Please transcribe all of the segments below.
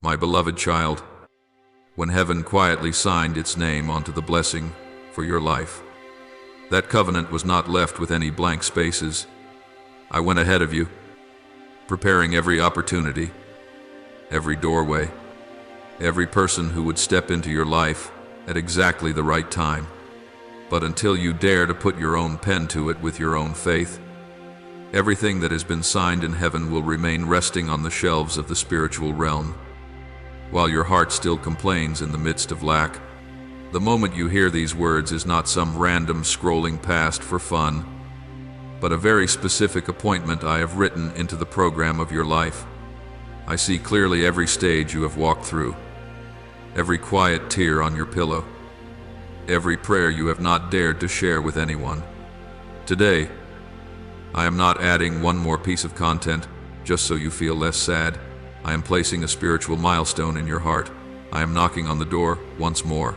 My beloved child, when heaven quietly signed its name onto the blessing for your life, that covenant was not left with any blank spaces. I went ahead of you, preparing every opportunity, every doorway, every person who would step into your life at exactly the right time. But until you dare to put your own pen to it with your own faith, everything that has been signed in heaven will remain resting on the shelves of the spiritual realm, while your heart still complains in the midst of lack. The moment you hear these words is not some random scrolling past for fun, but a very specific appointment I have written into the program of your life. I see clearly every stage you have walked through, every quiet tear on your pillow, every prayer you have not dared to share with anyone. Today, I am not adding one more piece of content just so you feel less sad. I am placing a spiritual milestone in your heart. I am knocking on the door once more,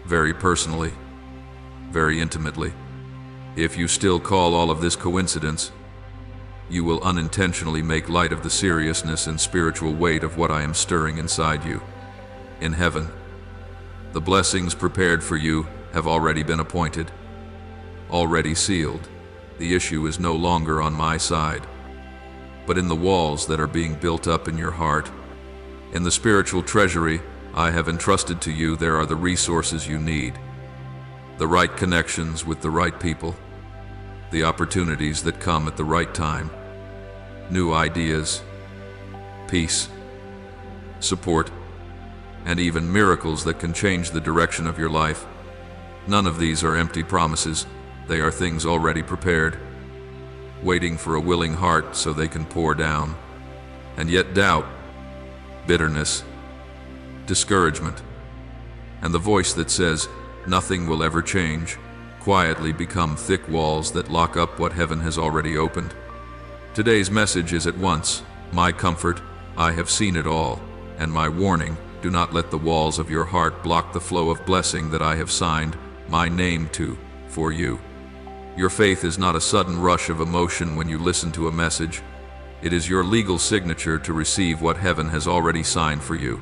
very personally, very intimately. If you still call all of this coincidence, you will unintentionally make light of the seriousness and spiritual weight of what I am stirring inside you. In heaven, the blessings prepared for you have already been appointed, already sealed. The issue is no longer on my side, but in the walls that are being built up in your heart. In the spiritual treasury I have entrusted to you, there are the resources you need, the right connections with the right people, the opportunities that come at the right time, new ideas, peace, support, and even miracles that can change the direction of your life. None of these are empty promises. They are things already prepared, waiting for a willing heart so they can pour down. And yet doubt, bitterness, discouragement, and the voice that says nothing will ever change quietly become thick walls that lock up what heaven has already opened. Today's message is at once my comfort, I have seen it all, and my warning, do not let the walls of your heart block the flow of blessing that I have signed my name to for you. Your faith is not a sudden rush of emotion when you listen to a message. It is your legal signature to receive what heaven has already signed for you.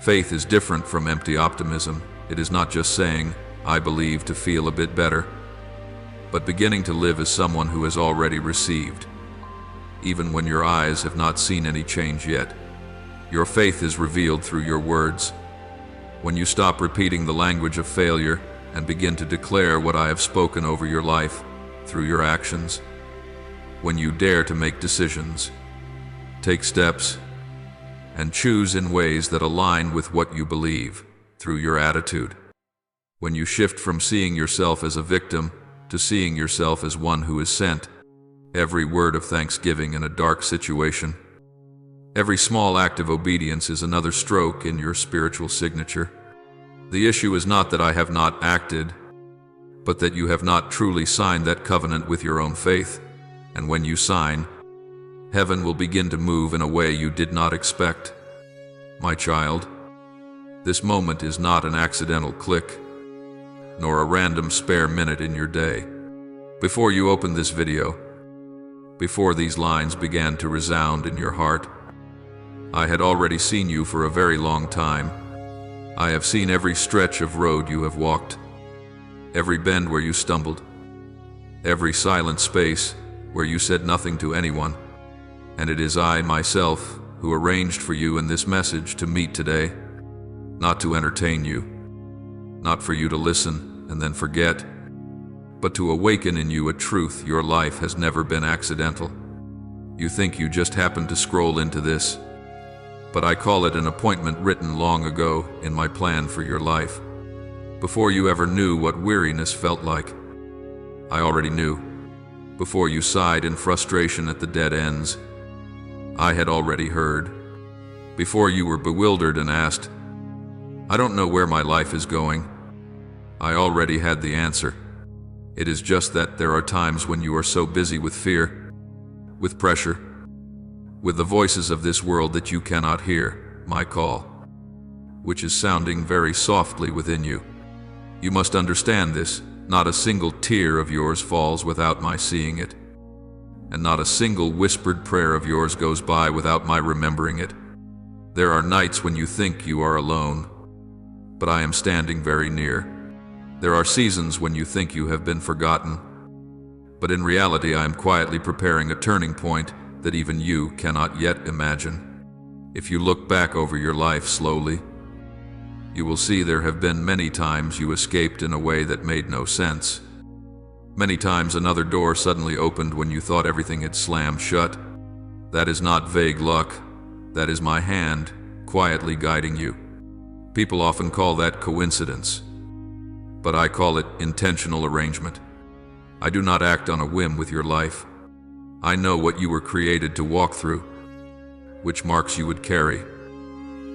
Faith is different from empty optimism. It is not just saying, I believe, to feel a bit better, but beginning to live as someone who has already received, even when your eyes have not seen any change yet. Your faith is revealed through your words. When you stop repeating the language of failure and begin to declare what I have spoken over your life through your actions. When you dare to make decisions, take steps, and choose in ways that align with what you believe through your attitude. When you shift from seeing yourself as a victim to seeing yourself as one who is sent. Every word of thanksgiving in a dark situation, every small act of obedience is another stroke in your spiritual signature. The issue is not that I have not acted, but that you have not truly signed that covenant with your own faith. And when you sign, heaven will begin to move in a way you did not expect. My child, this moment is not an accidental click, nor a random spare minute in your day. Before you opened this video, before these lines began to resound in your heart, I had already seen you for a very long time. I have seen every stretch of road you have walked, every bend where you stumbled, every silent space where you said nothing to anyone. And it is I myself who arranged for you in this message to meet today, not to entertain you, not for you to listen and then forget, but to awaken in you a truth. Your life has never been accidental. You think you just happened to scroll into this, but I call it an appointment written long ago in my plan for your life. Before you ever knew what weariness felt like, I already knew. Before you sighed in frustration at the dead ends, I had already heard. Before you were bewildered and asked, I don't know where my life is going, I already had the answer. It is just that there are times when you are so busy with fear, with pressure, with the voices of this world that you cannot hear my call, which is sounding very softly within you. You must understand this. Not a single tear of yours falls without my seeing it, and not a single whispered prayer of yours goes by without my remembering it. There are nights when you think you are alone, but I am standing very near. There are seasons when you think you have been forgotten, but in reality I am quietly preparing a turning point that even you cannot yet imagine. If you look back over your life slowly, you will see there have been many times you escaped in a way that made no sense. Many times another door suddenly opened when you thought everything had slammed shut. That is not vague luck. That is my hand quietly guiding you. People often call that coincidence, but I call it intentional arrangement. I do not act on a whim with your life. I know what you were created to walk through, which marks you would carry,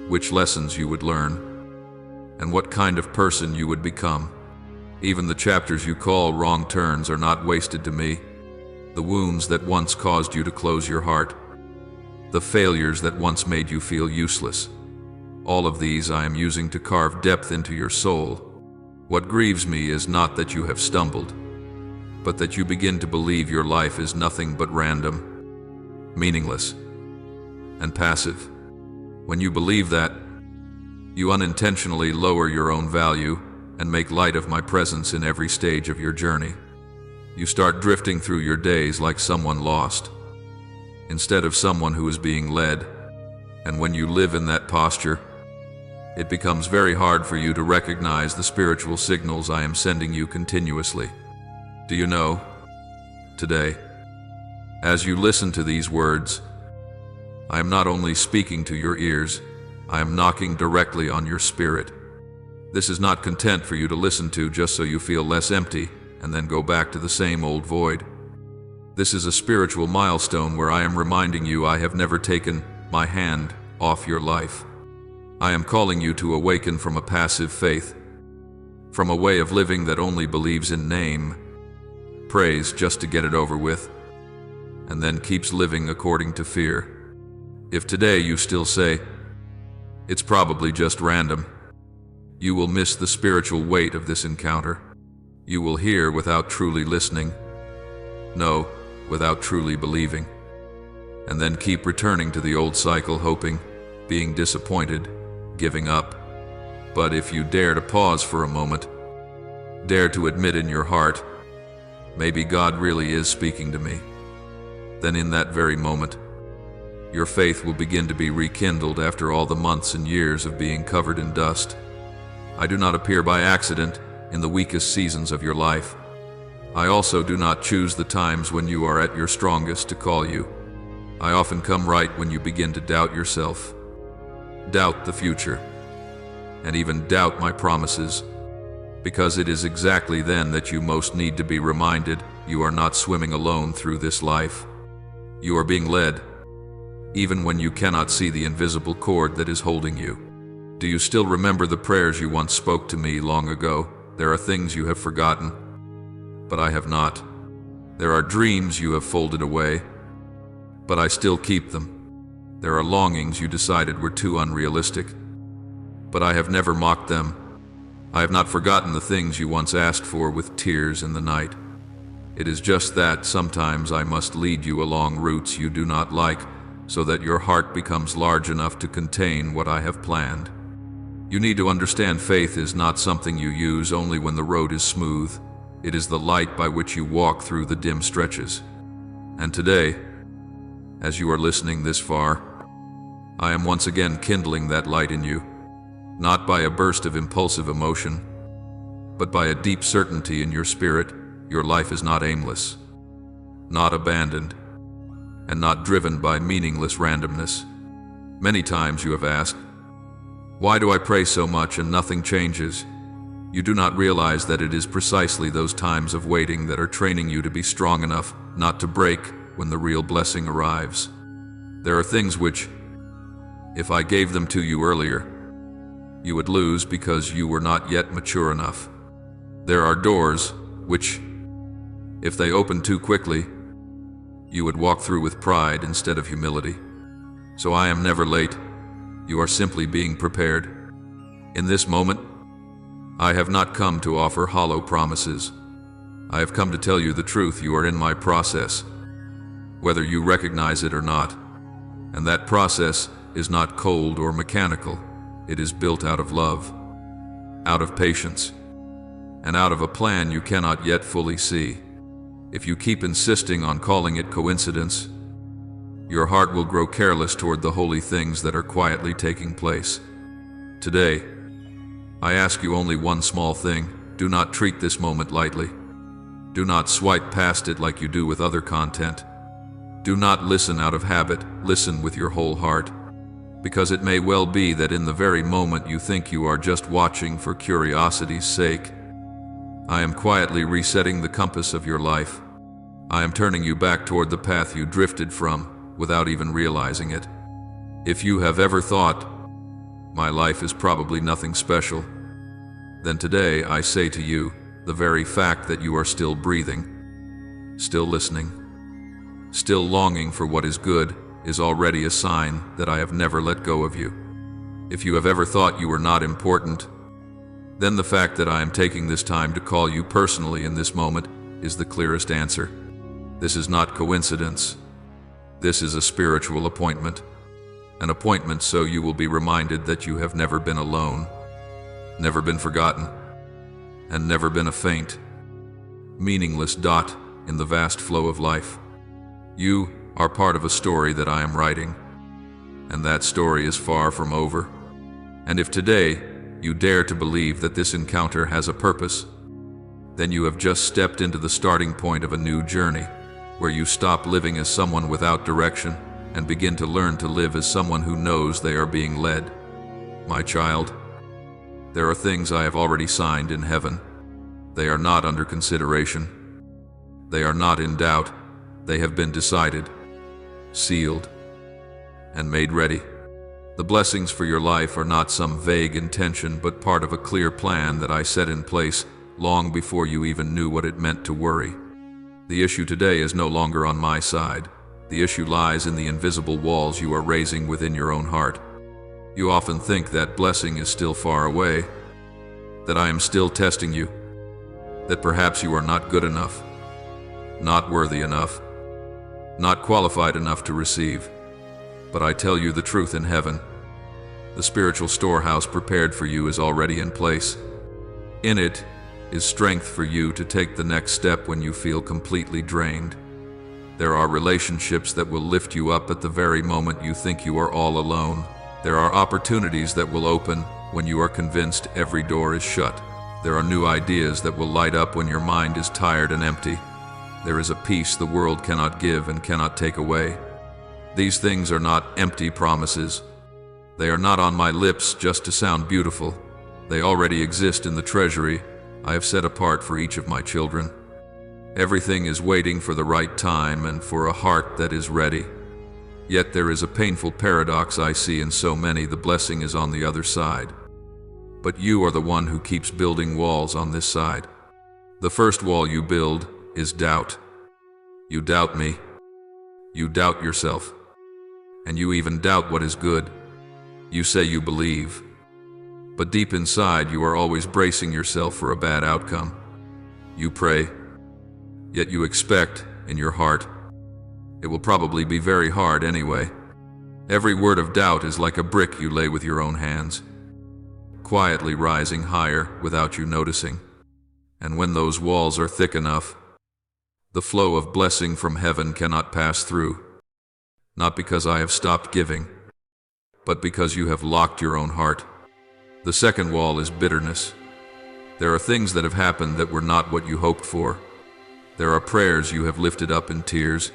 which lessons you would learn, and what kind of person you would become. Even the chapters you call wrong turns are not wasted to me. The wounds that once caused you to close your heart, the failures that once made you feel useless, all of these I am using to carve depth into your soul. What grieves me is not that you have stumbled, but that you begin to believe your life is nothing but random, meaningless, and passive. When you believe that, you unintentionally lower your own value and make light of my presence in every stage of your journey. You start drifting through your days like someone lost, instead of someone who is being led. And when you live in that posture, it becomes very hard for you to recognize the spiritual signals I am sending you continuously. Do you know, today, as you listen to these words, I am not only speaking to your ears, I am knocking directly on your spirit. This is not content for you to listen to just so you feel less empty and then go back to the same old void. This is a spiritual milestone where I am reminding you I have never taken my hand off your life. I am calling you to awaken from a passive faith, from a way of living that only believes in name, prays just to get it over with, and then keeps living according to fear. If today you still say, it's probably just random, you will miss the spiritual weight of this encounter. You will hear without truly listening, know without truly believing, and then keep returning to the old cycle, hoping, being disappointed, giving up. But if you dare to pause for a moment, dare to admit in your heart, maybe God really is speaking to me, then in that very moment, your faith will begin to be rekindled after all the months and years of being covered in dust. I do not appear by accident in the weakest seasons of your life. I also do not choose the times when you are at your strongest to call you. I often come right when you begin to doubt yourself, doubt the future, and even doubt my promises, because it is exactly then that you most need to be reminded you are not swimming alone through this life. You are being led, even when you cannot see the invisible cord that is holding you. Do you still remember the prayers you once spoke to me long ago? There are things you have forgotten, but I have not. There are dreams you have folded away, but I still keep them. There are longings you decided were too unrealistic, but I have never mocked them. I have not forgotten the things you once asked for with tears in the night. It is just that sometimes I must lead you along routes you do not like, so that your heart becomes large enough to contain what I have planned. You need to understand faith is not something you use only when the road is smooth. It is the light by which you walk through the dim stretches. And today, as you are listening this far, I am once again kindling that light in you, not by a burst of impulsive emotion, but by a deep certainty in your spirit. Your life is not aimless, not abandoned, and not driven by meaningless randomness. Many times you have asked, why do I pray so much and nothing changes? You do not realize that it is precisely those times of waiting that are training you to be strong enough not to break when the real blessing arrives. There are things which, if I gave them to you earlier, you would lose because you were not yet mature enough. There are doors which, if they opened too quickly, you would walk through with pride instead of humility. So I am never late. You are simply being prepared. In this moment, I have not come to offer hollow promises. I have come to tell you the truth. You are in my process, whether you recognize it or not. And that process is not cold or mechanical. It is built out of love, out of patience, and out of a plan you cannot yet fully see. If you keep insisting on calling it coincidence, your heart will grow careless toward the holy things that are quietly taking place. Today, I ask you only one small thing. Do not treat this moment lightly. Do not swipe past it like you do with other content. Do not listen out of habit. Listen with your whole heart. Because it may well be that in the very moment you think you are just watching for curiosity's sake, I am quietly resetting the compass of your life. I am turning you back toward the path you drifted from without even realizing it. If you have ever thought, my life is probably nothing special, then today I say to you, the very fact that you are still breathing, still listening, still longing for what is good, is already a sign that I have never let go of you. If you have ever thought you were not important, then the fact that I am taking this time to call you personally in this moment is the clearest answer. This is not coincidence. This is a spiritual appointment. An appointment so you will be reminded that you have never been alone, never been forgotten, and never been a faint, meaningless dot in the vast flow of life. You are part of a story that I am writing, and that story is far from over. And if today you dare to believe that this encounter has a purpose, then you have just stepped into the starting point of a new journey, where you stop living as someone without direction and begin to learn to live as someone who knows they are being led. My child, there are things I have already signed in heaven. They are not under consideration. They are not in doubt. They have been decided, sealed, and made ready. The blessings for your life are not some vague intention, but part of a clear plan that I set in place long before you even knew what it meant to worry. The issue today is no longer on my side. The issue lies in the invisible walls you are raising within your own heart. You often think that blessing is still far away, that I am still testing you, that perhaps you are not good enough, not worthy enough, not qualified enough to receive. But I tell you the truth in heaven. The spiritual storehouse prepared for you is already in place. In it is strength for you to take the next step when you feel completely drained. There are relationships that will lift you up at the very moment you think you are all alone. There are opportunities that will open when you are convinced every door is shut. There are new ideas that will light up when your mind is tired and empty. There is a peace the world cannot give and cannot take away. These things are not empty promises. They are not on my lips just to sound beautiful. They already exist in the treasury I have set apart for each of my children. Everything is waiting for the right time and for a heart that is ready. Yet there is a painful paradox I see in so many. The blessing is on the other side. But you are the one who keeps building walls on this side. The first wall you build is doubt. You doubt me. You doubt yourself. And you even doubt what is good. You say you believe. But deep inside you are always bracing yourself for a bad outcome. You pray, yet you expect in your heart, it will probably be very hard anyway. Every word of doubt is like a brick you lay with your own hands, quietly rising higher without you noticing. And when those walls are thick enough, the flow of blessing from heaven cannot pass through. Not because I have stopped giving, but because you have locked your own heart. The second wall is bitterness. There are things that have happened that were not what you hoped for. There are prayers you have lifted up in tears,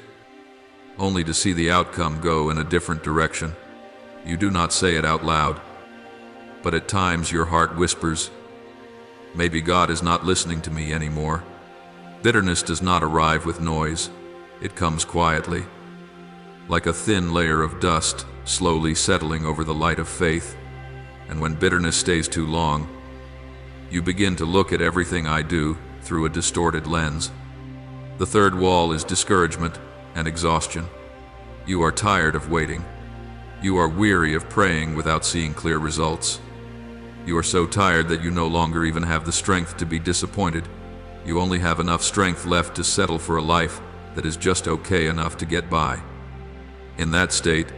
only to see the outcome go in a different direction. You do not say it out loud, but at times your heart whispers, maybe God is not listening to me anymore. Bitterness does not arrive with noise. It comes quietly, like a thin layer of dust slowly settling over the light of faith. And when bitterness stays too long, you begin to look at everything I do through a distorted lens. The third wall is discouragement and exhaustion. You are tired of waiting. You are weary of praying without seeing clear results. You are so tired that you no longer even have the strength to be disappointed. You only have enough strength left to settle for a life that is just okay enough to get by. In that state,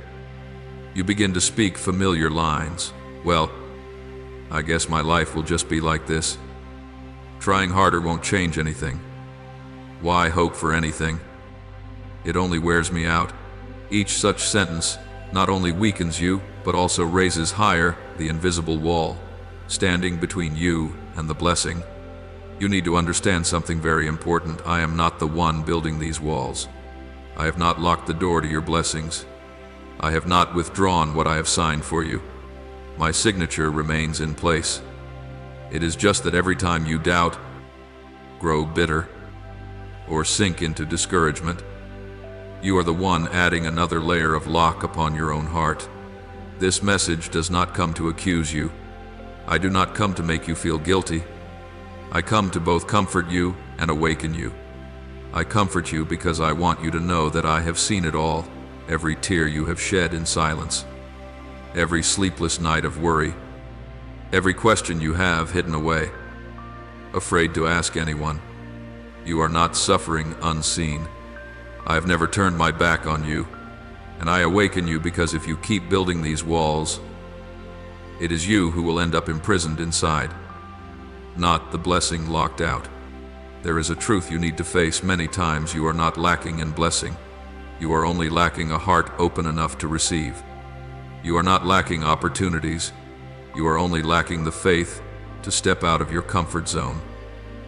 You begin to speak familiar lines. Well, I guess my life will just be like this. Trying harder won't change anything. Why hope for anything? It only wears me out. Each such sentence not only weakens you, but also raises higher the invisible wall, standing between you and the blessing. You need to understand something very important. I am not the one building these walls. I have not locked the door to your blessings. I have not withdrawn what I have signed for you. My signature remains in place. It is just that every time you doubt, grow bitter, or sink into discouragement, you are the one adding another layer of lock upon your own heart. This message does not come to accuse you. I do not come to make you feel guilty. I come to both comfort you and awaken you. I comfort you because I want you to know that I have seen it all, every tear you have shed in silence, every sleepless night of worry, every question you have hidden away, afraid to ask anyone. You are not suffering unseen. I have never turned my back on you, and I awaken you because if you keep building these walls, it is you who will end up imprisoned inside, not the blessing locked out. There is a truth you need to face many times. You are not lacking in blessing. You are only lacking a heart open enough to receive. You are not lacking opportunities. You are only lacking the faith to step out of your comfort zone.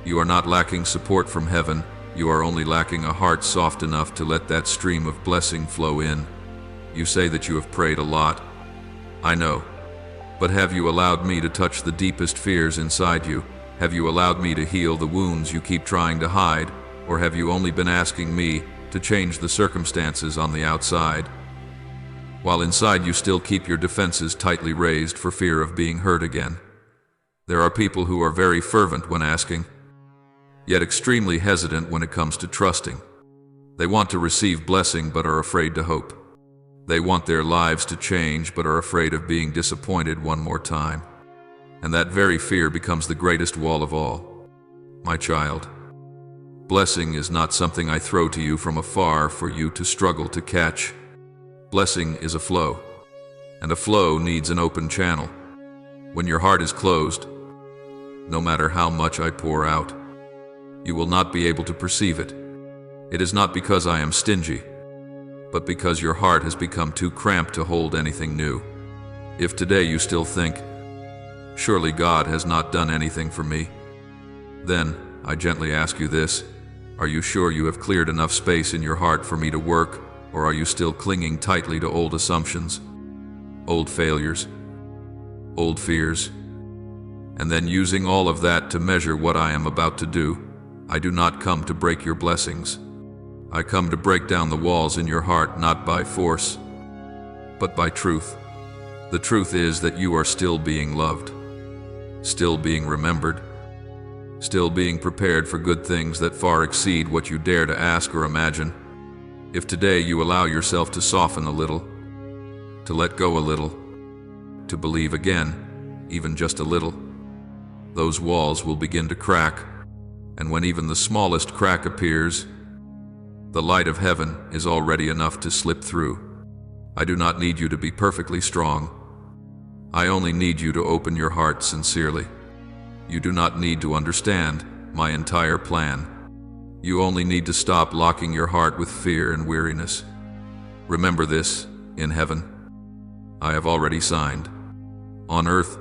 You are not lacking support from heaven. You are only lacking a heart soft enough to let that stream of blessing flow in. You say that you have prayed a lot. I know. But have you allowed me to touch the deepest fears inside you? Have you allowed me to heal the wounds you keep trying to hide? Or have you only been asking me to change the circumstances on the outside, while inside you still keep your defenses tightly raised for fear of being hurt again? There are people who are very fervent when asking, yet extremely hesitant when it comes to trusting. They want to receive blessing but are afraid to hope. They want their lives to change but are afraid of being disappointed one more time. And that very fear becomes the greatest wall of all. My child, blessing is not something I throw to you from afar for you to struggle to catch. Blessing is a flow, and a flow needs an open channel. When your heart is closed, no matter how much I pour out, you will not be able to perceive it. It is not because I am stingy, but because your heart has become too cramped to hold anything new. If today you still think, surely God has not done anything for me, then I gently ask you this: are you sure you have cleared enough space in your heart for me to work, or are you still clinging tightly to old assumptions, old failures, old fears, and then using all of that to measure what I am about to do? I do not come to break your blessings. I come to break down the walls in your heart, not by force, but by truth. The truth is that you are still being loved, still being remembered, still being prepared for good things that far exceed what you dare to ask or imagine. If today you allow yourself to soften a little, to let go a little, to believe again, even just a little, those walls will begin to crack, and when even the smallest crack appears, the light of heaven is already enough to slip through. I do not need you to be perfectly strong. I only need you to open your heart sincerely. You do not need to understand my entire plan. You only need to stop locking your heart with fear and weariness. Remember this: in heaven, I have already signed. On earth,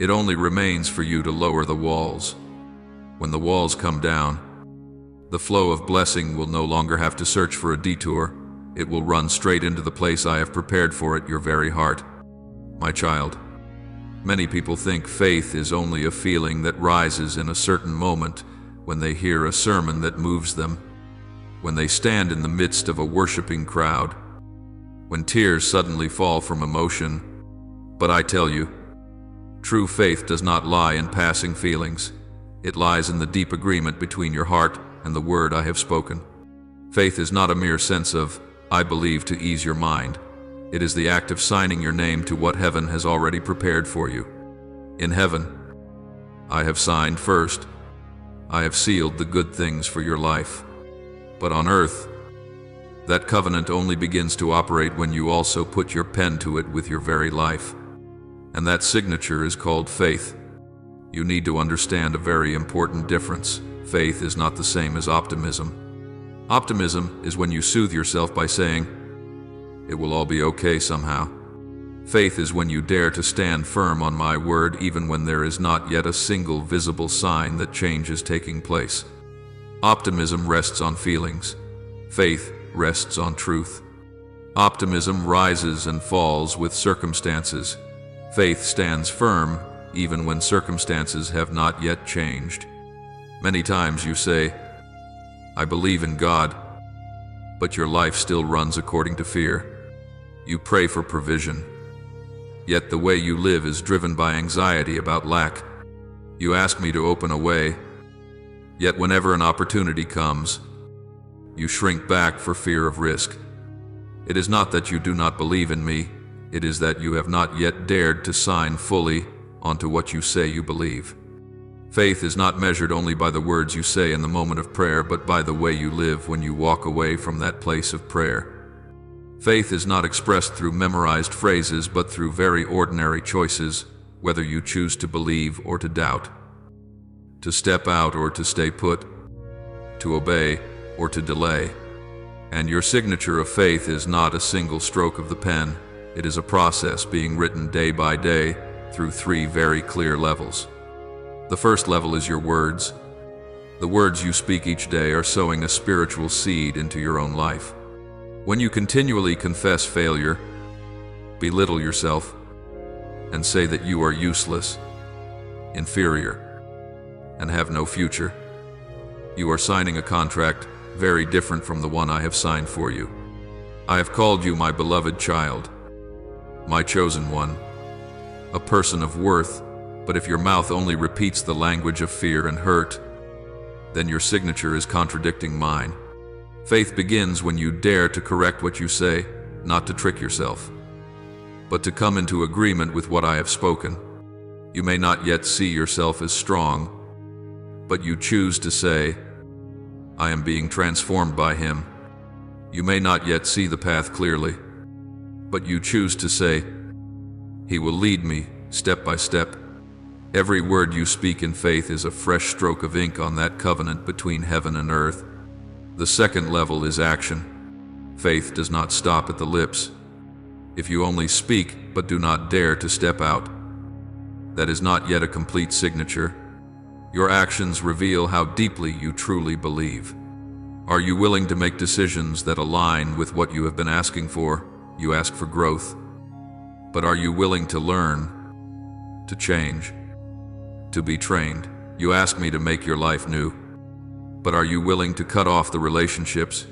it only remains for you to lower the walls. When the walls come down, the flow of blessing will no longer have to search for a detour. It will run straight into the place I have prepared for it, your very heart. My child, many people think faith is only a feeling that rises in a certain moment when they hear a sermon that moves them, when they stand in the midst of a worshiping crowd, when tears suddenly fall from emotion. But I tell you, true faith does not lie in passing feelings. It lies in the deep agreement between your heart and the word I have spoken. Faith is not a mere sense of, I believe, to ease your mind. It is the act of signing your name to what heaven has already prepared for you. In heaven, I have signed first. I have sealed the good things for your life. But on earth, That covenant only begins to operate when you also put your pen to it with your very life. And that signature is called faith. You need to understand a very important difference. Faith is not the same as optimism. Optimism is when you soothe yourself by saying, "It will all be okay somehow." Faith is when you dare to stand firm on my word even when there is not yet a single visible sign that change is taking place. Optimism rests on feelings. Faith rests on truth. Optimism rises and falls with circumstances. Faith stands firm even when circumstances have not yet changed. Many times you say, "I believe in God," but your life still runs according to fear. You pray for provision, yet the way you live is driven by anxiety about lack. You ask me to open a way, yet whenever an opportunity comes, you shrink back for fear of risk. It is not that you do not believe in me, it is that you have not yet dared to sign fully onto what you say you believe. Faith is not measured only by the words you say in the moment of prayer, but by the way you live when you walk away from that place of prayer. Faith is not expressed through memorized phrases, but through very ordinary choices, whether you choose to believe or to doubt, to step out or to stay put, to obey or to delay. And your signature of faith is not a single stroke of the pen. It is a process being written day by day through 3 very clear levels. The first level is your words. The words you speak each day are sowing a spiritual seed into your own life. When you continually confess failure, belittle yourself, and say that you are useless, inferior, and have no future, you are signing a contract very different from the one I have signed for you. I have called you my beloved child, my chosen one, a person of worth, but if your mouth only repeats the language of fear and hurt, then your signature is contradicting mine. Faith begins when you dare to correct what you say, not to trick yourself, but to come into agreement with what I have spoken. You may not yet see yourself as strong, but you choose to say, "I am being transformed by Him." You may not yet see the path clearly, but you choose to say, "He will lead me step by step." Every word you speak in faith is a fresh stroke of ink on that covenant between heaven and earth. The second level is action. Faith does not stop at the lips. If you only speak but do not dare to step out, that is not yet a complete signature. Your actions reveal how deeply you truly believe. Are you willing to make decisions that align with what you have been asking for? You ask for growth. But are you willing to learn, to change, to be trained? You ask me to make your life new. But are you willing to cut off the relationships,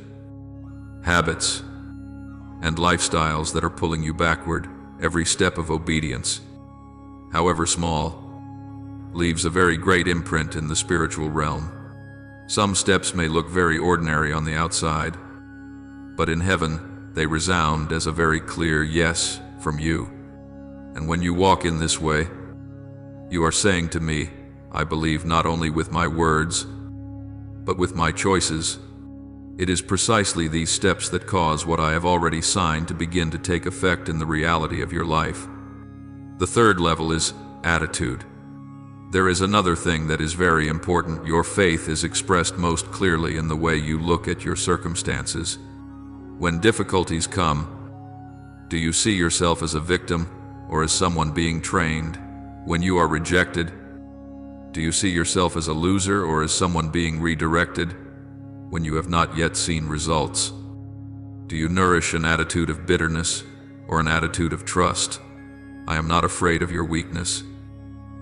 habits, and lifestyles that are pulling you backward? Every step of obedience, however small, leaves a very great imprint in the spiritual realm. Some steps may look very ordinary on the outside, but in heaven they resound as a very clear yes from you. And when you walk in this way, you are saying to me, I believe not only with my words, but with my choices. It is precisely these steps that cause what I have already signed to begin to take effect in the reality of your life. The third level is attitude. There is another thing that is very important. Your faith is expressed most clearly in the way you look at your circumstances. When difficulties come, do you see yourself as a victim or as someone being trained? When you are rejected, do you see yourself as a loser or as someone being redirected when you have not yet seen results? Do you nourish an attitude of bitterness or an attitude of trust? I am not afraid of your weakness.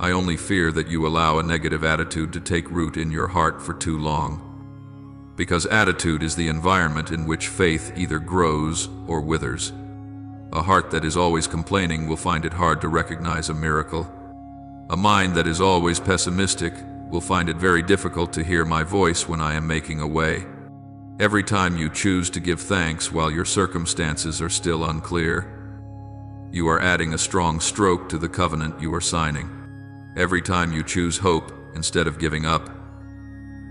I only fear that you allow a negative attitude to take root in your heart for too long. Because attitude is the environment in which faith either grows or withers. A heart that is always complaining will find it hard to recognize a miracle. A mind that is always pessimistic will find it very difficult to hear my voice when I am making a way. Every time you choose to give thanks while your circumstances are still unclear, you are adding a strong stroke to the covenant you are signing. Every time you choose hope instead of giving up,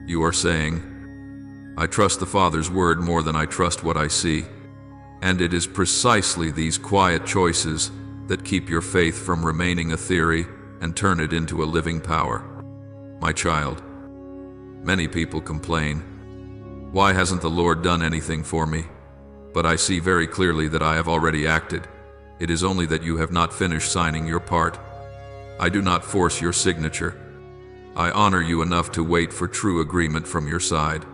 you are saying, I trust the Father's word more than I trust what I see. And it is precisely these quiet choices that keep your faith from remaining a theory and turn it into a living power. My child, many people complain, "Why hasn't the Lord done anything for me?" But I see very clearly that I have already acted. It is only that you have not finished signing your part. I do not force your signature. I honor you enough to wait for true agreement from your side,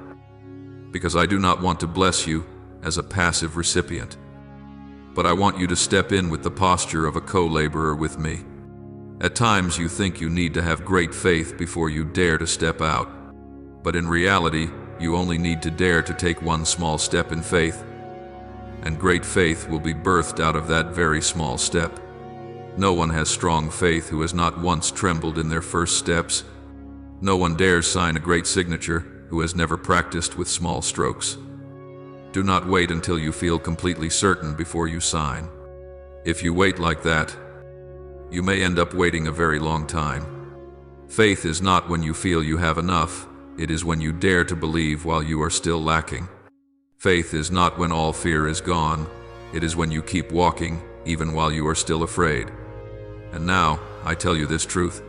because I do not want to bless you as a passive recipient. But I want you to step in with the posture of a co-laborer with me. At times you think you need to have great faith before you dare to step out. But in reality, you only need to dare to take one small step in faith. And great faith will be birthed out of that very small step. No one has strong faith who has not once trembled in their first steps. No one dares sign a great signature who has never practiced with small strokes. Do not wait until you feel completely certain before you sign. If you wait like that, you may end up waiting a very long time. Faith is not when you feel you have enough, it is when you dare to believe while you are still lacking. Faith is not when all fear is gone, it is when you keep walking even while you are still afraid. And now, I tell you this truth,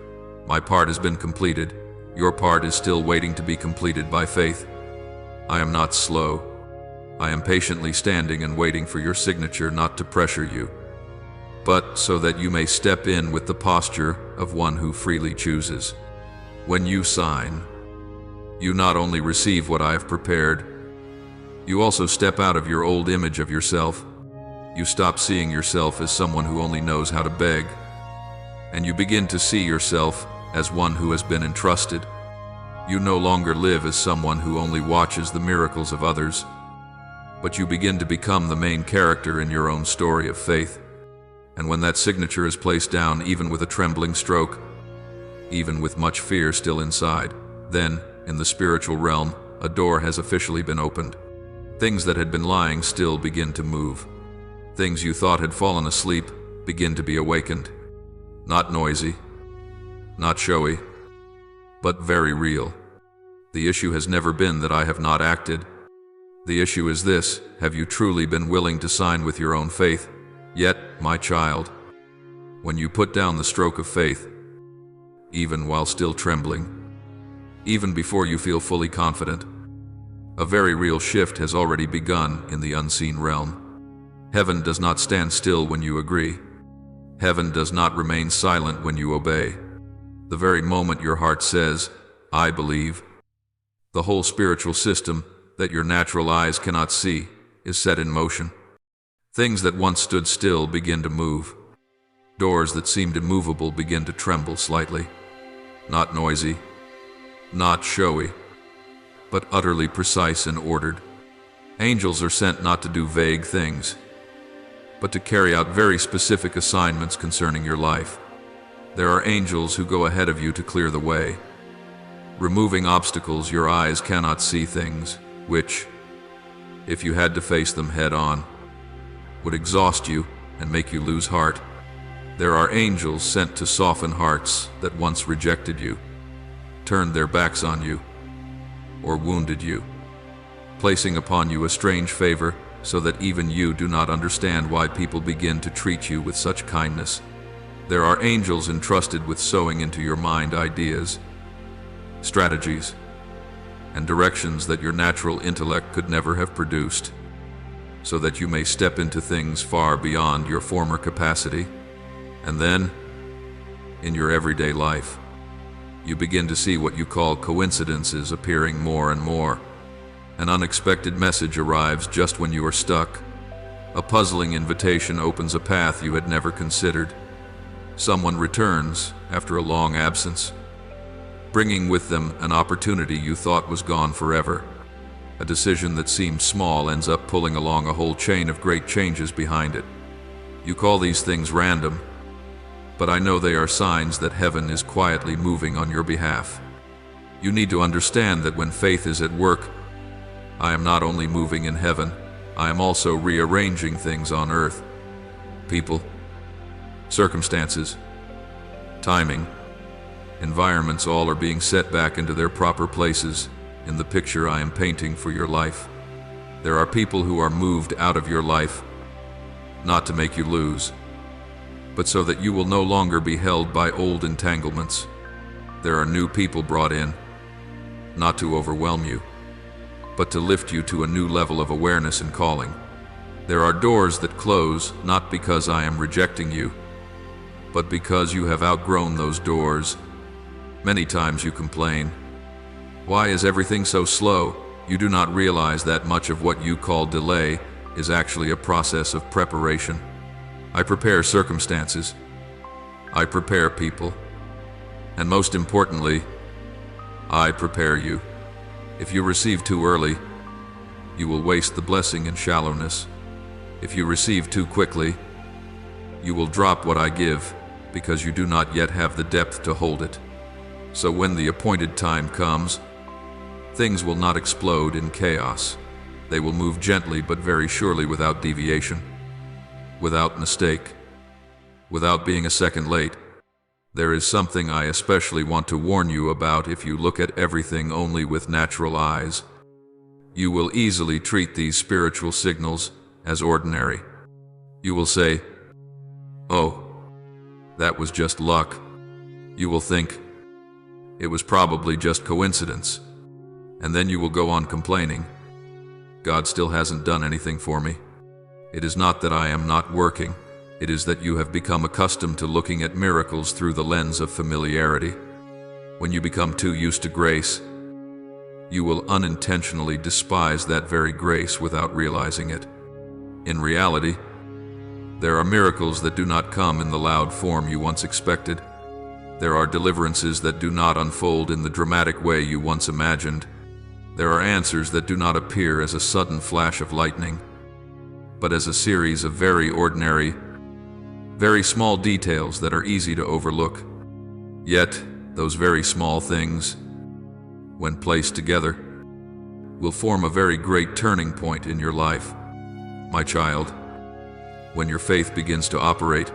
my part has been completed, your part is still waiting to be completed by faith. I am not slow. I am patiently standing and waiting for your signature, not to pressure you, but so that you may step in with the posture of one who freely chooses. When you sign, you not only receive what I have prepared, you also step out of your old image of yourself. You stop seeing yourself as someone who only knows how to beg, and you begin to see yourself as one who has been entrusted. You no longer live as someone who only watches the miracles of others, but you begin to become the main character in your own story of faith. And when that signature is placed down, even with a trembling stroke, even with much fear still inside, then, in the spiritual realm, a door has officially been opened. Things that had been lying still begin to move. Things you thought had fallen asleep begin to be awakened. Not noisy, not showy, but very real. The issue has never been that I have not acted. The issue is this: have you truly been willing to sign with your own faith? Yet, my child, when you put down the stroke of faith, even while still trembling, even before you feel fully confident, a very real shift has already begun in the unseen realm. Heaven does not stand still when you agree. Heaven does not remain silent when you obey. The very moment your heart says, "I believe," the whole spiritual system that your natural eyes cannot see is set in motion. Things that once stood still begin to move. Doors that seemed immovable begin to tremble slightly. Not noisy, not showy, but utterly precise and ordered. Angels are sent not to do vague things, but to carry out very specific assignments concerning your life. There are angels who go ahead of you to clear the way, removing obstacles your eyes cannot see, things which, if you had to face them head on, would exhaust you and make you lose heart. There are angels sent to soften hearts that once rejected you, turned their backs on you, or wounded you, placing upon you a strange favor so that even you do not understand why people begin to treat you with such kindness. There are angels entrusted with sowing into your mind ideas, strategies, and directions that your natural intellect could never have produced, so that you may step into things far beyond your former capacity. And then, in your everyday life, you begin to see what you call coincidences appearing more and more. An unexpected message arrives just when you are stuck. A puzzling invitation opens a path you had never considered. Someone returns after a long absence, bringing with them an opportunity you thought was gone forever. A decision that seemed small ends up pulling along a whole chain of great changes behind it. You call these things random, but I know they are signs that heaven is quietly moving on your behalf. You need to understand that when faith is at work, I am not only moving in heaven, I am also rearranging things on earth. People, circumstances, timing, environments, all are being set back into their proper places in the picture I am painting for your life. There are people who are moved out of your life, not to make you lose, but so that you will no longer be held by old entanglements. There are new people brought in, not to overwhelm you, but to lift you to a new level of awareness and calling. There are doors that close, not because I am rejecting you, but because you have outgrown those doors. Many times you complain, "Why is everything so slow?" You do not realize that much of what you call delay is actually a process of preparation. I prepare circumstances. I prepare people. And most importantly, I prepare you. If you receive too early, you will waste the blessing in shallowness. If you receive too quickly, you will drop what I give because you do not yet have the depth to hold it. So when the appointed time comes, things will not explode in chaos. They will move gently but very surely, without deviation, without mistake, without being a second late. There is something I especially want to warn you about. If you look at everything only with natural eyes, you will easily treat these spiritual signals as ordinary. You will say, "Oh, that was just luck." You will think, "It was probably just coincidence." And then you will go on complaining, "God still hasn't done anything for me." It is not that I am not working. It is that you have become accustomed to looking at miracles through the lens of familiarity. When you become too used to grace, you will unintentionally despise that very grace without realizing it. In reality, there are miracles that do not come in the loud form you once expected. There are deliverances that do not unfold in the dramatic way you once imagined. There are answers that do not appear as a sudden flash of lightning, but as a series of very ordinary, very small details that are easy to overlook. Yet, those very small things, when placed together, will form a very great turning point in your life. My child, when your faith begins to operate,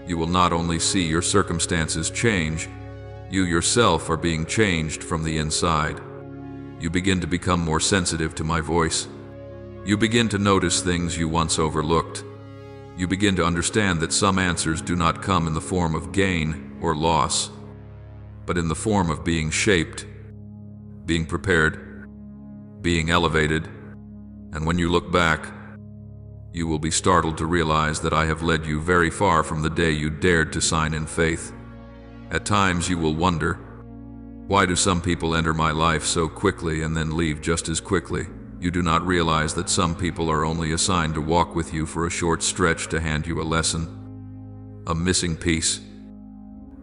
you will not only see your circumstances change, you yourself are being changed from the inside. You begin to become more sensitive to my voice. You begin to notice things you once overlooked. You begin to understand that some answers do not come in the form of gain or loss, but in the form of being shaped, being prepared, being elevated. And when you look back, you will be startled to realize that I have led you very far from the day you dared to sign in faith. At times you will wonder, why do some people enter my life so quickly and then leave just as quickly? You do not realize that some people are only assigned to walk with you for a short stretch to hand you a lesson, a missing piece,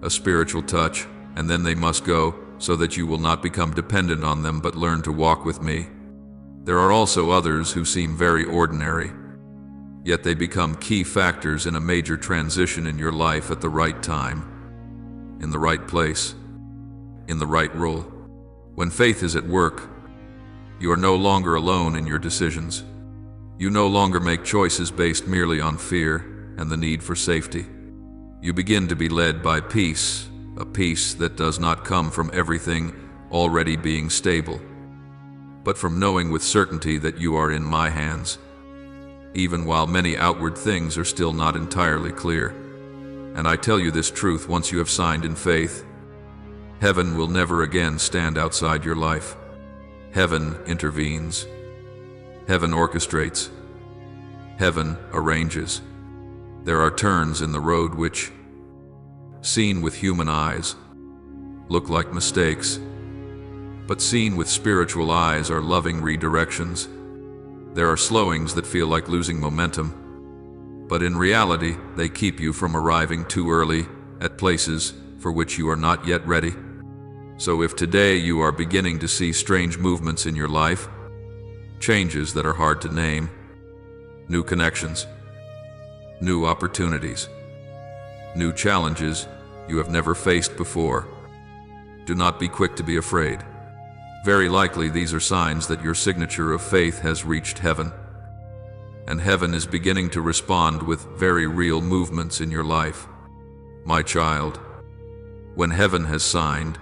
a spiritual touch, and then they must go so that you will not become dependent on them but learn to walk with me. There are also others who seem very ordinary, yet they become key factors in a major transition in your life at the right time, in the right place, in the right role. When faith is at work, you are no longer alone in your decisions. You no longer make choices based merely on fear and the need for safety. You begin to be led by peace, a peace that does not come from everything already being stable, but from knowing with certainty that you are in my hands, even while many outward things are still not entirely clear. And I tell you this truth: once you have signed in faith, heaven will never again stand outside your life. Heaven intervenes. Heaven orchestrates. Heaven arranges. There are turns in the road which, seen with human eyes, look like mistakes, but seen with spiritual eyes are loving redirections. There are slowings that feel like losing momentum, but in reality, they keep you from arriving too early at places for which you are not yet ready. So if today you are beginning to see strange movements in your life, changes that are hard to name, new connections, new opportunities, new challenges you have never faced before, do not be quick to be afraid. Very likely these are signs that your signature of faith has reached heaven, and heaven is beginning to respond with very real movements in your life. My child, when heaven has signed,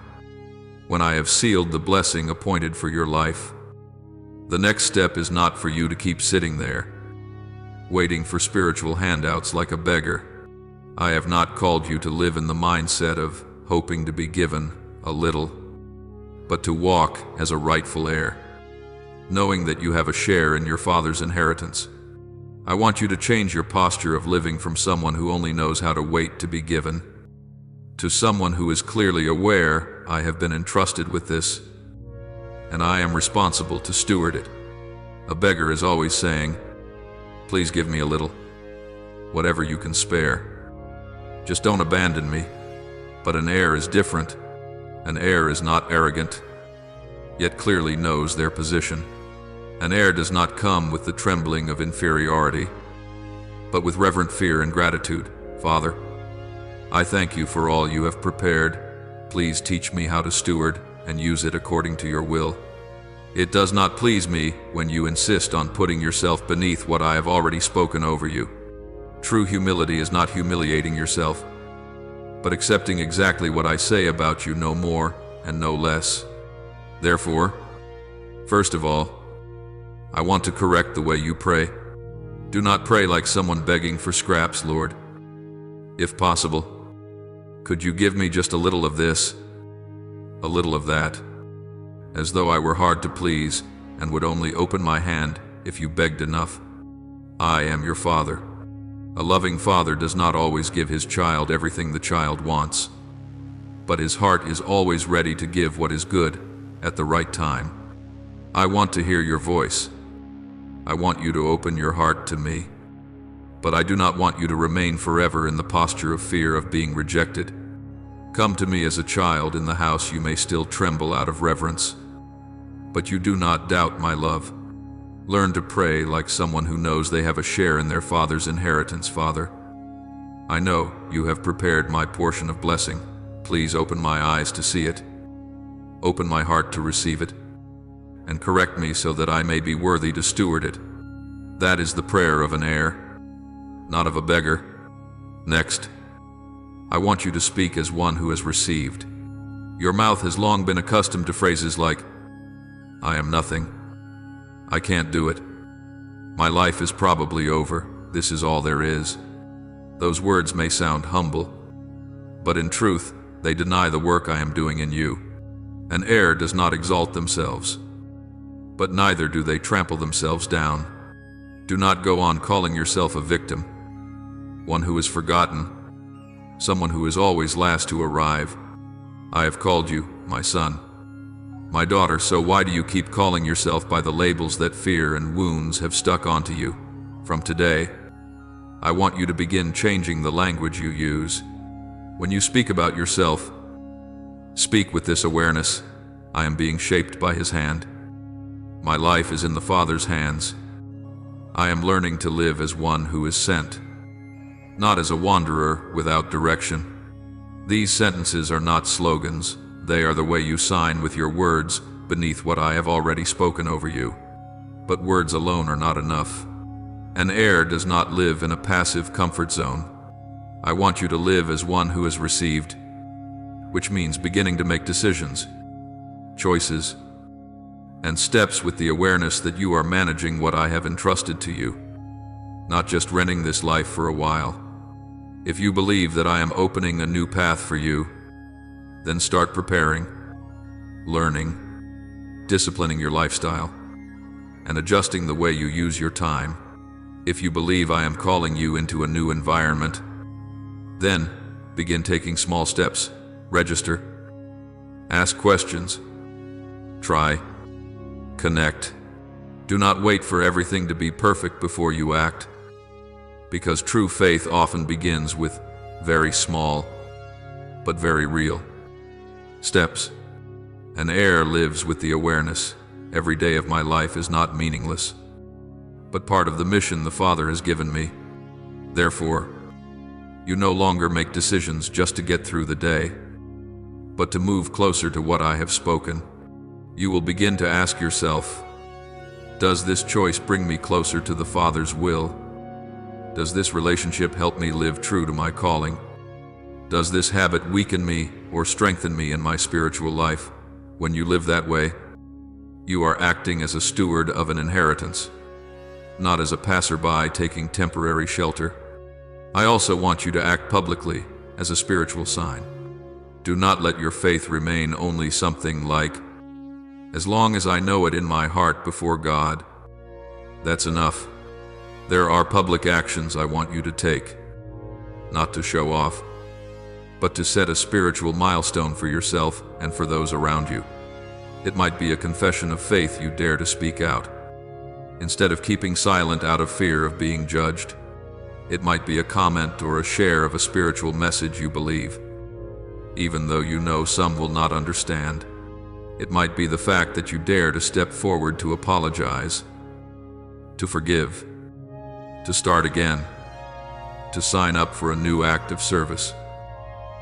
when I have sealed the blessing appointed for your life. The next step is not for you to keep sitting there, waiting for spiritual handouts like a beggar. I have not called you to live in the mindset of hoping to be given a little, but to walk as a rightful heir, knowing that you have a share in your Father's inheritance. I want you to change your posture of living from someone who only knows how to wait to be given, to someone who is clearly aware, I have been entrusted with this, and I am responsible to steward it. A beggar is always saying, please give me a little, whatever you can spare. Just don't abandon me. But an heir is different. An heir is not arrogant, yet clearly knows their position. An heir does not come with the trembling of inferiority, but with reverent fear and gratitude. Father, I thank you for all you have prepared. Please teach me how to steward and use it according to your will. It does not please me when you insist on putting yourself beneath what I have already spoken over you. True humility is not humiliating yourself, but accepting exactly what I say about you, no more and no less. Therefore, first of all, I want to correct the way you pray. Do not pray like someone begging for scraps, Lord. If possible, could you give me just a little of this, a little of that, as though I were hard to please and would only open my hand if you begged enough. I am your Father. A loving father does not always give his child everything the child wants, but his heart is always ready to give what is good at the right time. I want to hear your voice. I want you to open your heart to me, but I do not want you to remain forever in the posture of fear of being rejected. Come to me as a child in the house. You may still tremble out of reverence, but you do not doubt my love. Learn to pray like someone who knows they have a share in their Father's inheritance. Father, I know you have prepared my portion of blessing. Please open my eyes to see it. Open my heart to receive it, and correct me so that I may be worthy to steward it. That is the prayer of an heir, not of a beggar. Next, I want you to speak as one who has received. Your mouth has long been accustomed to phrases like, I am nothing. I can't do it. My life is probably over. This is all there is. Those words may sound humble, but in truth, they deny the work I am doing in you. An heir does not exalt themselves, but neither do they trample themselves down. Do not go on calling yourself a victim, one who is forgotten, someone who is always last to arrive. I have called you, my son, my daughter, so why do you keep calling yourself by the labels that fear and wounds have stuck onto you? From today, I want you to begin changing the language you use. When you speak about yourself, speak with this awareness: I am being shaped by His hand. My life is in the Father's hands. I am learning to live as one who is sent, not as a wanderer without direction. These sentences are not slogans. They are the way you sign with your words beneath what I have already spoken over you. But words alone are not enough. An heir does not live in a passive comfort zone. I want you to live as one who has received, which means beginning to make decisions, choices, and steps with the awareness that you are managing what I have entrusted to you, not just renting this life for a while. If you believe that I am opening a new path for you, then start preparing, learning, disciplining your lifestyle, and adjusting the way you use your time. If you believe I am calling you into a new environment, then begin taking small steps. Register, ask questions, try, connect. Do not wait for everything to be perfect before you act, because true faith often begins with very small, but very real steps. An heir lives with the awareness: every day of my life is not meaningless, but part of the mission the Father has given me. Therefore, you no longer make decisions just to get through the day, but to move closer to what I have spoken. You will begin to ask yourself, does this choice bring me closer to the Father's will? Does this relationship help me live true to my calling? Does this habit weaken me or strengthen me in my spiritual life? When you live that way, you are acting as a steward of an inheritance, not as a passerby taking temporary shelter. I also want you to act publicly as a spiritual sign. Do not let your faith remain only something like, as long as I know it in my heart before God. That's enough. There are public actions I want you to take, not to show off, but to set a spiritual milestone for yourself and for those around you. It might be a confession of faith you dare to speak out, instead of keeping silent out of fear of being judged. It might be a comment or a share of a spiritual message you believe, even though you know some will not understand. It might be the fact that you dare to step forward to apologize, to forgive, to start again, to sign up for a new act of service,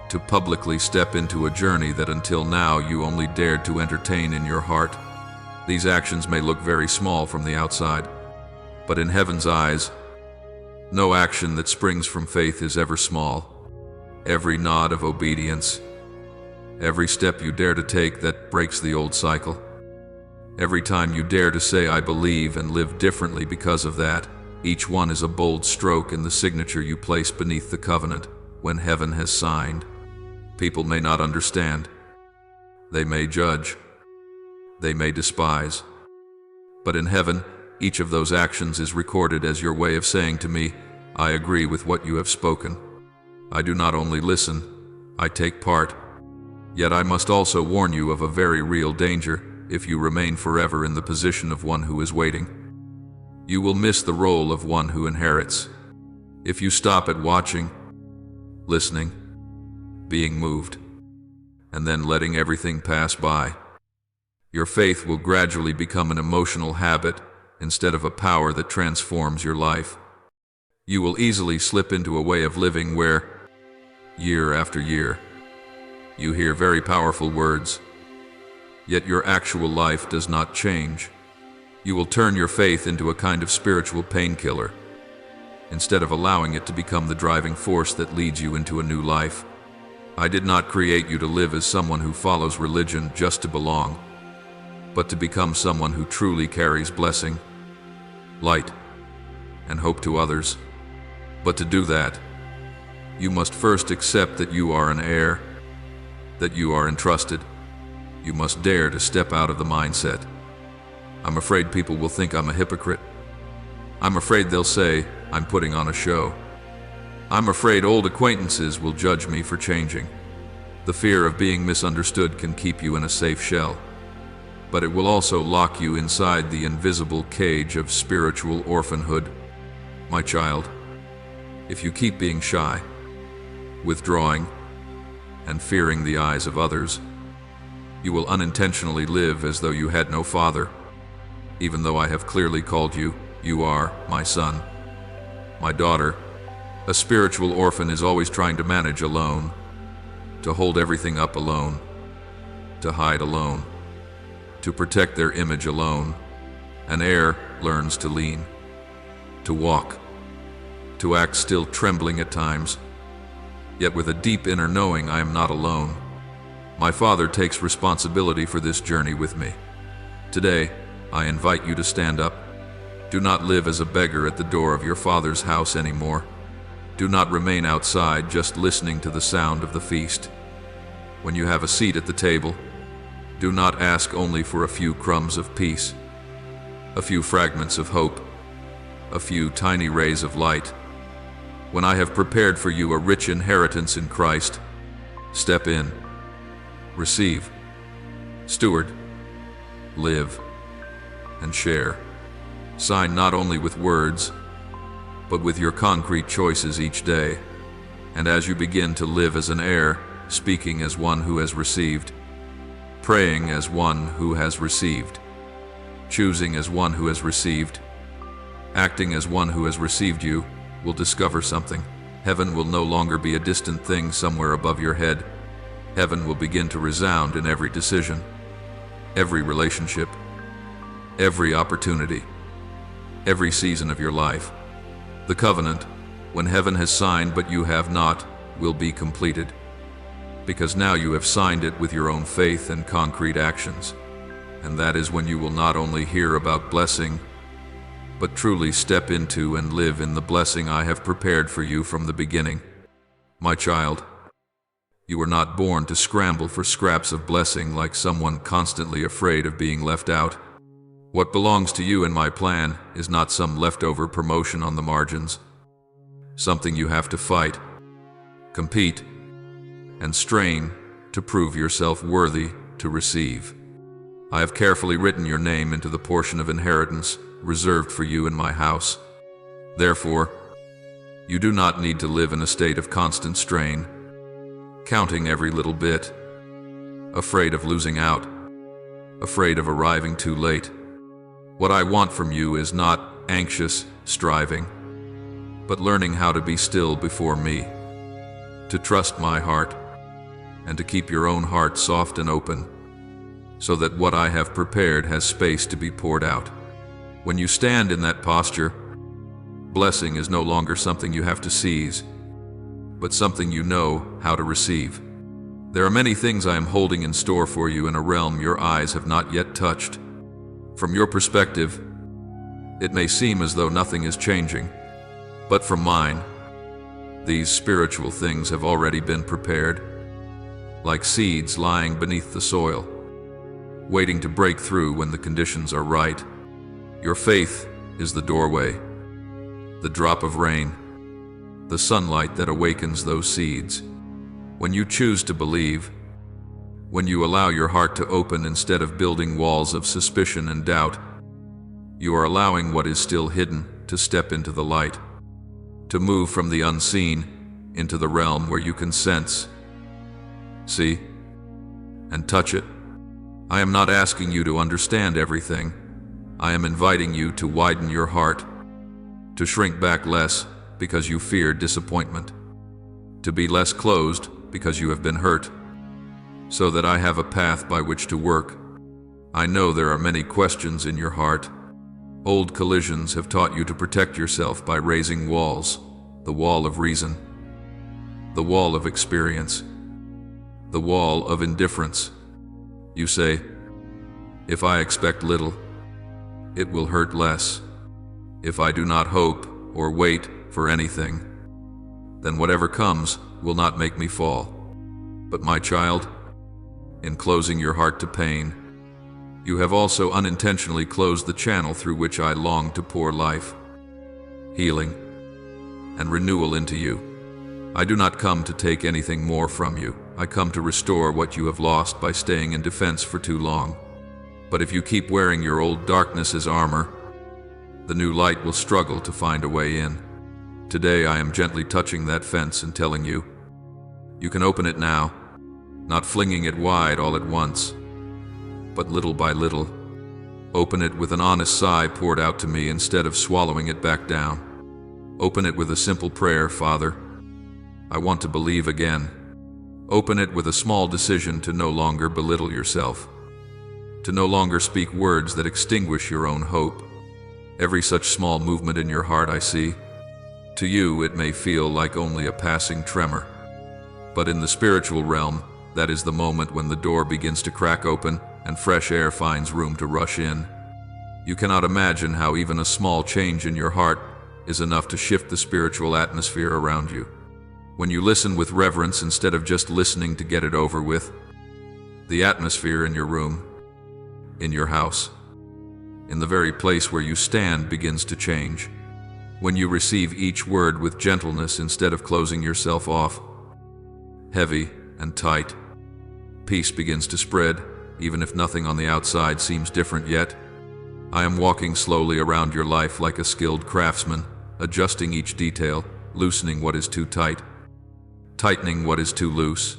to publicly step into a journey that until now you only dared to entertain in your heart. These actions may look very small from the outside, but in heaven's eyes, no action that springs from faith is ever small. Every nod of obedience, every step you dare to take that breaks the old cycle, every time you dare to say, I believe, and live differently because of that, each one is a bold stroke in the signature you place beneath the covenant when heaven has signed. People may not understand. They may judge. They may despise. But in heaven, each of those actions is recorded as your way of saying to me, I agree with what you have spoken. I do not only listen, I take part. Yet I must also warn you of a very real danger if you remain forever in the position of one who is waiting. You will miss the role of one who inherits. If you stop at watching, listening, being moved, and then letting everything pass by, your faith will gradually become an emotional habit instead of a power that transforms your life. You will easily slip into a way of living where, year after year, you hear very powerful words, yet your actual life does not change. You will turn your faith into a kind of spiritual painkiller, instead of allowing it to become the driving force that leads you into a new life. I did not create you to live as someone who follows religion just to belong, but to become someone who truly carries blessing, light, and hope to others. But to do that, you must first accept that you are an heir, that you are entrusted. You must dare to step out of the mindset, I'm afraid people will think I'm a hypocrite. I'm afraid they'll say I'm putting on a show. I'm afraid old acquaintances will judge me for changing. The fear of being misunderstood can keep you in a safe shell, but it will also lock you inside the invisible cage of spiritual orphanhood. My child, if you keep being shy, withdrawing, and fearing the eyes of others, you will unintentionally live as though you had no father. Even though I have clearly called you, you are my son, my daughter. A spiritual orphan is always trying to manage alone, to hold everything up alone, to hide alone, to protect their image alone. An heir learns to lean, to walk, to act still trembling at times, yet with a deep inner knowing I am not alone. My Father takes responsibility for this journey with me. Today, I invite you to stand up. Do not live as a beggar at the door of your Father's house anymore. Do not remain outside just listening to the sound of the feast. When you have a seat at the table, do not ask only for a few crumbs of peace, a few fragments of hope, a few tiny rays of light. When I have prepared for you a rich inheritance in Christ, step in, receive, steward, live, and share. Sign not only with words, but with your concrete choices each day. And as you begin to live as an heir, speaking as one who has received, praying as one who has received, choosing as one who has received, acting as one who has received, you will discover something. Heaven will no longer be a distant thing somewhere above your head. Heaven will begin to resound in every decision, every relationship, every opportunity, every season of your life. The covenant, when heaven has signed but you have not, will be completed. because now you have signed it with your own faith and concrete actions. And that is when you will not only hear about blessing, but truly step into and live in the blessing I have prepared for you from the beginning. My child, you were not born to scramble for scraps of blessing like someone constantly afraid of being left out. What belongs to you in my plan is not some leftover promotion on the margins, something you have to fight, compete, and strain to prove yourself worthy to receive. I have carefully written your name into the portion of inheritance reserved for you in my house. Therefore, you do not need to live in a state of constant strain, counting every little bit, afraid of losing out, afraid of arriving too late. What I want from you is not anxious striving, but learning how to be still before me, to trust my heart, and to keep your own heart soft and open, so that what I have prepared has space to be poured out. When you stand in that posture, blessing is no longer something you have to seize, but something you know how to receive. There are many things I am holding in store for you in a realm your eyes have not yet touched. From your perspective, it may seem as though nothing is changing, but from mine, these spiritual things have already been prepared, like seeds lying beneath the soil, waiting to break through when the conditions are right. Your faith is the doorway, the drop of rain, the sunlight that awakens those seeds. When you choose to believe, when you allow your heart to open instead of building walls of suspicion and doubt, you are allowing what is still hidden to step into the light, to move from the unseen into the realm where you can sense, see, and touch it. I am not asking you to understand everything. I am inviting you to widen your heart, to shrink back less because you fear disappointment, to be less closed because you have been hurt, so that I have a path by which to work. I know there are many questions in your heart. Old collisions have taught you to protect yourself by raising walls, the wall of reason, the wall of experience, the wall of indifference. You say, if I expect little, it will hurt less. If I do not hope or wait for anything, then whatever comes will not make me fall. But my child, in closing your heart to pain, you have also unintentionally closed the channel through which I long to pour life, healing, and renewal into you. I do not come to take anything more from you. I come to restore what you have lost by staying in defense for too long. But if you keep wearing your old darkness as armor, the new light will struggle to find a way in. Today I am gently touching that fence and telling you, you can open it now, not flinging it wide all at once, but little by little. Open it with an honest sigh poured out to me instead of swallowing it back down. Open it with a simple prayer, Father, I want to believe again. Open it with a small decision to no longer belittle yourself, to no longer speak words that extinguish your own hope. Every such small movement in your heart I see, to you it may feel like only a passing tremor. But in the spiritual realm, that is the moment when the door begins to crack open and fresh air finds room to rush in. You cannot imagine how even a small change in your heart is enough to shift the spiritual atmosphere around you. When you listen with reverence instead of just listening to get it over with, the atmosphere in your room, in your house, in the very place where you stand begins to change. When you receive each word with gentleness instead of closing yourself off, heavy and tight, peace begins to spread, even if nothing on the outside seems different yet. I am walking slowly around your life like a skilled craftsman, adjusting each detail, loosening what is too tight, tightening what is too loose,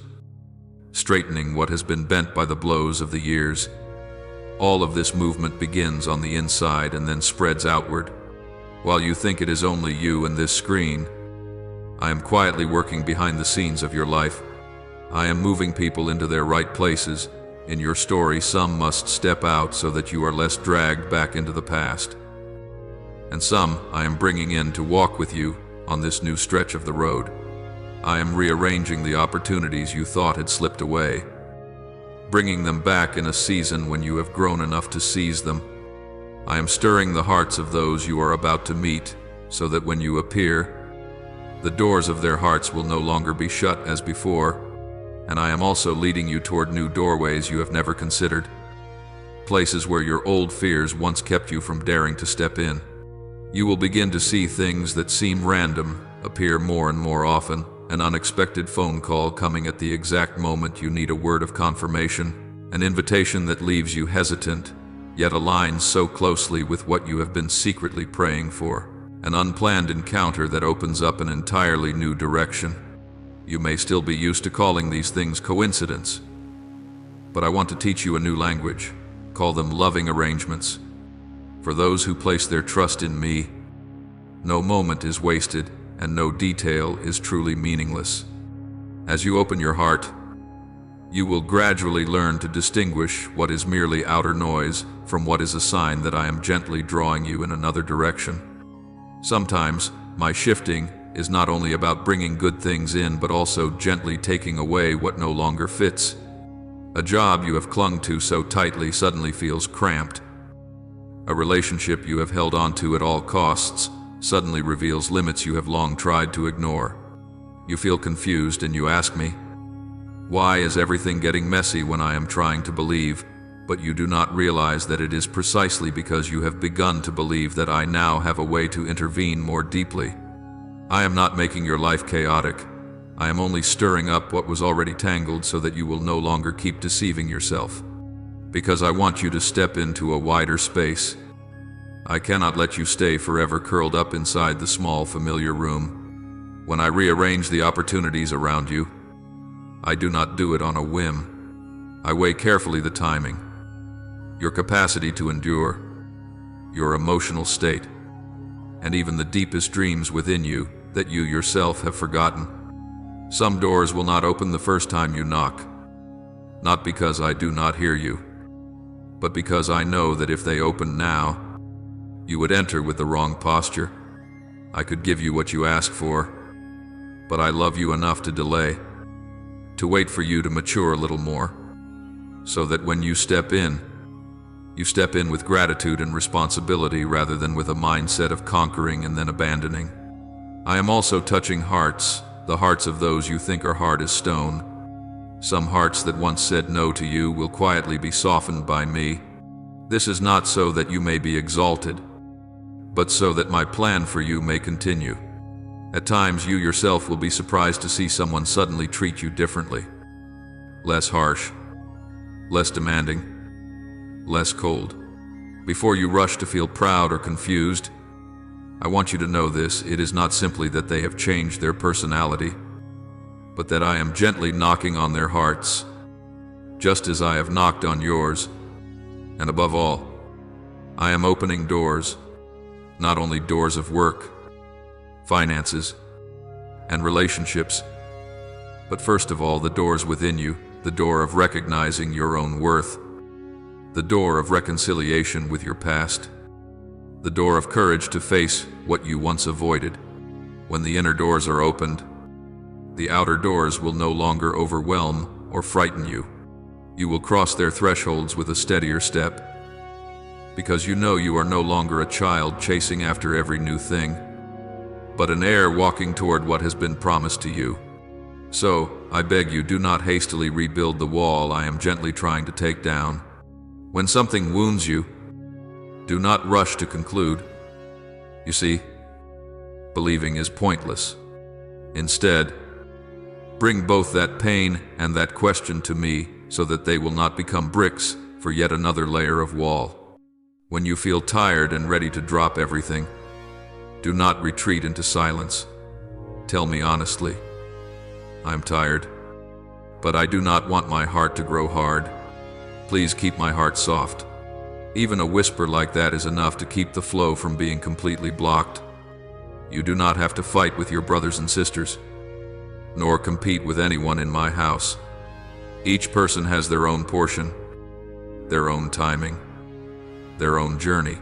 straightening what has been bent by the blows of the years. All of this movement begins on the inside and then spreads outward. While you think it is only you and this screen, I am quietly working behind the scenes of your life. I am moving people into their right places. In your story, some must step out so that you are less dragged back into the past. And some I am bringing in to walk with you on this new stretch of the road. I am rearranging the opportunities you thought had slipped away, bringing them back in a season when you have grown enough to seize them. I am stirring the hearts of those you are about to meet, so that when you appear, the doors of their hearts will no longer be shut as before, and I am also leading you toward new doorways you have never considered, places where your old fears once kept you from daring to step in. You will begin to see things that seem random appear more and more often, an unexpected phone call coming at the exact moment you need a word of confirmation, an invitation that leaves you hesitant, yet aligns so closely with what you have been secretly praying for, an unplanned encounter that opens up an entirely new direction. You may still be used to calling these things coincidence, but I want to teach you a new language. Call them loving arrangements. For those who place their trust in me, no moment is wasted and no detail is truly meaningless. As you open your heart, you will gradually learn to distinguish what is merely outer noise from what is a sign that I am gently drawing you in another direction. Sometimes, my shifting is not only about bringing good things in, but also gently taking away what no longer fits. A job you have clung to so tightly suddenly feels cramped. A relationship you have held on to at all costs suddenly reveals limits you have long tried to ignore. You feel confused and you ask me, why is everything getting messy when I am trying to believe? But you do not realize that it is precisely because you have begun to believe that I now have a way to intervene more deeply. I am not making your life chaotic. I am only stirring up what was already tangled so that you will no longer keep deceiving yourself. Because I want you to step into a wider space. I cannot let you stay forever curled up inside the small, familiar room. When I rearrange the opportunities around you, I do not do it on a whim. I weigh carefully the timing, your capacity to endure, your emotional state, and even the deepest dreams within you that you yourself have forgotten. Some doors will not open the first time you knock, not because I do not hear you, but because I know that if they opened now, you would enter with the wrong posture. I could give you what you ask for, but I love you enough to delay, to wait for you to mature a little more, so that when you step in with gratitude and responsibility rather than with a mindset of conquering and then abandoning. I am also touching hearts, the hearts of those you think are hard as stone. Some hearts that once said no to you will quietly be softened by me. This is not so that you may be exalted, but so that my plan for you may continue. At times you yourself will be surprised to see someone suddenly treat you differently. Less harsh, less demanding, less cold. Before you rush to feel proud or confused, I want you to know this: it is not simply that they have changed their personality, but that I am gently knocking on their hearts, just as I have knocked on yours. And above all, I am opening doors, not only doors of work, finances, and relationships, but first of all the doors within you, the door of recognizing your own worth, the door of reconciliation with your past, the door of courage to face what you once avoided. When the inner doors are opened, the outer doors will no longer overwhelm or frighten you. You will cross their thresholds with a steadier step, because you know you are no longer a child chasing after every new thing, but an heir walking toward what has been promised to you. So, I beg you, do not hastily rebuild the wall I am gently trying to take down. When something wounds you, do not rush to conclude. You see, believing is pointless. Instead, bring both that pain and that question to me so that they will not become bricks for yet another layer of wall. When you feel tired and ready to drop everything, do not retreat into silence. Tell me honestly, I'm tired, but I do not want my heart to grow hard. Please keep my heart soft. Even a whisper like that is enough to keep the flow from being completely blocked. You do not have to fight with your brothers and sisters, nor compete with anyone in my house. Each person has their own portion, their own timing, their own journey.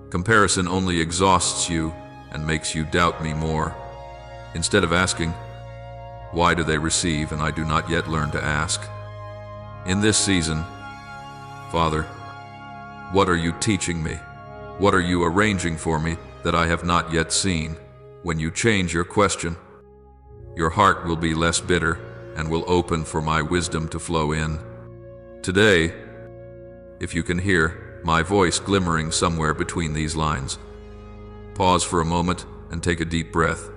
Comparison only exhausts you and makes you doubt me more. Instead of asking, Why do they receive and I do not yet learn to ask? In this season, Father, what are you teaching me? What are you arranging for me that I have not yet seen? When you change your question, your heart will be less bitter and will open for my wisdom to flow in. Today, if you can hear my voice glimmering somewhere between these lines, pause for a moment and take a deep breath.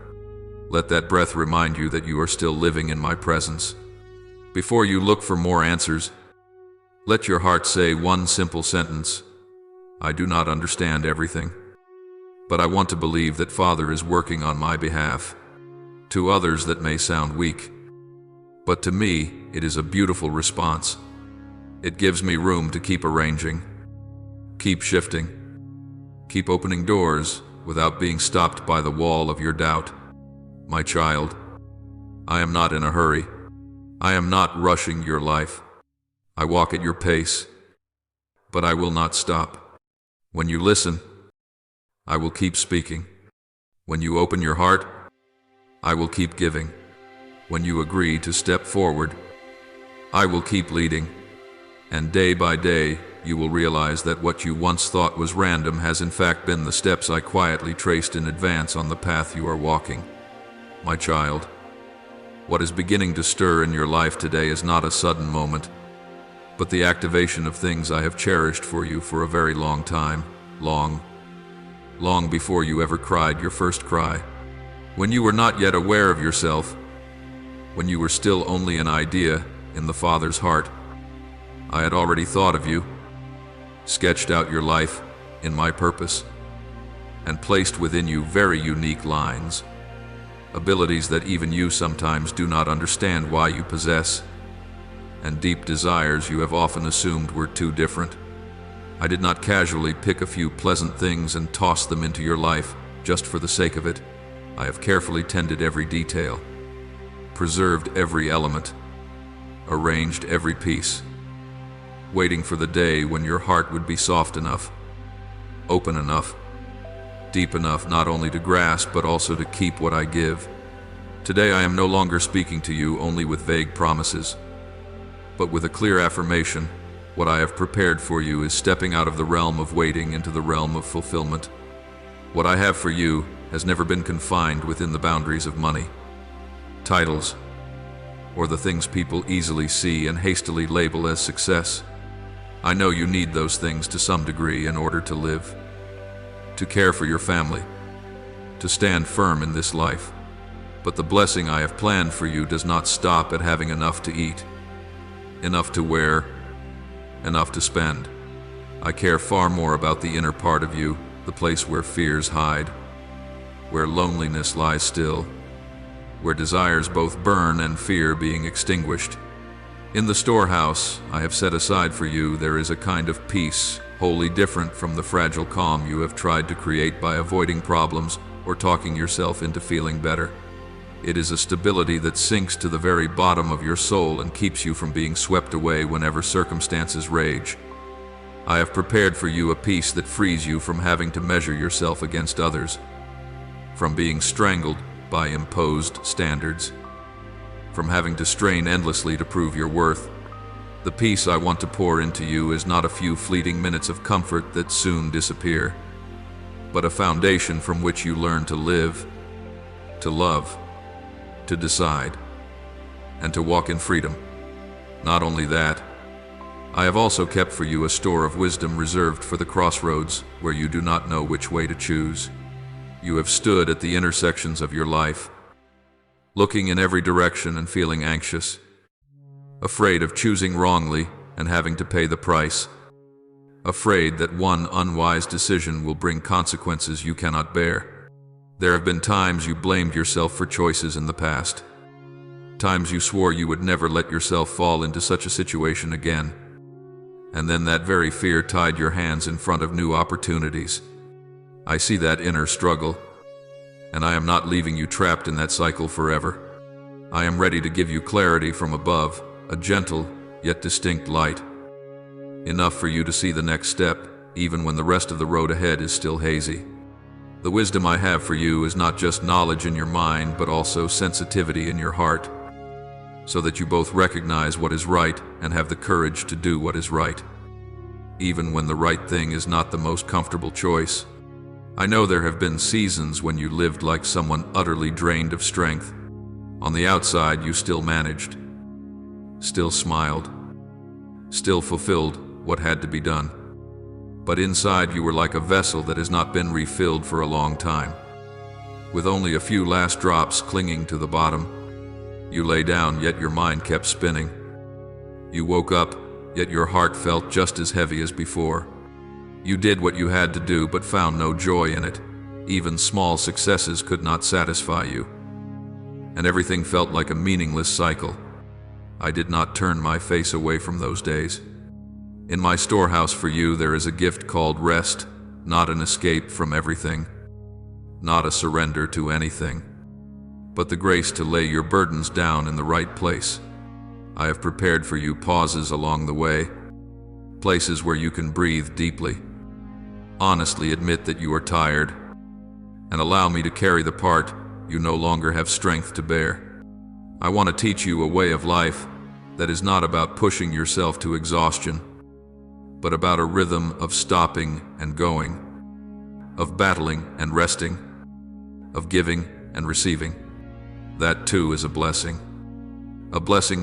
Let that breath remind you that you are still living in my presence. Before you look for more answers, let your heart say one simple sentence: I do not understand everything, but I want to believe that Father is working on my behalf. To others that may sound weak, but to me it is a beautiful response. It gives me room to keep arranging, keep shifting, keep opening doors without being stopped by the wall of your doubt. My child, I am not in a hurry. I am not rushing your life. I walk at your pace, but I will not stop. When you listen, I will keep speaking. When you open your heart, I will keep giving. When you agree to step forward, I will keep leading. And day by day, you will realize that what you once thought was random has in fact been the steps I quietly traced in advance on the path you are walking. My child, what is beginning to stir in your life today is not a sudden moment, but the activation of things I have cherished for you for a very long time, long before you ever cried your first cry. When you were not yet aware of yourself, when you were still only an idea in the Father's heart, I had already thought of you, sketched out your life in my purpose, and placed within you very unique lines, abilities that even you sometimes do not understand why you possess, and deep desires you have often assumed were too different. I did not casually pick a few pleasant things and toss them into your life just for the sake of it. I have carefully tended every detail, preserved every element, arranged every piece, waiting for the day when your heart would be soft enough, open enough, deep enough not only to grasp but also to keep what I give. Today I am no longer speaking to you only with vague promises, but with a clear affirmation. What I have prepared for you is stepping out of the realm of waiting into the realm of fulfillment. What I have for you has never been confined within the boundaries of money, titles, or the things people easily see and hastily label as success. I know you need those things to some degree in order to live, to care for your family, to stand firm in this life. But the blessing I have planned for you does not stop at having enough to eat, enough to wear, enough to spend. I care far more about the inner part of you, the place where fears hide, where loneliness lies still, where desires both burn and fear being extinguished. In the storehouse I have set aside for you, there is a kind of peace, wholly different from the fragile calm you have tried to create by avoiding problems or talking yourself into feeling better. It is a stability that sinks to the very bottom of your soul and keeps you from being swept away whenever circumstances rage. I have prepared for you a peace that frees you from having to measure yourself against others, from being strangled by imposed standards, from having to strain endlessly to prove your worth. The peace I want to pour into you is not a few fleeting minutes of comfort that soon disappear, but a foundation from which you learn to live, to love, to decide, and to walk in freedom. Not only that, I have also kept for you a store of wisdom reserved for the crossroads where you do not know which way to choose. You have stood at the intersections of your life, looking in every direction and feeling anxious, afraid of choosing wrongly and having to pay the price, afraid that one unwise decision will bring consequences you cannot bear. There have been times you blamed yourself for choices in the past, times you swore you would never let yourself fall into such a situation again, and then that very fear tied your hands in front of new opportunities. I see that inner struggle, and I am not leaving you trapped in that cycle forever. I am ready to give you clarity from above, a gentle yet distinct light, enough for you to see the next step, even when the rest of the road ahead is still hazy. The wisdom I have for you is not just knowledge in your mind, but also sensitivity in your heart. so that you both recognize what is right and have the courage to do what is right, even when the right thing is not the most comfortable choice. I know there have been seasons when you lived like someone utterly drained of strength. On the outside, you still managed, still smiled, still fulfilled what had to be done. But inside, you were like a vessel that has not been refilled for a long time. With only a few last drops clinging to the bottom, you lay down, yet your mind kept spinning. You woke up, yet your heart felt just as heavy as before. You did what you had to do, but found no joy in it. Even small successes could not satisfy you. And everything felt like a meaningless cycle. I did not turn my face away from those days. In my storehouse for you, there is a gift called rest, not an escape from everything, not a surrender to anything, but the grace to lay your burdens down in the right place. I have prepared for you pauses along the way, places where you can breathe deeply, honestly admit that you are tired, and allow me to carry the part you no longer have strength to bear. I want to teach you a way of life that is not about pushing yourself to exhaustion, but about a rhythm of stopping and going, of battling and resting, of giving and receiving. That too is a blessing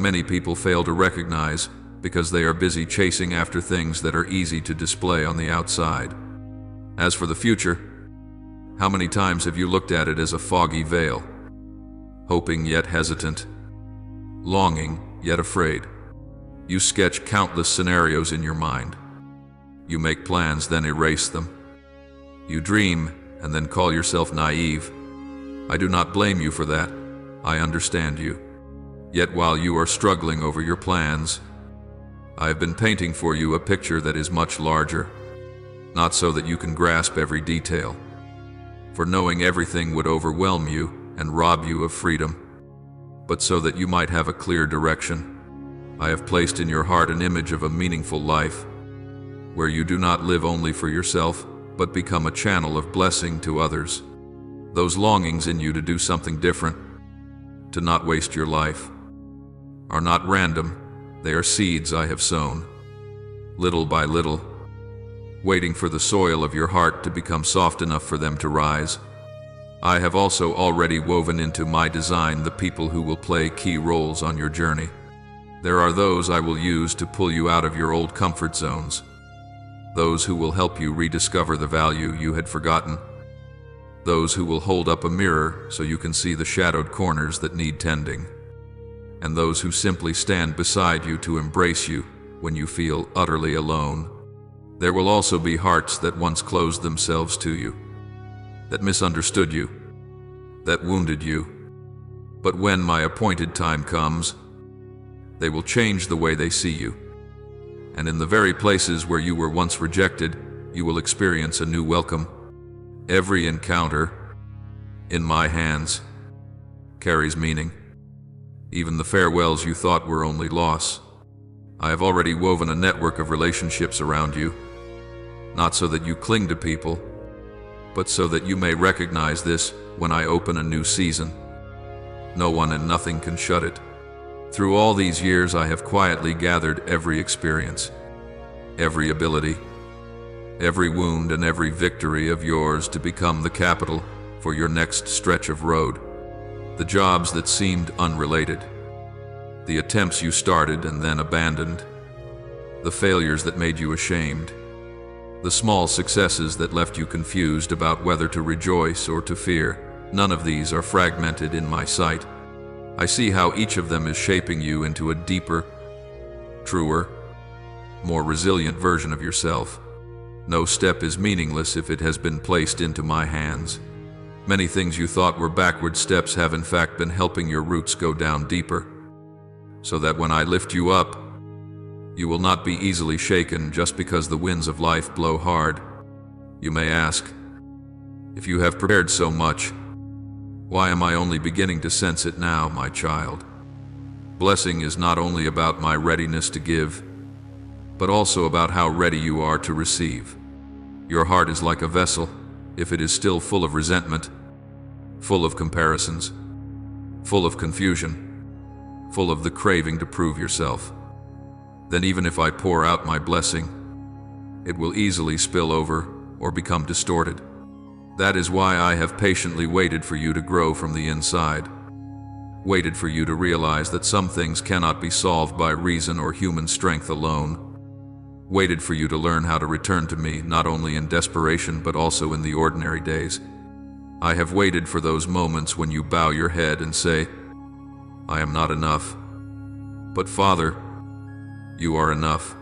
many people fail to recognize because they are busy chasing after things that are easy to display on the outside. As for the future, how many times have you looked at it as a foggy veil, hoping yet hesitant, longing yet afraid? You sketch countless scenarios in your mind. You make plans, then erase them. You dream and then call yourself naive. I do not blame you for that. I understand you. Yet while you are struggling over your plans, I have been painting for you a picture that is much larger, not so that you can grasp every detail, for knowing everything would overwhelm you and rob you of freedom, but so that you might have a clear direction. I have placed in your heart an image of a meaningful life, where you do not live only for yourself, but become a channel of blessing to others. Those longings in you to do something different, to not waste your life, are not random. They are seeds I have sown, little by little, waiting for the soil of your heart to become soft enough for them to rise. I have also already woven into my design the people who will play key roles on your journey. There are those I will use to pull you out of your old comfort zones, those who will help you rediscover the value you had forgotten, those who will hold up a mirror so you can see the shadowed corners that need tending, and those who simply stand beside you to embrace you when you feel utterly alone. There will also be hearts that once closed themselves to you, that misunderstood you, that wounded you. But when my appointed time comes, they will change the way they see you. And in the very places where you were once rejected, you will experience a new welcome. Every encounter, in my hands, carries meaning. Even the farewells you thought were only loss. I have already woven a network of relationships around you, not so that you cling to people, but so that you may recognize this when I open a new season. No one and nothing can shut it. Through all these years, I have quietly gathered every experience, every ability, every wound and every victory of yours to become the capital for your next stretch of road. The jobs that seemed unrelated, the attempts you started and then abandoned, the failures that made you ashamed, the small successes that left you confused about whether to rejoice or to fear. None of these are fragmented in my sight. I see how each of them is shaping you into a deeper, truer, more resilient version of yourself. No step is meaningless if it has been placed into my hands. Many things you thought were backward steps have in fact been helping your roots go down deeper, so that when I lift you up, you will not be easily shaken just because the winds of life blow hard. You may ask, if you have prepared so much, why am I only beginning to sense it now, my child? Blessing is not only about my readiness to give, but also about how ready you are to receive. Your heart is like a vessel. If it is still full of resentment, full of comparisons, full of confusion, full of the craving to prove yourself. Then even if I pour out my blessing, it will easily spill over or become distorted. That is why I have patiently waited for you to grow from the inside. Waited for you to realize that some things cannot be solved by reason or human strength alone. Waited for you to learn how to return to me, not only in desperation but also in the ordinary days. I have waited for those moments when you bow your head and say, I am not enough. But Father, you are enough.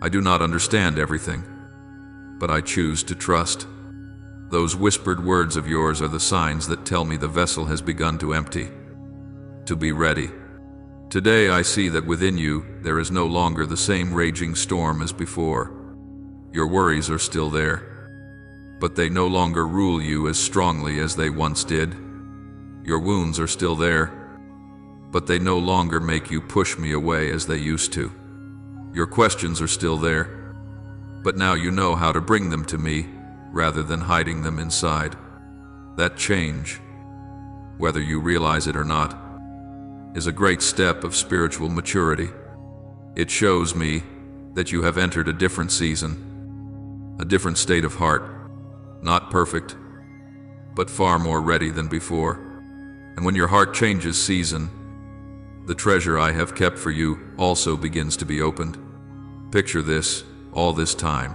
I do not understand everything, but I choose to trust. Those whispered words of yours are the signs that tell me the vessel has begun to empty, to be ready. Today I see that within you there is no longer the same raging storm as before. Your worries are still there, but they no longer rule you as strongly as they once did. Your wounds are still there, but they no longer make you push me away as they used to. Your questions are still there, but now you know how to bring them to me rather than hiding them inside. That change, whether you realize it or not, is a great step of spiritual maturity. It shows me that you have entered a different season, a different state of heart, not perfect, but far more ready than before. And when your heart changes season, the treasure I have kept for you also begins to be opened. Picture this, all this time,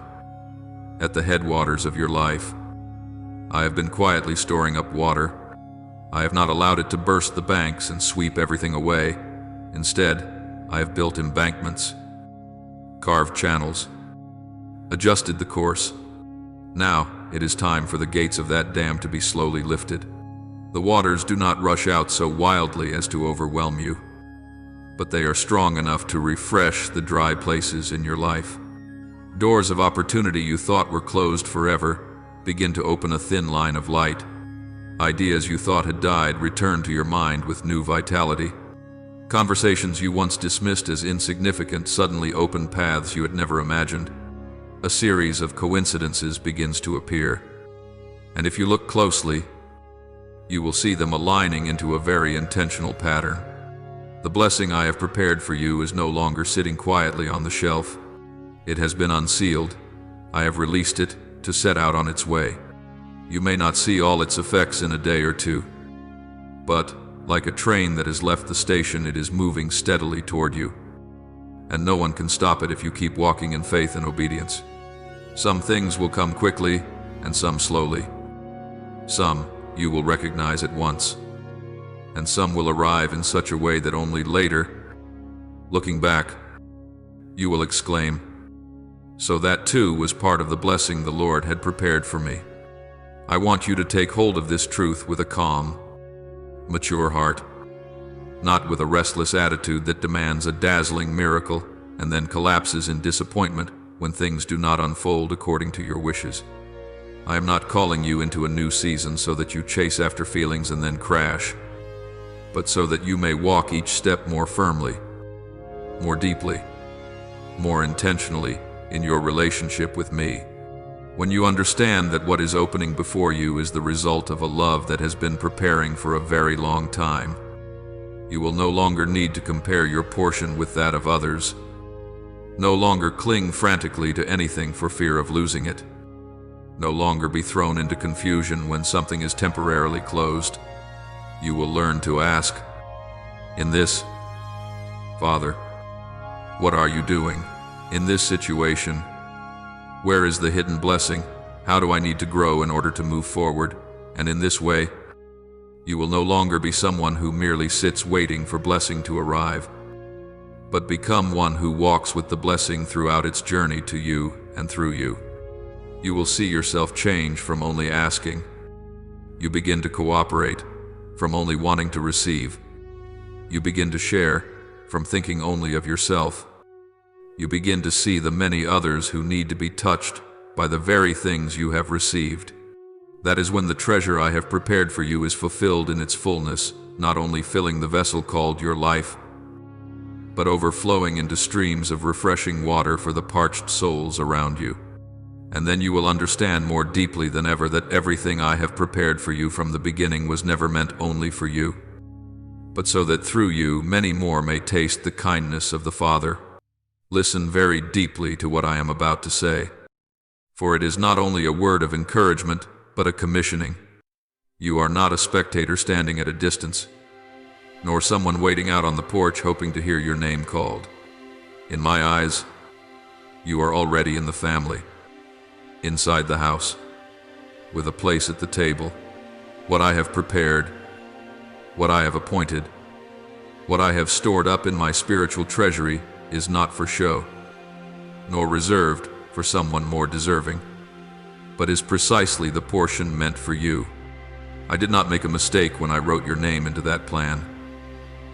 at the headwaters of your life, I have been quietly storing up water. I have not allowed it to burst the banks and sweep everything away. Instead, I have built embankments, carved channels, adjusted the course. Now, it is time for the gates of that dam to be slowly lifted. The waters do not rush out so wildly as to overwhelm you, but they are strong enough to refresh the dry places in your life. Doors of opportunity you thought were closed forever begin to open a thin line of light. Ideas you thought had died return to your mind with new vitality. Conversations you once dismissed as insignificant suddenly open paths you had never imagined. A series of coincidences begins to appear. And if you look closely, you will see them aligning into a very intentional pattern. The blessing I have prepared for you is no longer sitting quietly on the shelf. It has been unsealed. I have released it to set out on its way. You may not see all its effects in a day or two, but like a train that has left the station, it is moving steadily toward you. And no one can stop it if you keep walking in faith and obedience. Some things will come quickly and some slowly. Some you will recognize at once, and some will arrive in such a way that only later, looking back, you will exclaim, so that too was part of the blessing the Lord had prepared for me. I want you to take hold of this truth with a calm, mature heart, not with a restless attitude that demands a dazzling miracle and then collapses in disappointment when things do not unfold according to your wishes. I am not calling you into a new season so that you chase after feelings and then crash, but so that you may walk each step more firmly, more deeply, more intentionally in your relationship with me. When you understand that what is opening before you is the result of a love that has been preparing for a very long time, you will no longer need to compare your portion with that of others, no longer cling frantically to anything for fear of losing it, no longer be thrown into confusion when something is temporarily closed. You will learn to ask, in this, Father, what are you doing in this situation? Where is the hidden blessing? How do I need to grow in order to move forward? And in this way, you will no longer be someone who merely sits waiting for blessing to arrive, but become one who walks with the blessing throughout its journey to you and through you. You will see yourself change from only asking. You begin to cooperate from only wanting to receive. You begin to share from thinking only of yourself. You begin to see the many others who need to be touched by the very things you have received. That is when the treasure I have prepared for you is fulfilled in its fullness, not only filling the vessel called your life, but overflowing into streams of refreshing water for the parched souls around you. And then you will understand more deeply than ever that everything I have prepared for you from the beginning was never meant only for you. but so that through you many more may taste the kindness of the Father. Listen very deeply to what I am about to say, for it is not only a word of encouragement, but a commissioning. You are not a spectator standing at a distance, nor someone waiting out on the porch hoping to hear your name called. In my eyes, you are already in the family, inside the house, with a place at the table. What I have prepared, what I have appointed, what I have stored up in my spiritual treasury is not for show, nor reserved for someone more deserving, but is precisely the portion meant for you. I did not make a mistake when I wrote your name into that plan,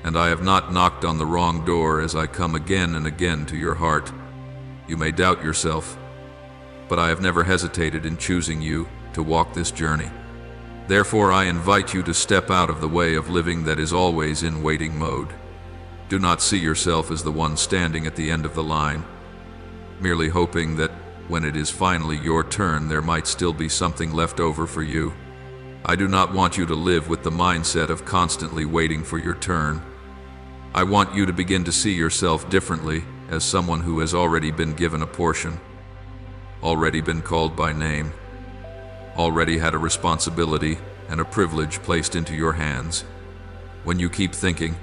and I have not knocked on the wrong door as I come again and again to your heart. You may doubt yourself, but I have never hesitated in choosing you to walk this journey. Therefore, I invite you to step out of the way of living that is always in waiting mode. Do not see yourself as the one standing at the end of the line, merely hoping that when it is finally your turn, there might still be something left over for you. I do not want you to live with the mindset of constantly waiting for your turn. I want you to begin to see yourself differently as someone who has already been given a portion, already been called by name, already had a responsibility and a privilege placed into your hands. When you keep thinking,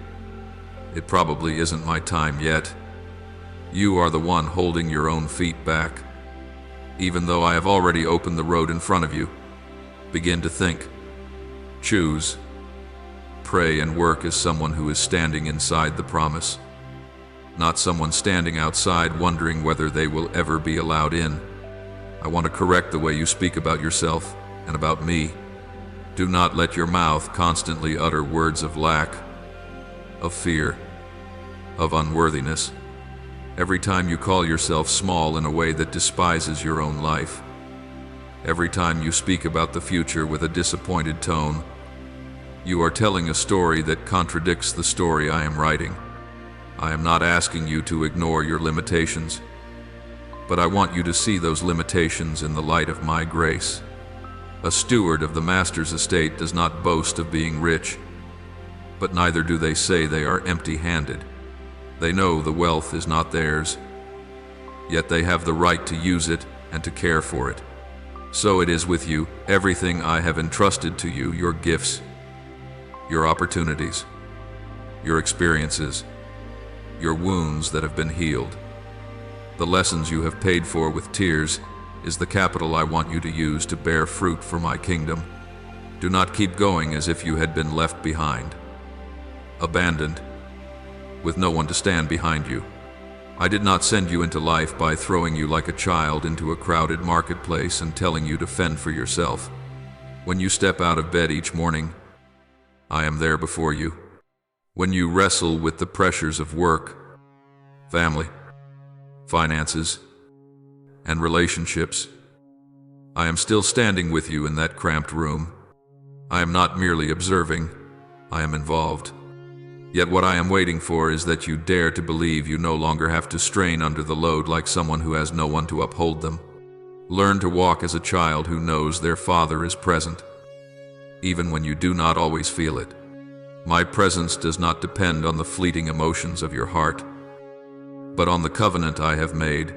"It probably isn't my time yet," you are the one holding your own feet back. Even though I have already opened the road in front of you, begin to think, choose, pray and work as someone who is standing inside the promise, not someone standing outside wondering whether they will ever be allowed in. I want to correct the way you speak about yourself and about me. Do not let your mouth constantly utter words of lack, of fear, of unworthiness. Every time you call yourself small in a way that despises your own life, every time you speak about the future with a disappointed tone, you are telling a story that contradicts the story I am writing. I am not asking you to ignore your limitations, but I want you to see those limitations in the light of my grace. A steward of the master's estate does not boast of being rich, but neither do they say they are empty-handed. They know the wealth is not theirs, yet they have the right to use it and to care for it. So it is with you. Everything I have entrusted to you, your gifts, your opportunities, your experiences, your wounds that have been healed, the lessons you have paid for with tears, is the capital I want you to use to bear fruit for my kingdom. Do not keep going as if you had been left behind, abandoned, with no one to stand behind you. I did not send you into life by throwing you like a child into a crowded marketplace and telling you to fend for yourself. When you step out of bed each morning, I am there before you. When you wrestle with the pressures of work, family, finances, and relationships, I am still standing with you in that cramped room. I am not merely observing, I am involved. Yet what I am waiting for is that you dare to believe you no longer have to strain under the load like someone who has no one to uphold them. Learn to walk as a child who knows their father is present, even when you do not always feel it. My presence does not depend on the fleeting emotions of your heart, but on the covenant I have made.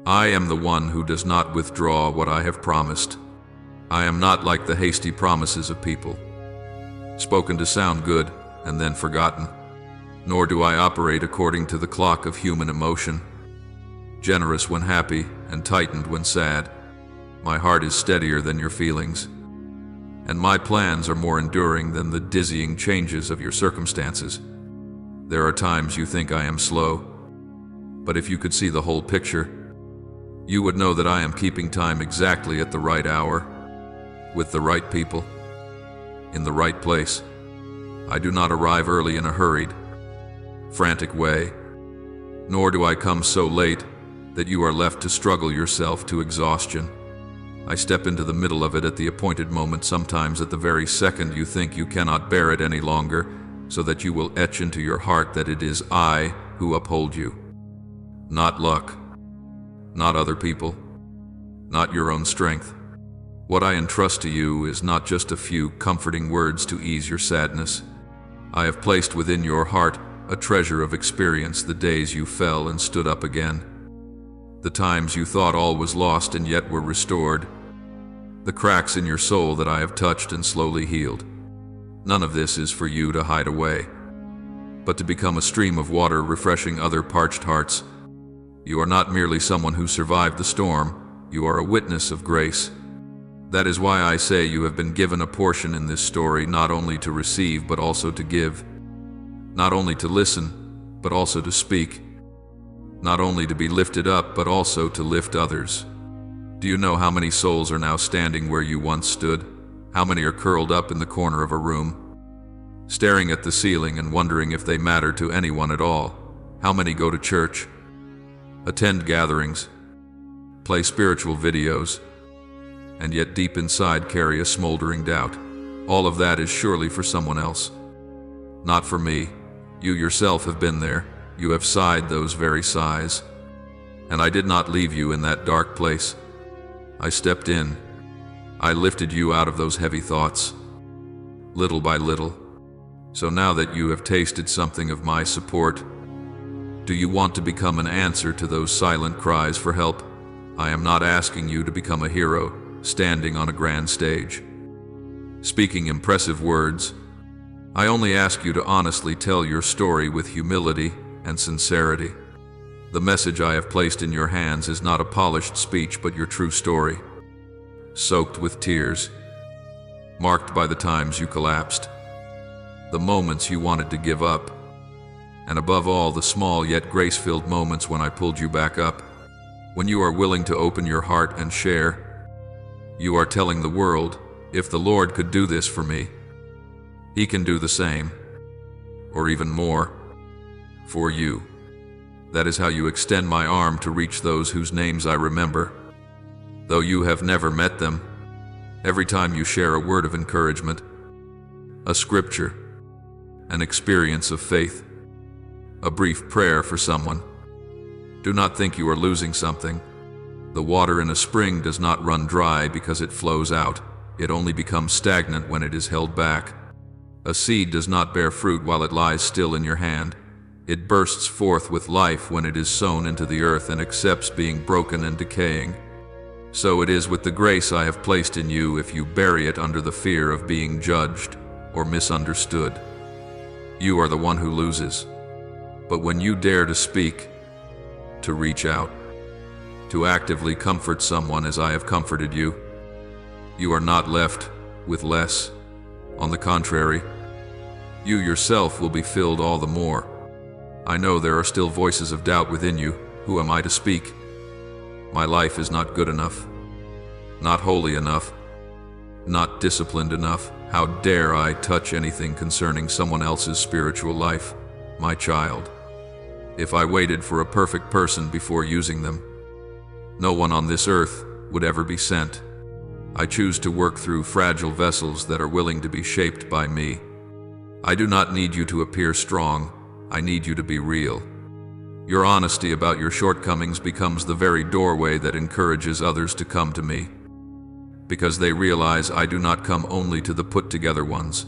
I am the one who does not withdraw what I have promised. I am not like the hasty promises of people, spoken to sound good and then forgotten. Nor do I operate according to the clock of human emotion, generous when happy and tightened when sad. My heart is steadier than your feelings, and my plans are more enduring than the dizzying changes of your circumstances. There are times you think I am slow, but if you could see the whole picture, you would know that I am keeping time exactly at the right hour, with the right people, in the right place. I do not arrive early in a hurried, frantic way, nor do I come so late that you are left to struggle yourself to exhaustion. I step into the middle of it at the appointed moment, sometimes at the very second you think you cannot bear it any longer, so that you will etch into your heart that it is I who uphold you. Not luck, not other people, not your own strength. What I entrust to you is not just a few comforting words to ease your sadness. I have placed within your heart a treasure of experience, the days you fell and stood up again, the times you thought all was lost and yet were restored, the cracks in your soul that I have touched and slowly healed. None of this is for you to hide away, but to become a stream of water refreshing other parched hearts. You are not merely someone who survived the storm, you are a witness of grace. That is why I say you have been given a portion in this story, not only to receive but also to give, not only to listen but also to speak, not only to be lifted up but also to lift others. Do you know how many souls are now standing where you once stood? How many are curled up in the corner of a room, staring at the ceiling and wondering if they matter to anyone at all? How many go to church, attend gatherings, play spiritual videos, and yet deep inside carry a smoldering doubt? All of that is surely for someone else, not for me. You yourself have been there. You have sighed those very sighs, and I did not leave you in that dark place. I stepped in. I lifted you out of those heavy thoughts, little by little. So now that you have tasted something of my support, do you want to become an answer to those silent cries for help? I am not asking you to become a hero, standing on a grand stage, speaking impressive words. I only ask you to honestly tell your story with humility and sincerity. The message I have placed in your hands is not a polished speech, but your true story, soaked with tears, marked by the times you collapsed, the moments you wanted to give up, and above all, the small yet grace-filled moments when I pulled you back up. When you are willing to open your heart and share, you are telling the world, if the Lord could do this for me, He can do the same, or even more, for you. That is how you extend my arm to reach those whose names I remember, though you have never met them. Every time you share a word of encouragement, a scripture, an experience of faith, a brief prayer for someone, do not think you are losing something. The water in a spring does not run dry because it flows out. It only becomes stagnant when it is held back. A seed does not bear fruit while it lies still in your hand. It bursts forth with life when it is sown into the earth and accepts being broken and decaying. So it is with the grace I have placed in you if you bury it under the fear of being judged or misunderstood. You are the one who loses. But when you dare to speak, to reach out, to actively comfort someone as I have comforted you, you are not left with less. On the contrary, you yourself will be filled all the more. I know there are still voices of doubt within you. Who am I to speak? My life is not good enough, not holy enough, not disciplined enough. How dare I touch anything concerning someone else's spiritual life? My child, if I waited for a perfect person before using them, no one on this earth would ever be sent. I choose to work through fragile vessels that are willing to be shaped by me. I do not need you to appear strong. I need you to be real. Your honesty about your shortcomings becomes the very doorway that encourages others to come to me, because they realize I do not come only to the put-together ones,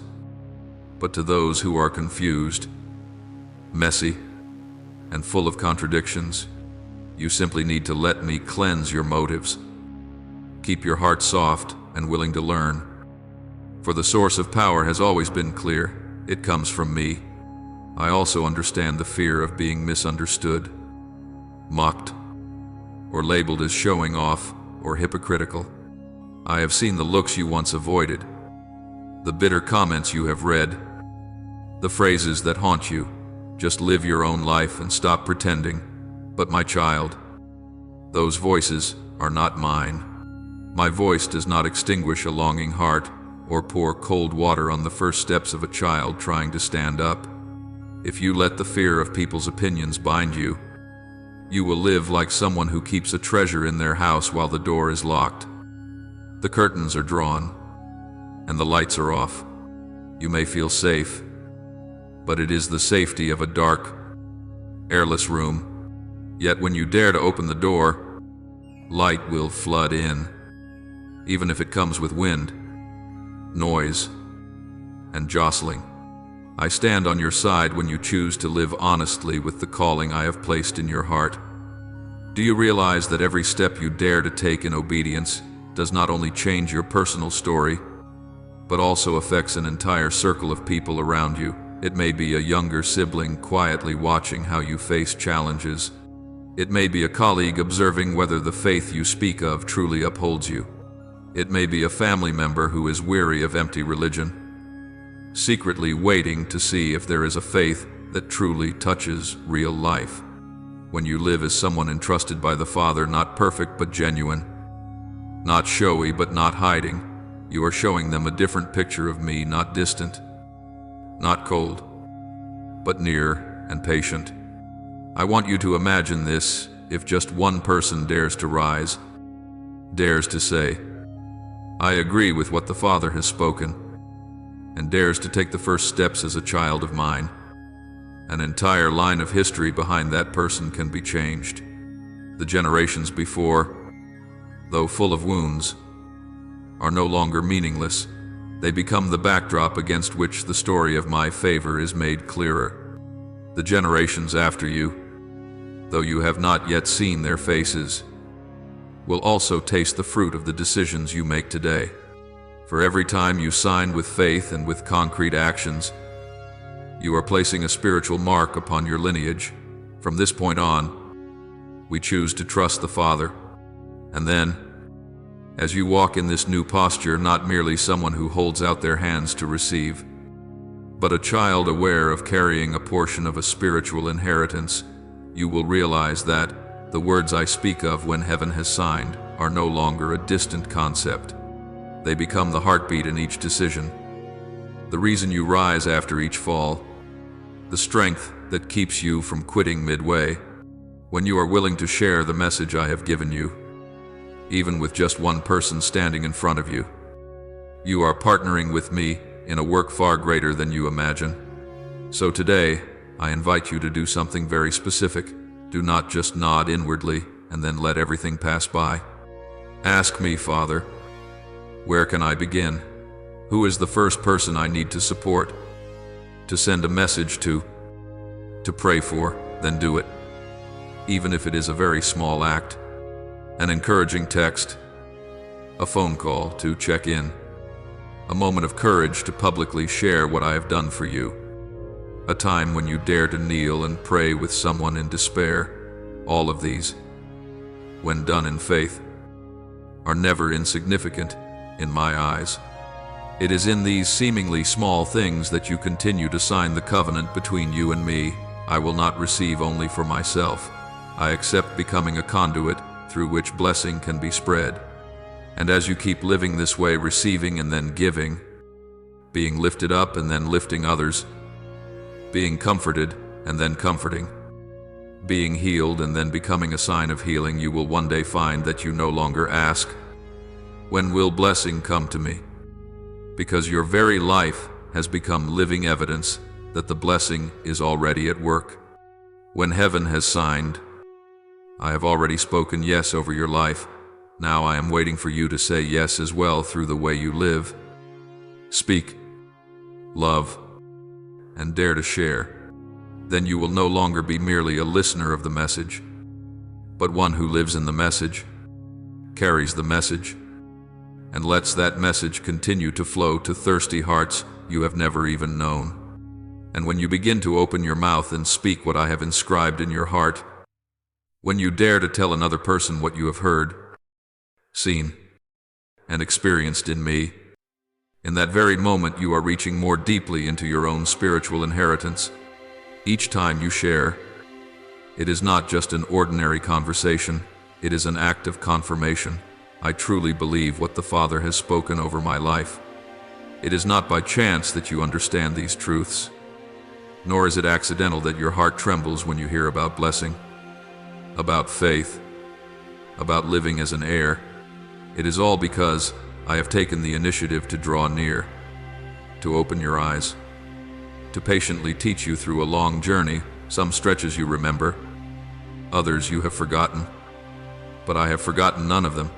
but to those who are confused, messy, and full of contradictions. You simply need to let me cleanse your motives. Keep your heart soft and willing to learn, for the source of power has always been clear. It comes from me. I also understand the fear of being misunderstood, mocked, or labeled as showing off or hypocritical. I have seen the looks you once avoided, the bitter comments you have read, the phrases that haunt you. Just live your own life and stop pretending. But my child, those voices are not mine. My voice does not extinguish a longing heart or pour cold water on the first steps of a child trying to stand up. If you let the fear of people's opinions bind you, you will live like someone who keeps a treasure in their house while the door is locked. The curtains are drawn, and the lights are off. You may feel safe, but it is the safety of a dark, airless room. Yet when you dare to open the door, light will flood in, even if it comes with wind, noise, and jostling. I stand on your side when you choose to live honestly with the calling I have placed in your heart. Do you realize that every step you dare to take in obedience does not only change your personal story, but also affects an entire circle of people around you? It may be a younger sibling quietly watching how you face challenges. It may be a colleague observing whether the faith you speak of truly upholds you. It may be a family member who is weary of empty religion, secretly waiting to see if there is a faith that truly touches real life. When you live as someone entrusted by the Father, not perfect but genuine, not showy but not hiding, you are showing them a different picture of me, not distant, not cold, but near and patient. I want you to imagine this: if just one person dares to rise, dares to say, "I agree with what the Father has spoken," and dares to take the first steps as a child of mine, an entire line of history behind that person can be changed. The generations before, though full of wounds, are no longer meaningless. They become the backdrop against which the story of my favor is made clearer. The generations after you, though you have not yet seen their faces, will also taste the fruit of the decisions you make today. For every time you sign with faith and with concrete actions, you are placing a spiritual mark upon your lineage. From this point on, we choose to trust the Father. And then, as you walk in this new posture, not merely someone who holds out their hands to receive, but a child aware of carrying a portion of a spiritual inheritance, you will realize that the words I speak of when heaven has signed are no longer a distant concept. They become the heartbeat in each decision, the reason you rise after each fall, the strength that keeps you from quitting midway. When you are willing to share the message I have given you, even with just one person standing in front of you, you are partnering with me in a work far greater than you imagine. So today, I invite you to do something very specific. Do not just nod inwardly and then let everything pass by. Ask me, Father, where can I begin? Who is the first person I need to support, to send a message to pray for? Then do it. Even if it is a very small act, an encouraging text, a phone call to check in, a moment of courage to publicly share what I have done for you, a time when you dare to kneel and pray with someone in despair. All of these, when done in faith, are never insignificant in my eyes. It is in these seemingly small things that you continue to sign the covenant between you and me. I will not receive only for myself. I accept becoming a conduit through which blessing can be spread. And as you keep living this way, receiving and then giving, being lifted up and then lifting others, being comforted and then comforting, being healed and then becoming a sign of healing, you will one day find that you no longer ask, "When will blessing come to me?" Because your very life has become living evidence that the blessing is already at work. When heaven has signed, I have already spoken yes over your life. Now I am waiting for you to say yes as well through the way you live, speak, love, and dare to share. Then you will no longer be merely a listener of the message, but one who lives in the message, carries the message, and lets that message continue to flow to thirsty hearts you have never even known. And when you begin to open your mouth and speak what I have inscribed in your heart, when you dare to tell another person what you have heard, seen, and experienced in me, in that very moment you are reaching more deeply into your own spiritual inheritance. Each time you share, it is not just an ordinary conversation, it is an act of confirmation. I truly believe what the Father has spoken over my life. It is not by chance that you understand these truths, nor is it accidental that your heart trembles when you hear about blessing, about faith, about living as an heir. It is all because I have taken the initiative to draw near, to open your eyes, to patiently teach you through a long journey. Some stretches you remember, others you have forgotten, but I have forgotten none of them.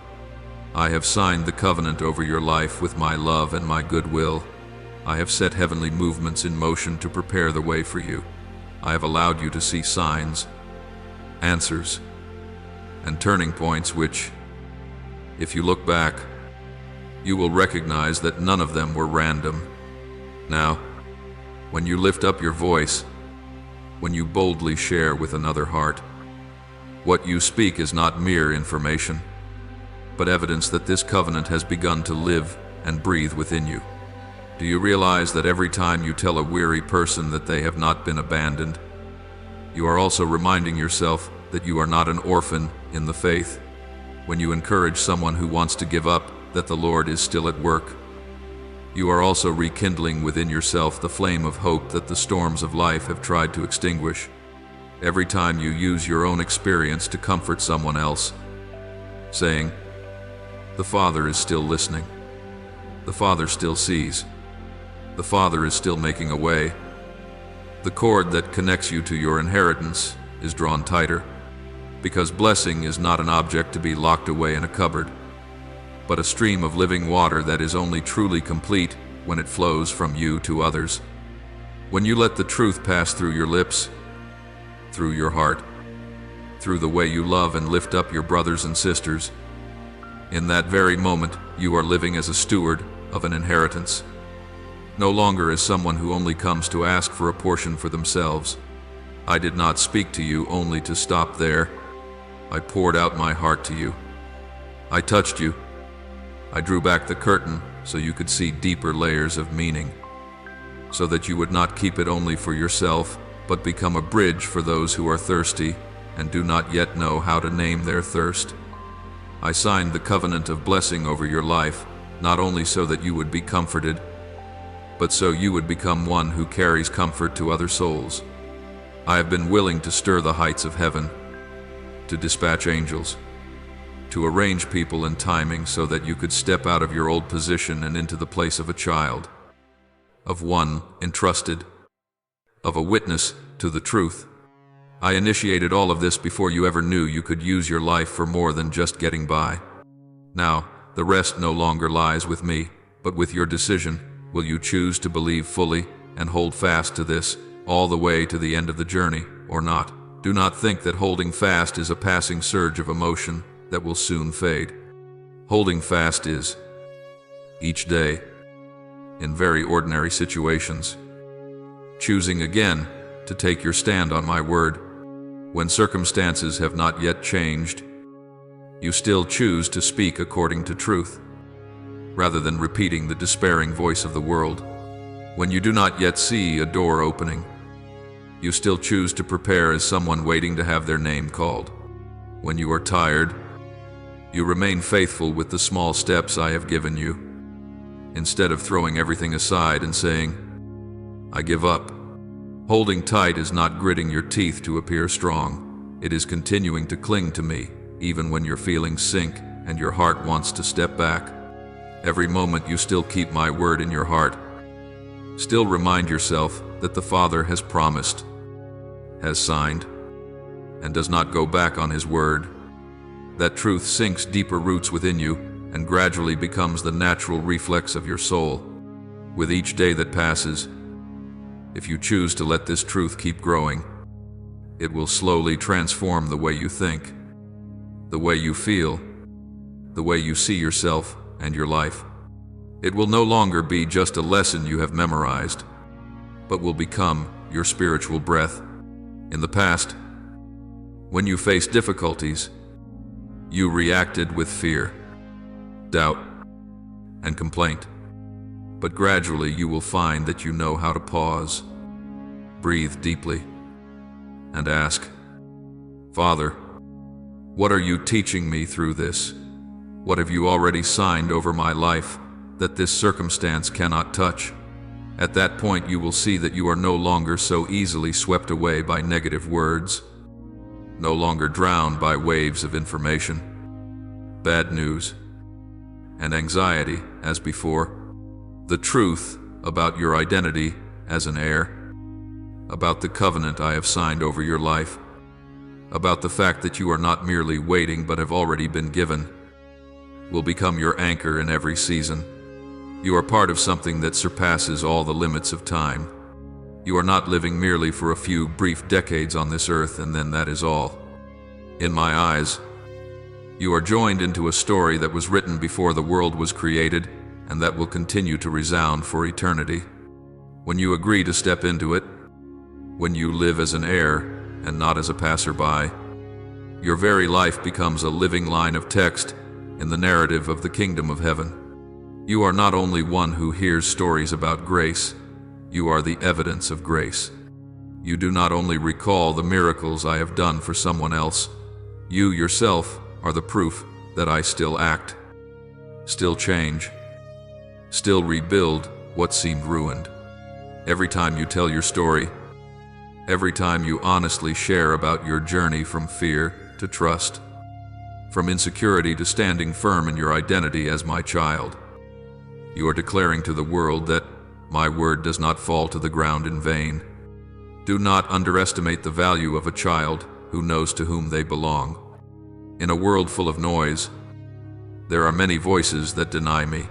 I have signed the covenant over your life with my love and my goodwill. I have set heavenly movements in motion to prepare the way for you. I have allowed you to see signs, answers, and turning points which, if you look back, you will recognize that none of them were random. Now, when you lift up your voice, when you boldly share with another heart, what you speak is not mere information, but evidence that this covenant has begun to live and breathe within you. Do you realize that every time you tell a weary person that they have not been abandoned, you are also reminding yourself that you are not an orphan in the faith? When you encourage someone who wants to give up that the Lord is still at work, you are also rekindling within yourself the flame of hope that the storms of life have tried to extinguish. Every time you use your own experience to comfort someone else, saying, "The Father is still listening. The Father still sees. The Father is still making a way," the cord that connects you to your inheritance is drawn tighter, because blessing is not an object to be locked away in a cupboard, but a stream of living water that is only truly complete when it flows from you to others. When you let the truth pass through your lips, through your heart, through the way you love and lift up your brothers and sisters, in that very moment you are living as a steward of an inheritance, no longer as someone who only comes to ask for a portion for themselves. I did not speak to you only to stop there. I poured out my heart to you. I touched you. I drew back the curtain so you could see deeper layers of meaning, so that you would not keep it only for yourself, but become a bridge for those who are thirsty and do not yet know how to name their thirst. I signed the covenant of blessing over your life, not only so that you would be comforted, but so you would become one who carries comfort to other souls. I have been willing to stir the heights of heaven, to dispatch angels, to arrange people and timing so that you could step out of your old position and into the place of a child, of one entrusted, of a witness to the truth. I initiated all of this before you ever knew you could use your life for more than just getting by. Now, the rest no longer lies with me, but with your decision. Will you choose to believe fully and hold fast to this all the way to the end of the journey, or not? Do not think that holding fast is a passing surge of emotion that will soon fade. Holding fast is, each day, in very ordinary situations, choosing again to take your stand on my word. When circumstances have not yet changed, you still choose to speak according to truth, rather than repeating the despairing voice of the world. When you do not yet see a door opening, you still choose to prepare as someone waiting to have their name called. When you are tired, you remain faithful with the small steps I have given you, instead of throwing everything aside and saying, "I give up." Holding tight is not gritting your teeth to appear strong. It is continuing to cling to me, even when your feelings sink and your heart wants to step back. Every moment you still keep my word in your heart. Still remind yourself that the Father has promised, has signed, and does not go back on his word. That truth sinks deeper roots within you and gradually becomes the natural reflex of your soul. With each day that passes, if you choose to let this truth keep growing, it will slowly transform the way you think, the way you feel, the way you see yourself and your life. It will no longer be just a lesson you have memorized, but will become your spiritual breath. In the past, when you faced difficulties, you reacted with fear, doubt, and complaint. But gradually you will find that you know how to pause, breathe deeply, and ask, "Father, what are you teaching me through this? What have you already signed over my life that this circumstance cannot touch?" At that point you will see that you are no longer so easily swept away by negative words, no longer drowned by waves of information, bad news, and anxiety as before. The truth about your identity as an heir, about the covenant I have signed over your life, about the fact that you are not merely waiting but have already been given, will become your anchor in every season. You are part of something that surpasses all the limits of time. You are not living merely for a few brief decades on this earth and then that is all. In my eyes, you are joined into a story that was written before the world was created and that will continue to resound for eternity. When you agree to step into it, when you live as an heir and not as a passerby, your very life becomes a living line of text in the narrative of the kingdom of heaven. You are not only one who hears stories about grace, you are the evidence of grace. You do not only recall the miracles I have done for someone else, you yourself are the proof that I still act, still change, still rebuild what seemed ruined. Every time you tell your story, every time you honestly share about your journey from fear to trust, from insecurity to standing firm in your identity as my child, you are declaring to the world that my word does not fall to the ground in vain. Do not underestimate the value of a child who knows to whom they belong. In a world full of noise, there are many voices that deny me,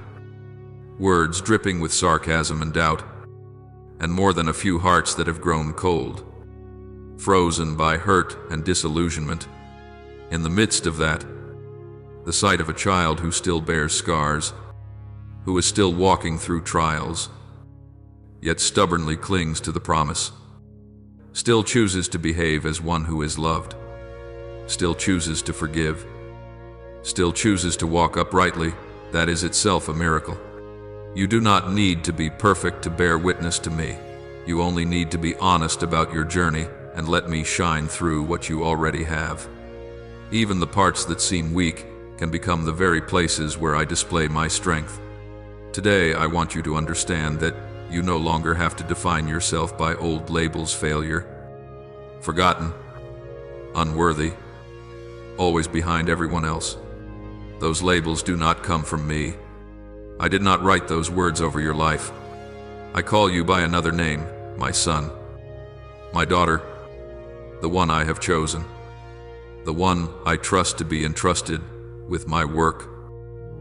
words dripping with sarcasm and doubt, and more than a few hearts that have grown cold, frozen by hurt and disillusionment. In the midst of that, the sight of a child who still bears scars, who is still walking through trials, yet stubbornly clings to the promise, still chooses to behave as one who is loved, still chooses to forgive, still chooses to walk uprightly, that is itself a miracle. You do not need to be perfect to bear witness to me. You only need to be honest about your journey and let me shine through what you already have. Even the parts that seem weak can become the very places where I display my strength. Today, I want you to understand that you no longer have to define yourself by old labels: failure, forgotten, unworthy, always behind everyone else. Those labels do not come from me. I did not write those words over your life. I call you by another name, my son, my daughter, the one I have chosen, the one I trust to be entrusted with my work.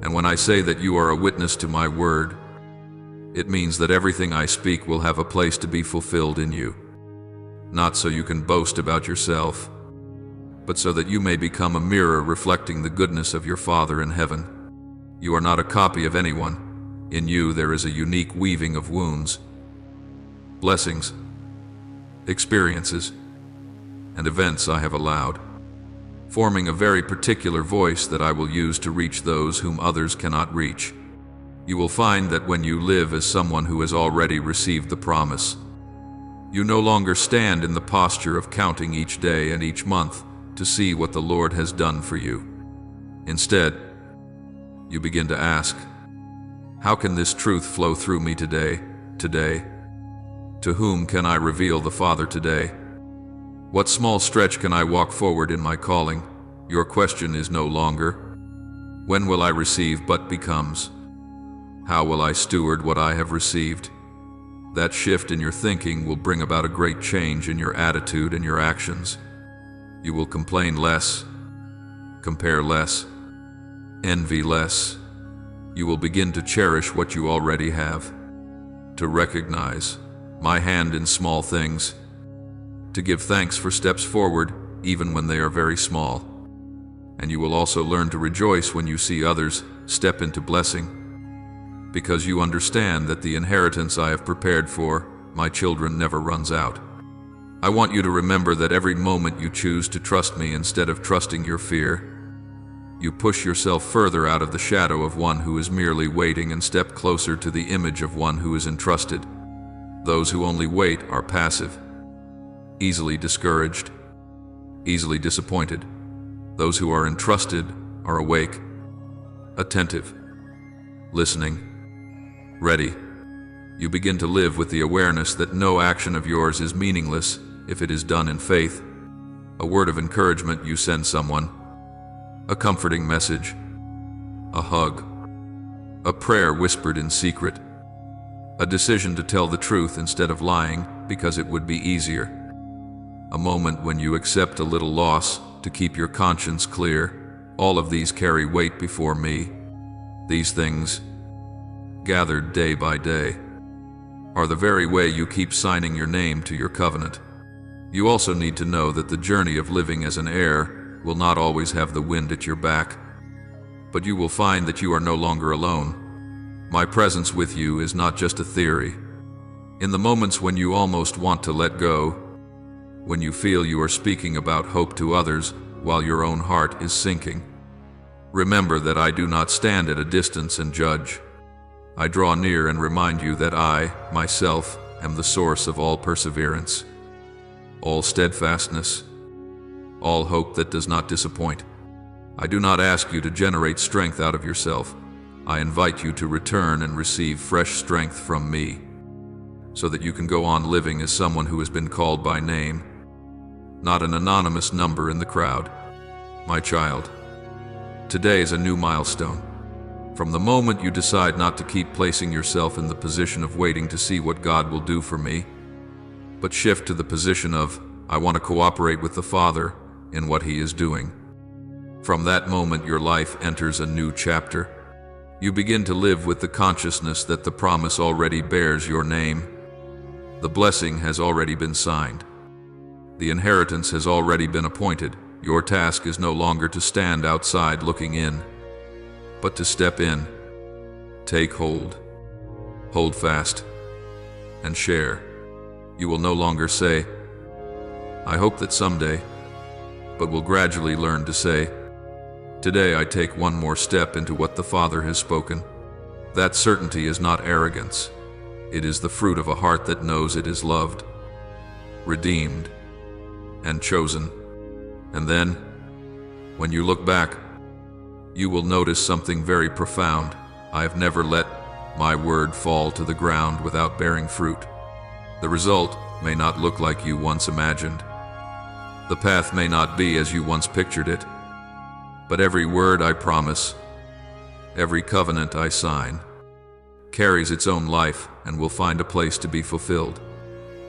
And when I say that you are a witness to my word, it means that everything I speak will have a place to be fulfilled in you. Not so you can boast about yourself, but so that you may become a mirror reflecting the goodness of your Father in heaven. You are not a copy of anyone. In you there is a unique weaving of wounds, blessings, experiences, and events I have allowed, forming a very particular voice that I will use to reach those whom others cannot reach. You will find that when you live as someone who has already received the promise, you no longer stand in the posture of counting each day and each month to see what the Lord has done for you. Instead, you begin to ask, how can this truth flow through me today? To whom can I reveal the Father today? What small stretch can I walk forward in my calling? Your question is no longer, when will I receive, but becomes, how will I steward what I have received? That shift in your thinking will bring about a great change in your attitude and your actions. You will complain less, compare less, envy less. You will begin to cherish what you already have, to recognize my hand in small things, to give thanks for steps forward even when they are very small. And you will also learn to rejoice when you see others step into blessing, because you understand that the inheritance I have prepared for my children never runs out. I want you to remember that every moment you choose to trust me instead of trusting your fear, you push yourself further out of the shadow of one who is merely waiting and step closer to the image of one who is entrusted. Those who only wait are passive, easily discouraged, easily disappointed. Those who are entrusted are awake, attentive, listening, ready. You begin to live with the awareness that no action of yours is meaningless if it is done in faith. A word of encouragement you send someone, a comforting message, a hug, a prayer whispered in secret, a decision to tell the truth instead of lying because it would be easier, a moment when you accept a little loss to keep your conscience clear. All of these carry weight before me. These things, gathered day by day, are the very way you keep signing your name to your covenant. You also need to know that the journey of living as an heir will not always have the wind at your back, but you will find that you are no longer alone. My presence with you is not just a theory. In the moments when you almost want to let go, when you feel you are speaking about hope to others while your own heart is sinking, remember that I do not stand at a distance and judge. I draw near and remind you that I, myself, am the source of all perseverance, all steadfastness, all hope that does not disappoint. I do not ask you to generate strength out of yourself. I invite you to return and receive fresh strength from me, so that you can go on living as someone who has been called by name, not an anonymous number in the crowd. My child, today is a new milestone. From the moment you decide not to keep placing yourself in the position of waiting to see what God will do for me, but shift to the position of, I want to cooperate with the Father in what He is doing. From that moment, your life enters a new chapter. You begin to live with the consciousness that the promise already bears your name. The blessing has already been signed. The inheritance has already been appointed. Your task is no longer to stand outside looking in, but to step in, take hold, hold fast, and share. You will no longer say, I hope that someday, but will gradually learn to say, today I take one more step into what the Father has spoken. That certainty is not arrogance. It is the fruit of a heart that knows it is loved, redeemed, and chosen. And then, when you look back, you will notice something very profound. I have never let my word fall to the ground without bearing fruit. The result may not look like you once imagined. The path may not be as you once pictured it. But every word I promise, every covenant I sign, carries its own life and will find a place to be fulfilled.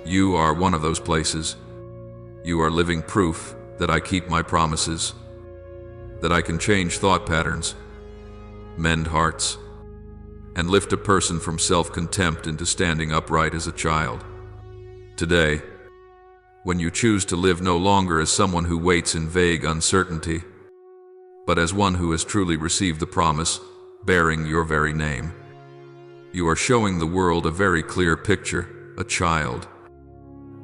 You are one of those places. You are living proof that I keep my promises, that I can change thought patterns, mend hearts, and lift a person from self-contempt into standing upright as a child. Today, when you choose to live no longer as someone who waits in vague uncertainty, but as one who has truly received the promise, bearing your very name, you are showing the world a very clear picture, a child,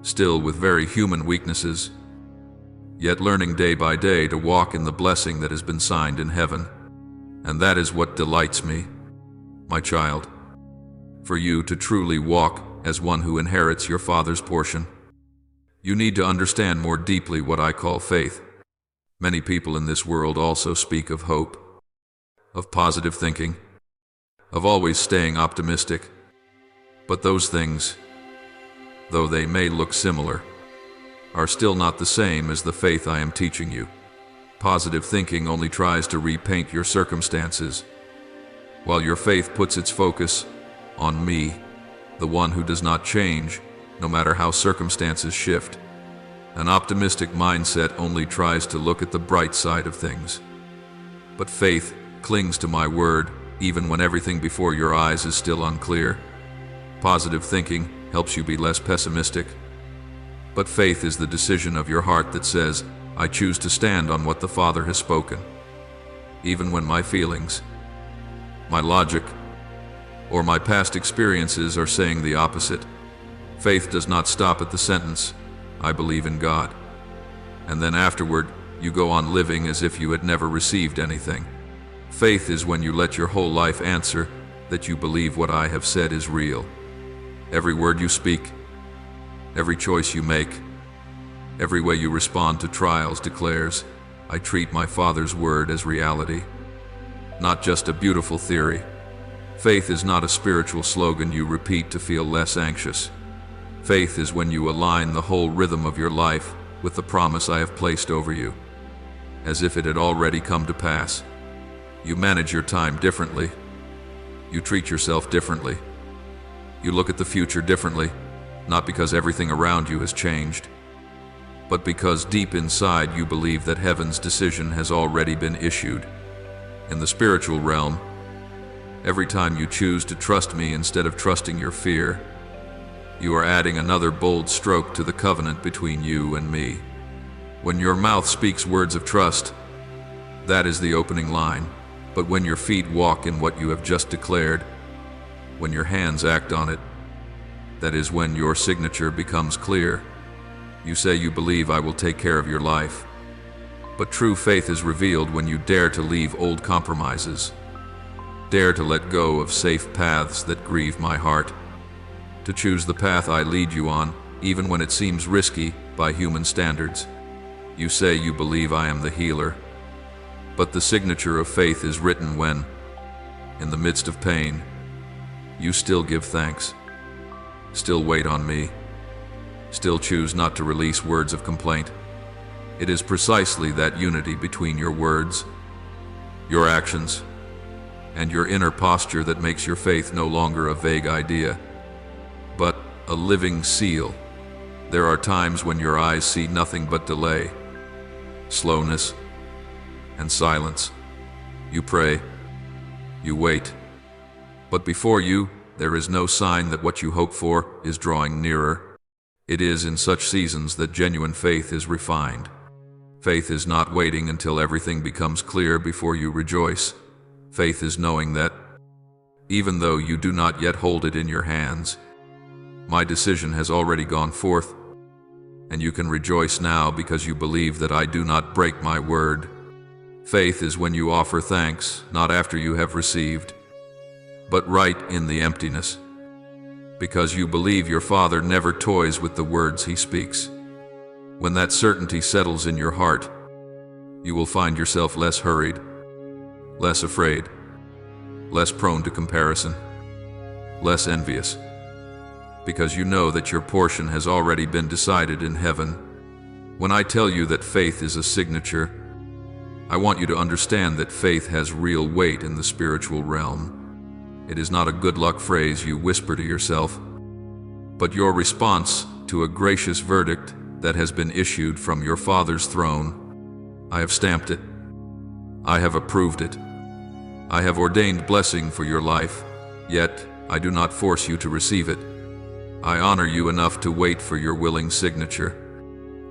still with very human weaknesses, yet learning day by day to walk in the blessing that has been signed in heaven. And that is what delights me, my child, for you to truly walk as one who inherits your Father's portion. You need to understand more deeply what I call faith. Many people in this world also speak of hope, of positive thinking, of always staying optimistic. But those things, though they may look similar, are still not the same as the faith I am teaching you. Positive thinking only tries to repaint your circumstances, while your faith puts its focus on me, the one who does not change, no matter how circumstances shift. An optimistic mindset only tries to look at the bright side of things. But faith clings to my word, even when everything before your eyes is still unclear. Positive thinking helps you be less pessimistic. But faith is the decision of your heart that says, I choose to stand on what the Father has spoken, even when my feelings, my logic, or my past experiences are saying the opposite. Faith does not stop at the sentence, I believe in God, and then afterward, you go on living as if you had never received anything. Faith is when you let your whole life answer that you believe what I have said is real. Every word you speak, every choice you make, every way you respond to trials declares, I treat my Father's word as reality, not just a beautiful theory. Faith is not a spiritual slogan you repeat to feel less anxious. Faith is when you align the whole rhythm of your life with the promise I have placed over you, as if it had already come to pass. You manage your time differently. You treat yourself differently. You look at the future differently, not because everything around you has changed, but because deep inside you believe that heaven's decision has already been issued. In the spiritual realm, Every time you choose to trust me instead of trusting your fear, you are adding another bold stroke to the covenant between you and me. When your mouth speaks words of trust, that is the opening line. But when your feet walk in what you have just declared, when your hands act on it, that is when your signature becomes clear. You say you believe I will take care of your life. But true faith is revealed when you dare to leave old compromises, dare to let go of safe paths that grieve my heart, to choose the path I lead you on, even when it seems risky by human standards. You say you believe I am the healer, but the signature of faith is written when, in the midst of pain, you still give thanks, still wait on me, still choose not to release words of complaint. It is precisely that unity between your words, your actions, and your inner posture that makes your faith no longer a vague idea, but a living seal. There are times when your eyes see nothing but delay, slowness, and silence. You pray, you wait, but before you, there is no sign that what you hope for is drawing nearer. It is in such seasons that genuine faith is refined. Faith is not waiting until everything becomes clear before you rejoice. Faith is knowing that, even though you do not yet hold it in your hands, my decision has already gone forth, and you can rejoice now because you believe that I do not break my word. Faith is when you offer thanks, not after you have received, but right in the emptiness, because you believe your Father never toys with the words He speaks. When that certainty settles in your heart, you will find yourself less hurried, less afraid, less prone to comparison, less envious, because you know that your portion has already been decided in heaven. When I tell you that faith is a signature, I want you to understand that faith has real weight in the spiritual realm. It is not a good luck phrase you whisper to yourself, but your response to a gracious verdict that has been issued from your Father's throne. I have stamped it. I have approved it. I have ordained blessing for your life, yet I do not force you to receive it. I honor you enough to wait for your willing signature.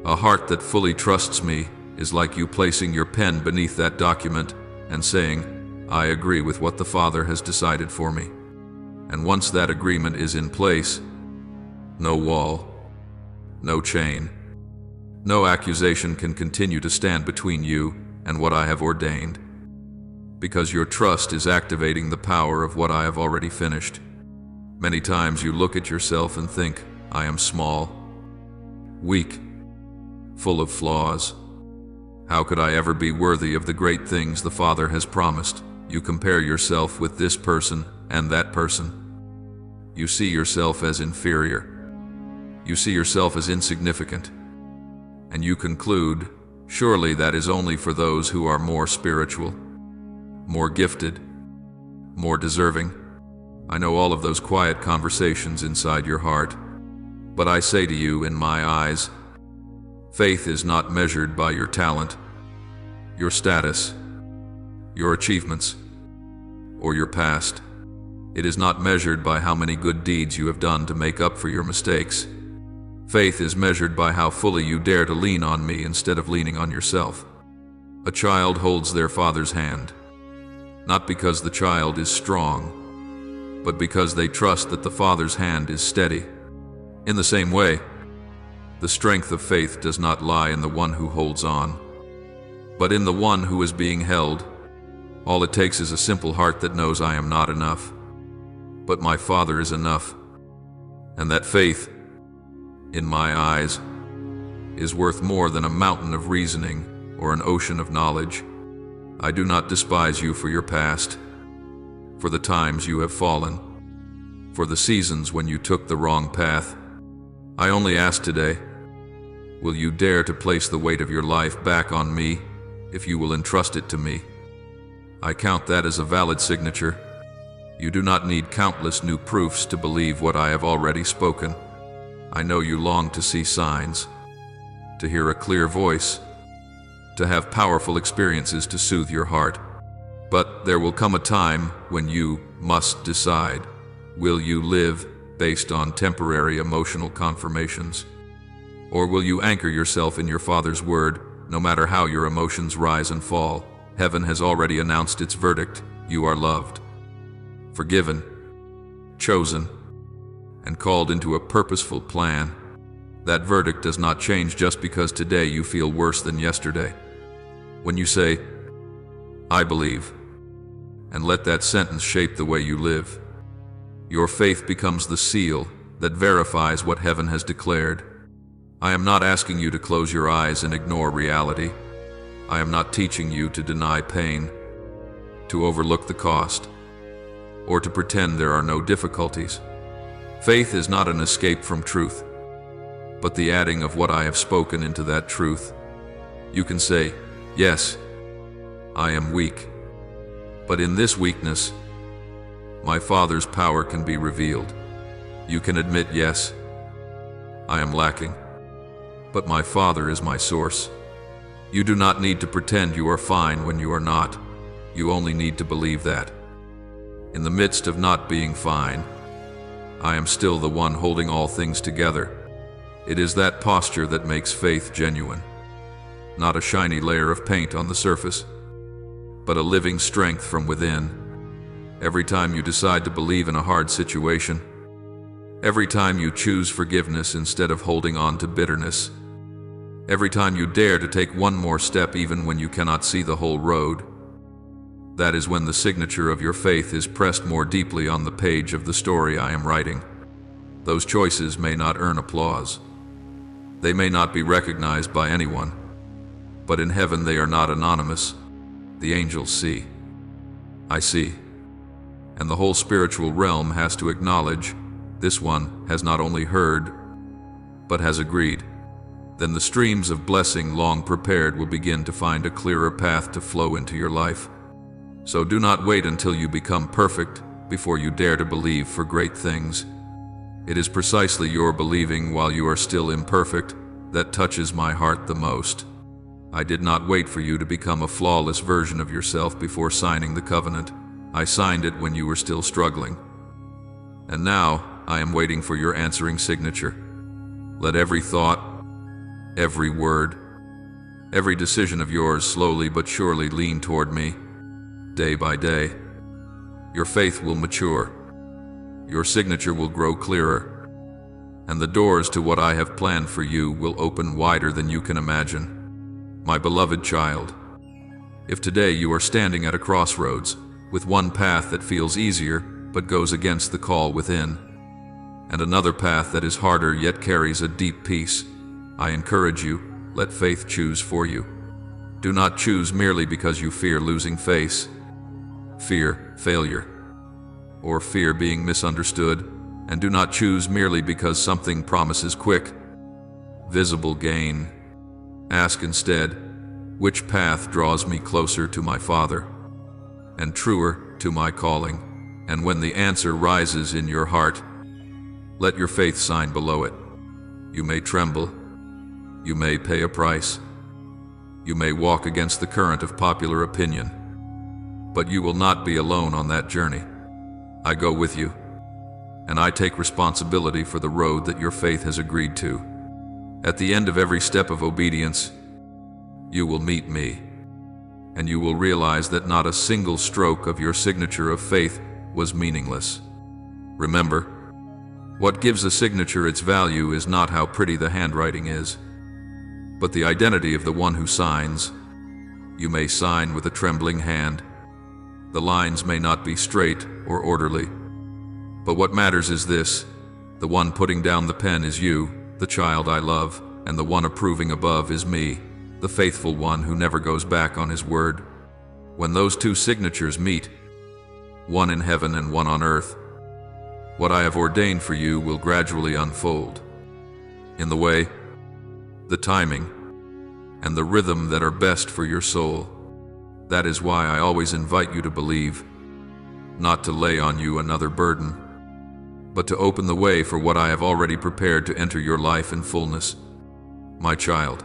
A heart that fully trusts me is like you placing your pen beneath that document and saying, I agree with what the Father has decided for me. And once that agreement is in place, no wall, no chain, no accusation can continue to stand between you and what I have ordained, because your trust is activating the power of what I have already finished. Many times you look at yourself and think, I am small, weak, full of flaws. How could I ever be worthy of the great things the Father has promised? You compare yourself with this person and that person. You see yourself as inferior. You see yourself as insignificant. And you conclude, surely that is only for those who are more spiritual, more gifted, more deserving. I know all of those quiet conversations inside your heart, but I say to you, in my eyes, faith is not measured by your talent, your status, your achievements, or your past. It is not measured by how many good deeds you have done to make up for your mistakes. Faith is measured by how fully you dare to lean on me instead of leaning on yourself. A child holds their father's hand, not because the child is strong, but because they trust that the Father's hand is steady. In the same way, the strength of faith does not lie in the one who holds on, but in the one who is being held. All it takes is a simple heart that knows I am not enough, but my Father is enough, and that faith, in my eyes, is worth more than a mountain of reasoning or an ocean of knowledge. I do not despise you for your past, for the times you have fallen, for the seasons when you took the wrong path. I only ask today, will you dare to place the weight of your life back on me if you will entrust it to me? I count that as a valid signature. You do not need countless new proofs to believe what I have already spoken. I know you long to see signs, to hear a clear voice, to have powerful experiences to soothe your heart. But there will come a time when you must decide. Will you live based on temporary emotional confirmations? Or will you anchor yourself in your Father's word, no matter how your emotions rise and fall? Heaven has already announced its verdict. You are loved, forgiven, chosen, and called into a purposeful plan. That verdict does not change just because today you feel worse than yesterday. When you say, "I believe," and let that sentence shape the way you live, your faith becomes the seal that verifies what heaven has declared. I am not asking you to close your eyes and ignore reality. I am not teaching you to deny pain, to overlook the cost, or to pretend there are no difficulties. Faith is not an escape from truth, but the adding of what I have spoken into that truth. You can say, "Yes, I am weak, but in this weakness, my Father's power can be revealed." You can admit, "Yes, I am lacking, but my Father is my source." You do not need to pretend you are fine when you are not. You only need to believe that. In the midst of not being fine, I am still the one holding all things together. It is that posture that makes faith genuine. Not a shiny layer of paint on the surface, but a living strength from within. Every time you decide to believe in a hard situation, every time you choose forgiveness instead of holding on to bitterness, every time you dare to take one more step even when you cannot see the whole road, that is when the signature of your faith is pressed more deeply on the page of the story I am writing. Those choices may not earn applause. They may not be recognized by anyone, but in heaven they are not anonymous. The angels see. I see. And the whole spiritual realm has to acknowledge this one has not only heard, but has agreed. Then the streams of blessing long prepared will begin to find a clearer path to flow into your life. So do not wait until you become perfect before you dare to believe for great things. It is precisely your believing while you are still imperfect that touches my heart the most. I did not wait for you to become a flawless version of yourself before signing the covenant. I signed it when you were still struggling. And now I am waiting for your answering signature. Let every thought, every word, every decision of yours slowly but surely lean toward me. Day by day, your faith will mature. Your signature will grow clearer, and the doors to what I have planned for you will open wider than you can imagine. My beloved child, if today you are standing at a crossroads with one path that feels easier but goes against the call within, and another path that is harder yet carries a deep peace, I encourage you, let faith choose for you. Do not choose merely because you fear losing face, fear failure, or fear being misunderstood, and do not choose merely because something promises quick, visible gain. Ask instead, which path draws me closer to my Father, and truer to my calling? And when the answer rises in your heart, let your faith sign below it. You may tremble, you may pay a price, you may walk against the current of popular opinion, but you will not be alone on that journey. I go with you, and I take responsibility for the road that your faith has agreed to. At the end of every step of obedience, you will meet me, and you will realize that not a single stroke of your signature of faith was meaningless. Remember, what gives a signature its value is not how pretty the handwriting is, but the identity of the one who signs. You may sign with a trembling hand. The lines may not be straight or orderly. But what matters is this: the one putting down the pen is you, the child I love, and the one approving above is me, the faithful one who never goes back on his word. When those two signatures meet, one in heaven and one on earth, what I have ordained for you will gradually unfold. In the way, the timing, and the rhythm that are best for your soul. That is why I always invite you to believe, not to lay on you another burden, but to open the way for what I have already prepared to enter your life in fullness. My child,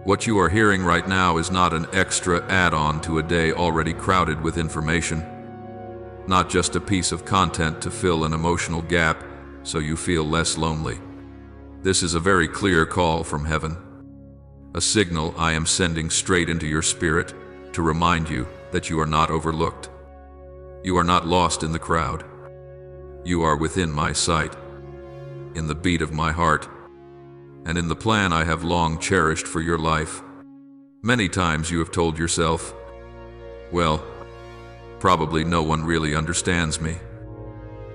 What you are hearing right now is not an extra add-on to a day already crowded with information, not just a piece of content to fill an emotional gap so you feel less lonely. This is a very clear call from heaven, a signal I am sending straight into your spirit to remind you that you are not overlooked. You are not lost in the crowd. You are within my sight, in the beat of my heart, and in the plan I have long cherished for your life. Many times you have told yourself, well, probably no one really understands me,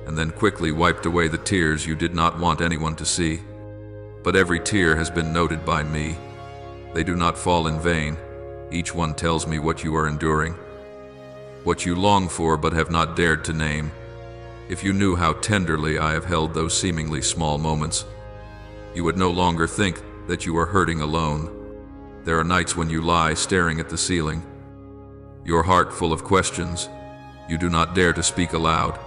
and then quickly wiped away the tears you did not want anyone to see. But every tear has been noted by me. They do not fall in vain. Each one tells me what you are enduring, what you long for but have not dared to name. If you knew how tenderly I have held those seemingly small moments, you would no longer think that you are hurting alone. There are nights when you lie staring at the ceiling, your heart full of questions. You do not dare to speak aloud.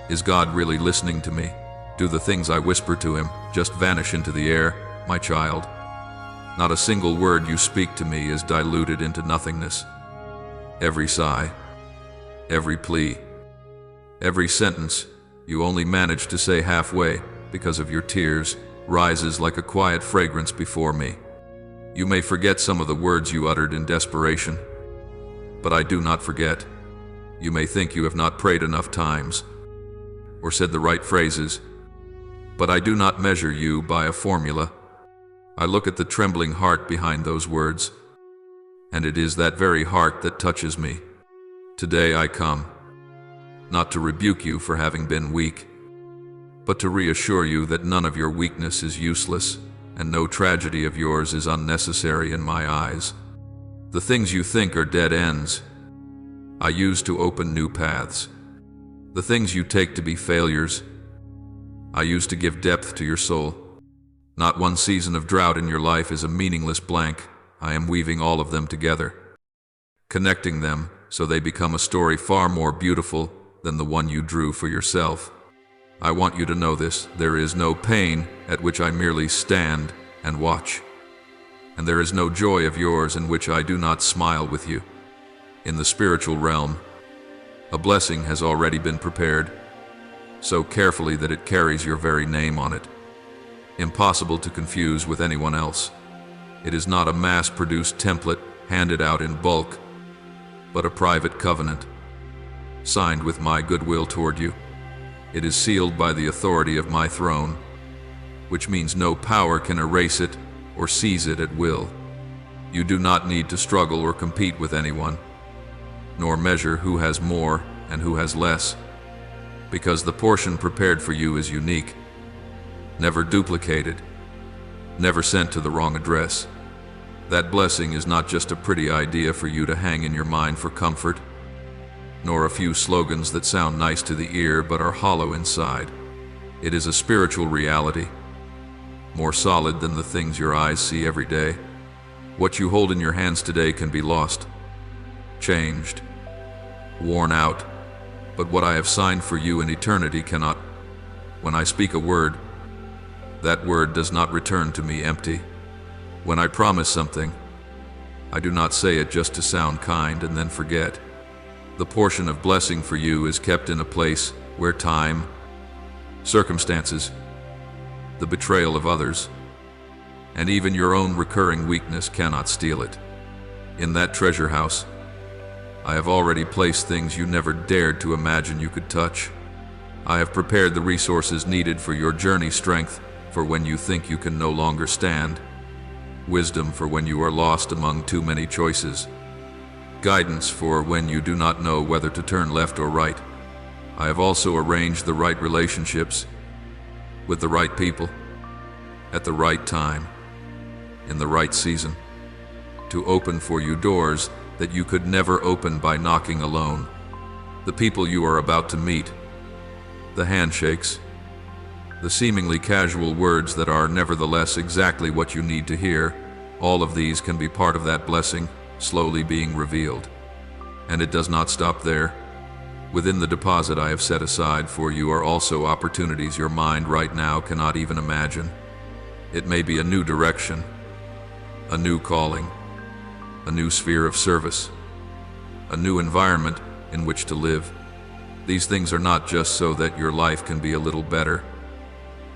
Is God really listening to me? Do the things I whisper to him just vanish into the air, my child? Not a single word you speak to me is diluted into nothingness. Every sigh, every plea, every sentence you only manage to say halfway because of your tears rises like a quiet fragrance before me. You may forget some of the words you uttered in desperation, but I do not forget. You may think you have not prayed enough times or said the right phrases, but I do not measure you by a formula. I look at the trembling heart behind those words, and it is that very heart that touches me. Today I come, not to rebuke you for having been weak, but to reassure you that none of your weakness is useless, and no tragedy of yours is unnecessary in my eyes. The things you think are dead ends, I use to open new paths. The things you take to be failures, I use to give depth to your soul. Not one season of drought in your life is a meaningless blank. I am weaving all of them together, connecting them so they become a story far more beautiful than the one you drew for yourself. I want you to know this. There is no pain at which I merely stand and watch, and there is no joy of yours in which I do not smile with you. In the spiritual realm, a blessing has already been prepared, so carefully that it carries your very name on it. Impossible to confuse with anyone else. It is not a mass-produced template handed out in bulk, but a private covenant, signed with my goodwill toward you. It is sealed by the authority of my throne, which means no power can erase it or seize it at will. You do not need to struggle or compete with anyone, nor measure who has more and who has less, because the portion prepared for you is unique, never duplicated, never sent to the wrong address. That blessing is not just a pretty idea for you to hang in your mind for comfort, nor a few slogans that sound nice to the ear but are hollow inside. It is a spiritual reality, more solid than the things your eyes see every day. What you hold in your hands today can be lost, changed, worn out, but what I have signed for you in eternity cannot. When I speak a word, that word does not return to me empty. When I promise something, I do not say it just to sound kind and then forget. The portion of blessing for you is kept in a place where time, circumstances, the betrayal of others, and even your own recurring weakness cannot steal it. In that treasure house, I have already placed things you never dared to imagine you could touch. I have prepared the resources needed for your journey, strength for when you think you can no longer stand, wisdom for when you are lost among too many choices, guidance for when you do not know whether to turn left or right. I have also arranged the right relationships with the right people at the right time, in the right season, to open for you doors that you could never open by knocking alone. The people you are about to meet, the handshakes, the seemingly casual words that are nevertheless exactly what you need to hear, all of these can be part of that blessing slowly being revealed. And it does not stop there. Within the deposit I have set aside for you are also opportunities your mind right now cannot even imagine. It may be a new direction, a new calling, a new sphere of service, a new environment in which to live. These things are not just so that your life can be a little better,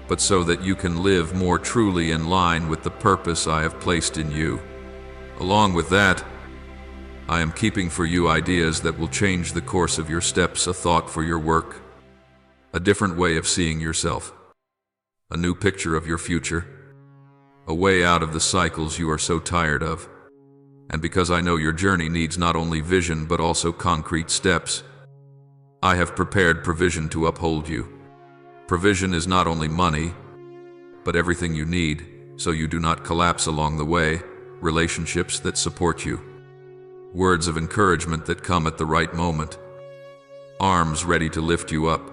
but so that you can live more truly in line with the purpose I have placed in you. Along with that, I am keeping for you ideas that will change the course of your steps, a thought for your work, a different way of seeing yourself, a new picture of your future, a way out of the cycles you are so tired of. And because I know your journey needs not only vision but also concrete steps, I have prepared provision to uphold you. Provision is not only money, but everything you need, so you do not collapse along the way, relationships that support you, words of encouragement that come at the right moment, arms ready to lift you up,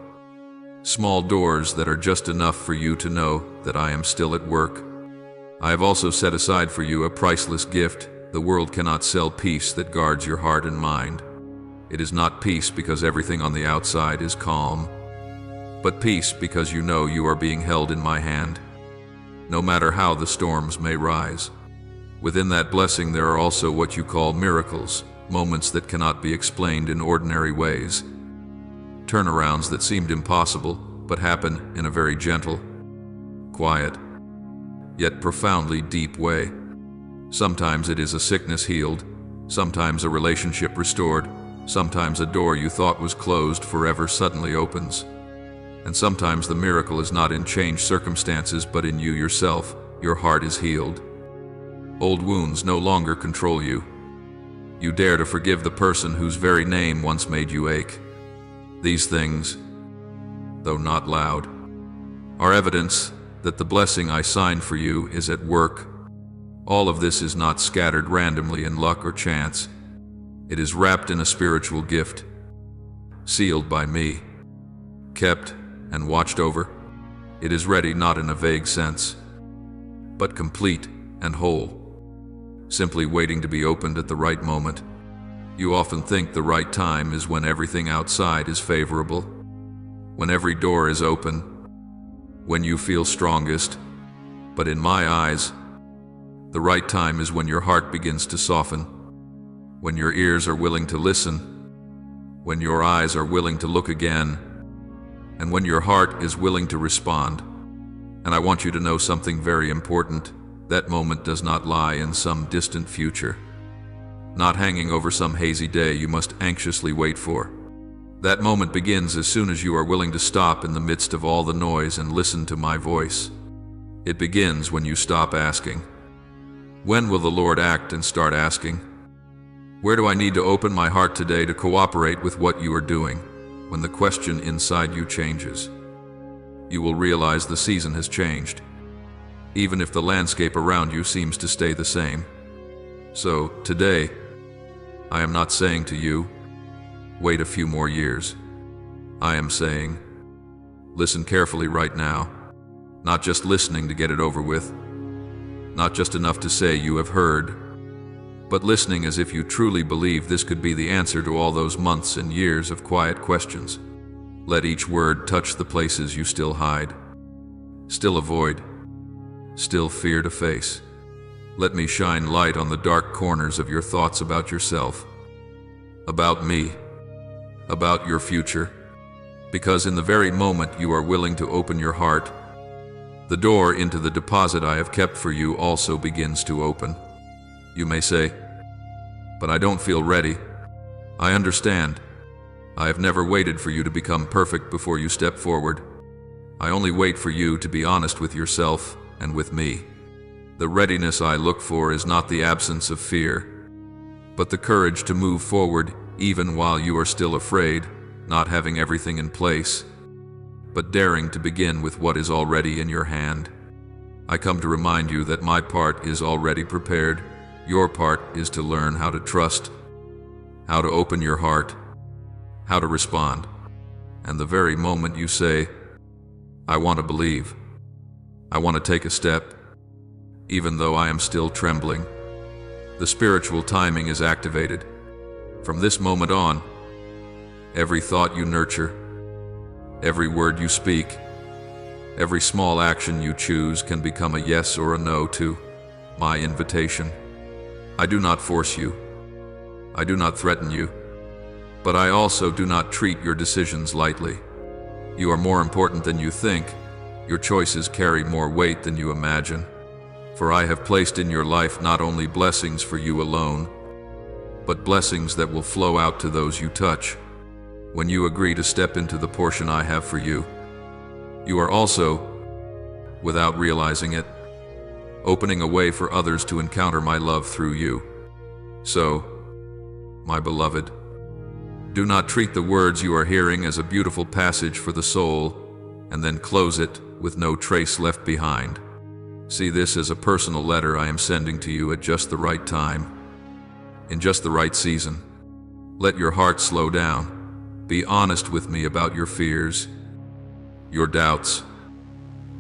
small doors that are just enough for you to know that I am still at work. I have also set aside for you a priceless gift. The world cannot sell peace that guards your heart and mind. It is not peace because everything on the outside is calm, but peace because you know you are being held in my hand, no matter how the storms may rise. Within that blessing there are also what you call miracles, moments that cannot be explained in ordinary ways, turnarounds that seemed impossible but happen in a very gentle, quiet, yet profoundly deep way. Sometimes it is a sickness healed, sometimes a relationship restored, sometimes a door you thought was closed forever suddenly opens. And sometimes the miracle is not in changed circumstances but in you yourself. Your heart is healed. Old wounds no longer control you. You dare to forgive the person whose very name once made you ache. These things, though not loud, are evidence that the blessing I signed for you is at work. All of this is not scattered randomly in luck or chance. It is wrapped in a spiritual gift, sealed by me, kept and watched over. It is ready not in a vague sense, but complete and whole, simply waiting to be opened at the right moment. You often think the right time is when everything outside is favorable, when every door is open, when you feel strongest. But in my eyes, the right time is when your heart begins to soften, when your ears are willing to listen, when your eyes are willing to look again, and when your heart is willing to respond. And I want you to know something very important. That moment does not lie in some distant future, not hanging over some hazy day you must anxiously wait for. That moment begins as soon as you are willing to stop in the midst of all the noise and listen to my voice. It begins when you stop asking, "When will the Lord act?" and start asking, "Where do I need to open my heart today to cooperate with what you are doing?" When the question inside you changes, you will realize the season has changed, even if the landscape around you seems to stay the same. So, today, I am not saying to you, wait a few more years. I am saying, listen carefully right now, not just listening to get it over with, not just enough to say you have heard, but listening as if you truly believe this could be the answer to all those months and years of quiet questions. Let each word touch the places you still hide, still avoid, still fear to face. Let me shine light on the dark corners of your thoughts about yourself, about me, about your future. Because in the very moment you are willing to open your heart, the door into the deposit I have kept for you also begins to open. You may say, "But I don't feel ready." I understand. I have never waited for you to become perfect before you step forward. I only wait for you to be honest with yourself and with me. The readiness I look for is not the absence of fear, but the courage to move forward even while you are still afraid, not having everything in place, but daring to begin with what is already in your hand. I come to remind you that my part is already prepared. Your part is to learn how to trust, how to open your heart, how to respond. And the very moment you say, "I want to believe, I want to take a step," even though I am still trembling, the spiritual timing is activated. From this moment on, every thought you nurture, every word you speak, every small action you choose can become a yes or a no to my invitation. I do not force you. I do not threaten you. But I also do not treat your decisions lightly. You are more important than you think. Your choices carry more weight than you imagine. For I have placed in your life not only blessings for you alone, but blessings that will flow out to those you touch. When you agree to step into the portion I have for you, you are also, without realizing it, opening a way for others to encounter my love through you. So, my beloved, do not treat the words you are hearing as a beautiful passage for the soul, and then close it with no trace left behind. See this as a personal letter I am sending to you at just the right time, in just the right season. Let your heart slow down. Be honest with me about your fears, your doubts,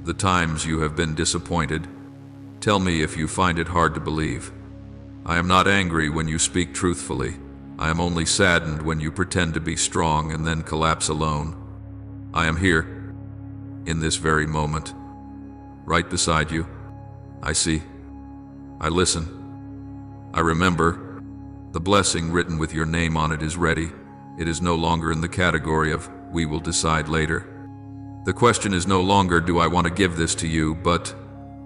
the times you have been disappointed. Tell me if you find it hard to believe. I am not angry when you speak truthfully. I am only saddened when you pretend to be strong and then collapse alone. I am here, in this very moment, right beside you. I see. I listen. I remember. The blessing written with your name on it is ready. It is no longer in the category of, we will decide later. The question is no longer, do I want to give this to you, but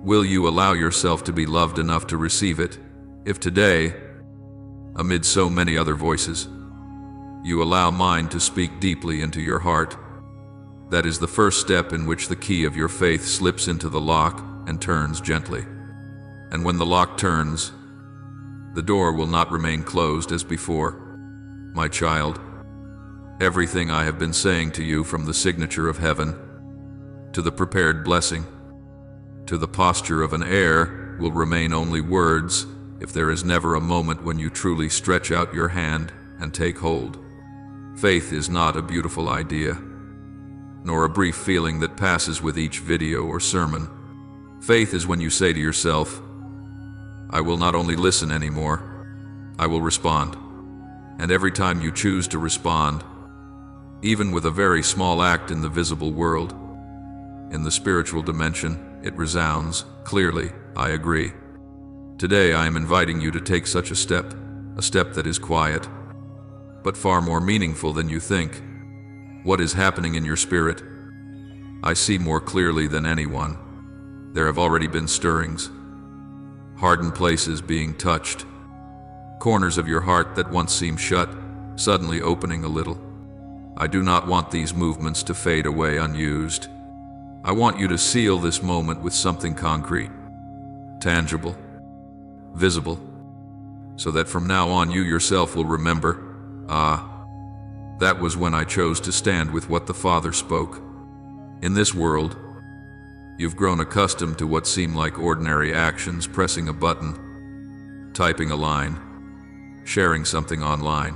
will you allow yourself to be loved enough to receive it? If today, amid so many other voices, you allow mine to speak deeply into your heart, that is the first step in which the key of your faith slips into the lock and turns gently. And when the lock turns, the door will not remain closed as before. My child, everything I have been saying to you, from the signature of heaven, to the prepared blessing, to the posture of an heir, will remain only words if there is never a moment when you truly stretch out your hand and take hold. Faith is not a beautiful idea, nor a brief feeling that passes with each video or sermon. Faith is when you say to yourself, I will not only listen anymore, I will respond. And every time you choose to respond, even with a very small act in the visible world, in the spiritual dimension, it resounds clearly, I agree. Today I am inviting you to take such a step that is quiet, but far more meaningful than you think. What is happening in your spirit? I see more clearly than anyone. There have already been stirrings, hardened places being touched, corners of your heart that once seemed shut, suddenly opening a little. I do not want these movements to fade away unused. I want you to seal this moment with something concrete, tangible, visible, so that from now on you yourself will remember, that was when I chose to stand with what the Father spoke. In this world, you've grown accustomed to what seem like ordinary actions, pressing a button, typing a line, sharing something online.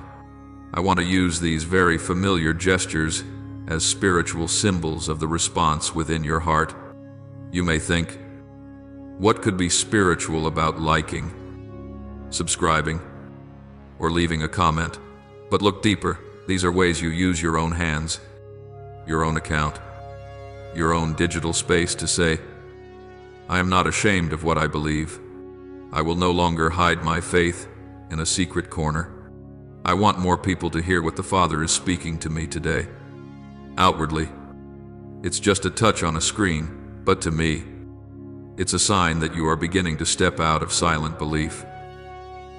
I want to use these very familiar gestures as spiritual symbols of the response within your heart. You may think, what could be spiritual about liking, subscribing, or leaving a comment? But look deeper. These are ways you use your own hands, your own account, your own digital space to say, I am not ashamed of what I believe. I will no longer hide my faith in a secret corner. I want more people to hear what the Father is speaking to me today. Outwardly, it's just a touch on a screen, but to me, it's a sign that you are beginning to step out of silent belief,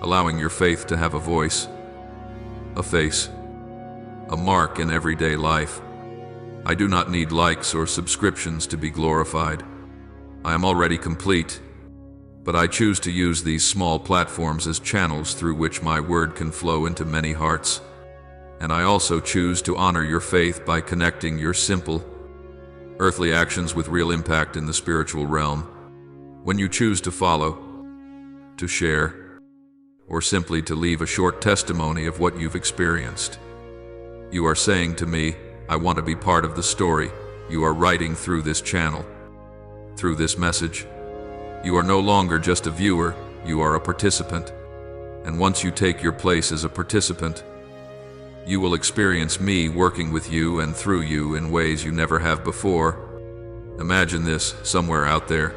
allowing your faith to have a voice, a face, a mark in everyday life. I do not need likes or subscriptions to be glorified. I am already complete, but I choose to use these small platforms as channels through which my word can flow into many hearts. And I also choose to honor your faith by connecting your simple, earthly actions with real impact in the spiritual realm. When you choose to follow, to share, or simply to leave a short testimony of what you've experienced, you are saying to me, I want to be part of the story you are writing through this channel, through this message. You are no longer just a viewer, you are a participant. And once you take your place as a participant, you will experience me working with you and through you in ways you never have before. Imagine this, somewhere out there,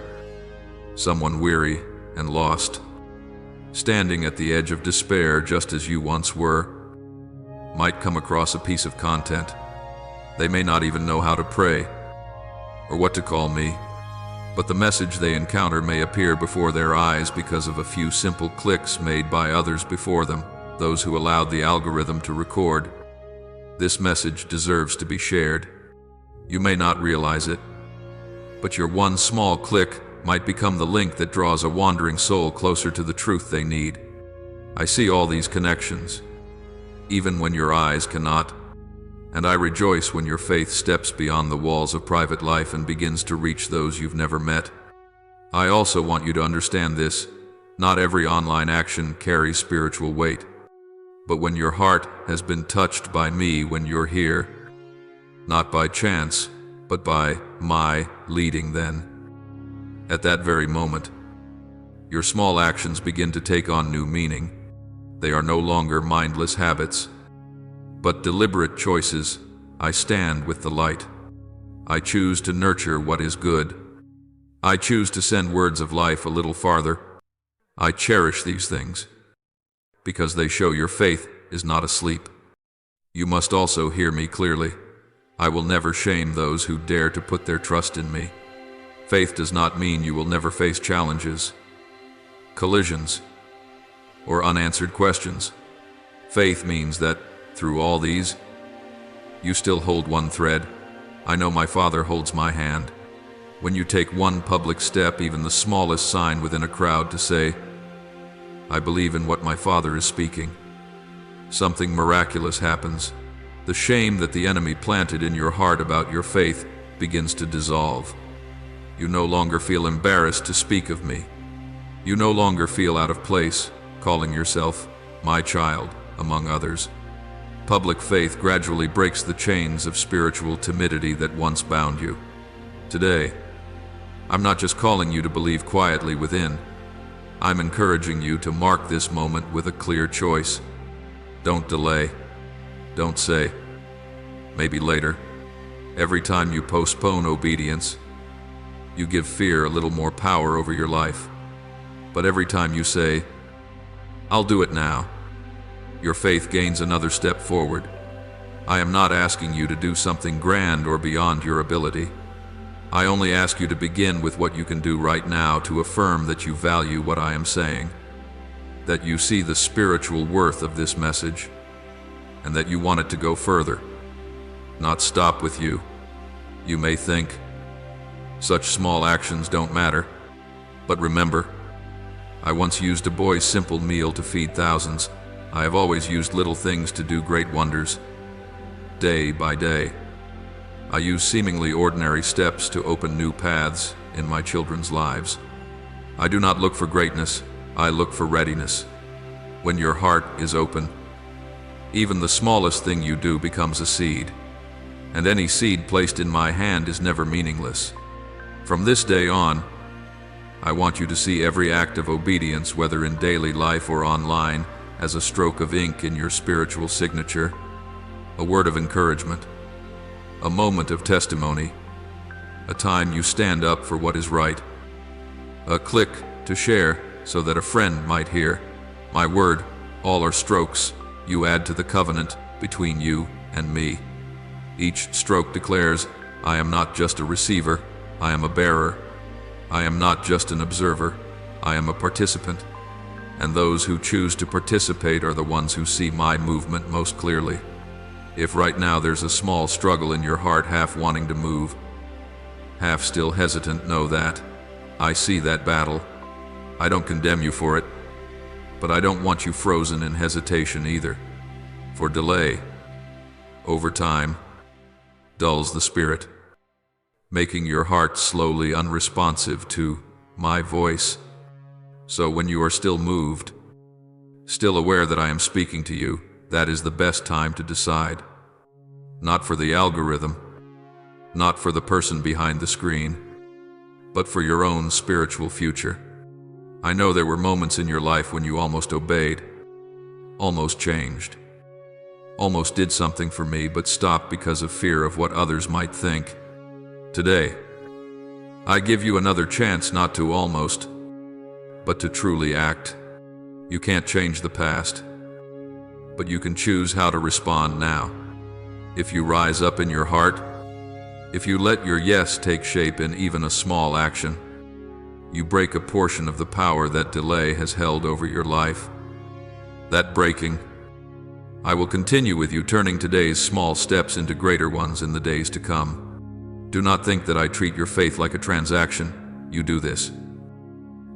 someone weary and lost, standing at the edge of despair just as you once were, might come across a piece of content. They may not even know how to pray or what to call me, but the message they encounter may appear before their eyes because of a few simple clicks made by others before them, those who allowed the algorithm to record. This message deserves to be shared. You may not realize it, but your one small click might become the link that draws a wandering soul closer to the truth they need. I see all these connections, even when your eyes cannot, and I rejoice when your faith steps beyond the walls of private life and begins to reach those you've never met. I also want you to understand this: not every online action carries spiritual weight. But when your heart has been touched by me when you're here, not by chance, but by my leading, then, at that very moment, your small actions begin to take on new meaning. They are no longer mindless habits, but deliberate choices. I stand with the light. I choose to nurture what is good. I choose to send words of life a little farther. I cherish these things because they show your faith is not asleep. You must also hear me clearly. I will never shame those who dare to put their trust in me. Faith does not mean you will never face challenges, collisions, or unanswered questions. Faith means that, through all these, you still hold one thread. I know my Father holds my hand. When you take one public step, even the smallest sign within a crowd, to say, I believe in what my Father is speaking, something miraculous happens. The shame that the enemy planted in your heart about your faith begins to dissolve. You no longer feel embarrassed to speak of me. You no longer feel out of place, calling yourself my child, among others. Public faith gradually breaks the chains of spiritual timidity that once bound you. Today, I'm not just calling you to believe quietly within. I'm encouraging you to mark this moment with a clear choice. Don't delay. Don't say, maybe later. Every time you postpone obedience, you give fear a little more power over your life. But every time you say, I'll do it now, your faith gains another step forward. I am not asking you to do something grand or beyond your ability. I only ask you to begin with what you can do right now to affirm that you value what I am saying, that you see the spiritual worth of this message, and that you want it to go further, not stop with you. You may think, such small actions don't matter, but remember, I once used a boy's simple meal to feed thousands. I have always used little things to do great wonders. Day by day, I use seemingly ordinary steps to open new paths in my children's lives. I do not look for greatness, I look for readiness. When your heart is open, even the smallest thing you do becomes a seed, and any seed placed in my hand is never meaningless. From this day on, I want you to see every act of obedience, whether in daily life or online, as a stroke of ink in your spiritual signature, a word of encouragement, a moment of testimony, a time you stand up for what is right, a click to share so that a friend might hear. My word, all are strokes you add to the covenant between you and me. Each stroke declares, I am not just a receiver, I am a bearer. I am not just an observer, I am a participant. And those who choose to participate are the ones who see my movement most clearly. If right now there's a small struggle in your heart, half wanting to move, half still hesitant, know that I see that battle. I don't condemn you for it, but I don't want you frozen in hesitation either. For delay, over time, dulls the spirit, making your heart slowly unresponsive to my voice. So when you are still moved, still aware that I am speaking to you, that is the best time to decide. Not for the algorithm, not for the person behind the screen, but for your own spiritual future. I know there were moments in your life when you almost obeyed, almost changed, almost did something for me, but stopped because of fear of what others might think. Today, I give you another chance not to almost, but to truly act. You can't change the past, but you can choose how to respond now. If you rise up in your heart, if you let your yes take shape in even a small action, you break a portion of the power that delay has held over your life. That breaking, I will continue with you, turning today's small steps into greater ones in the days to come. Do not think that I treat your faith like a transaction. You do this,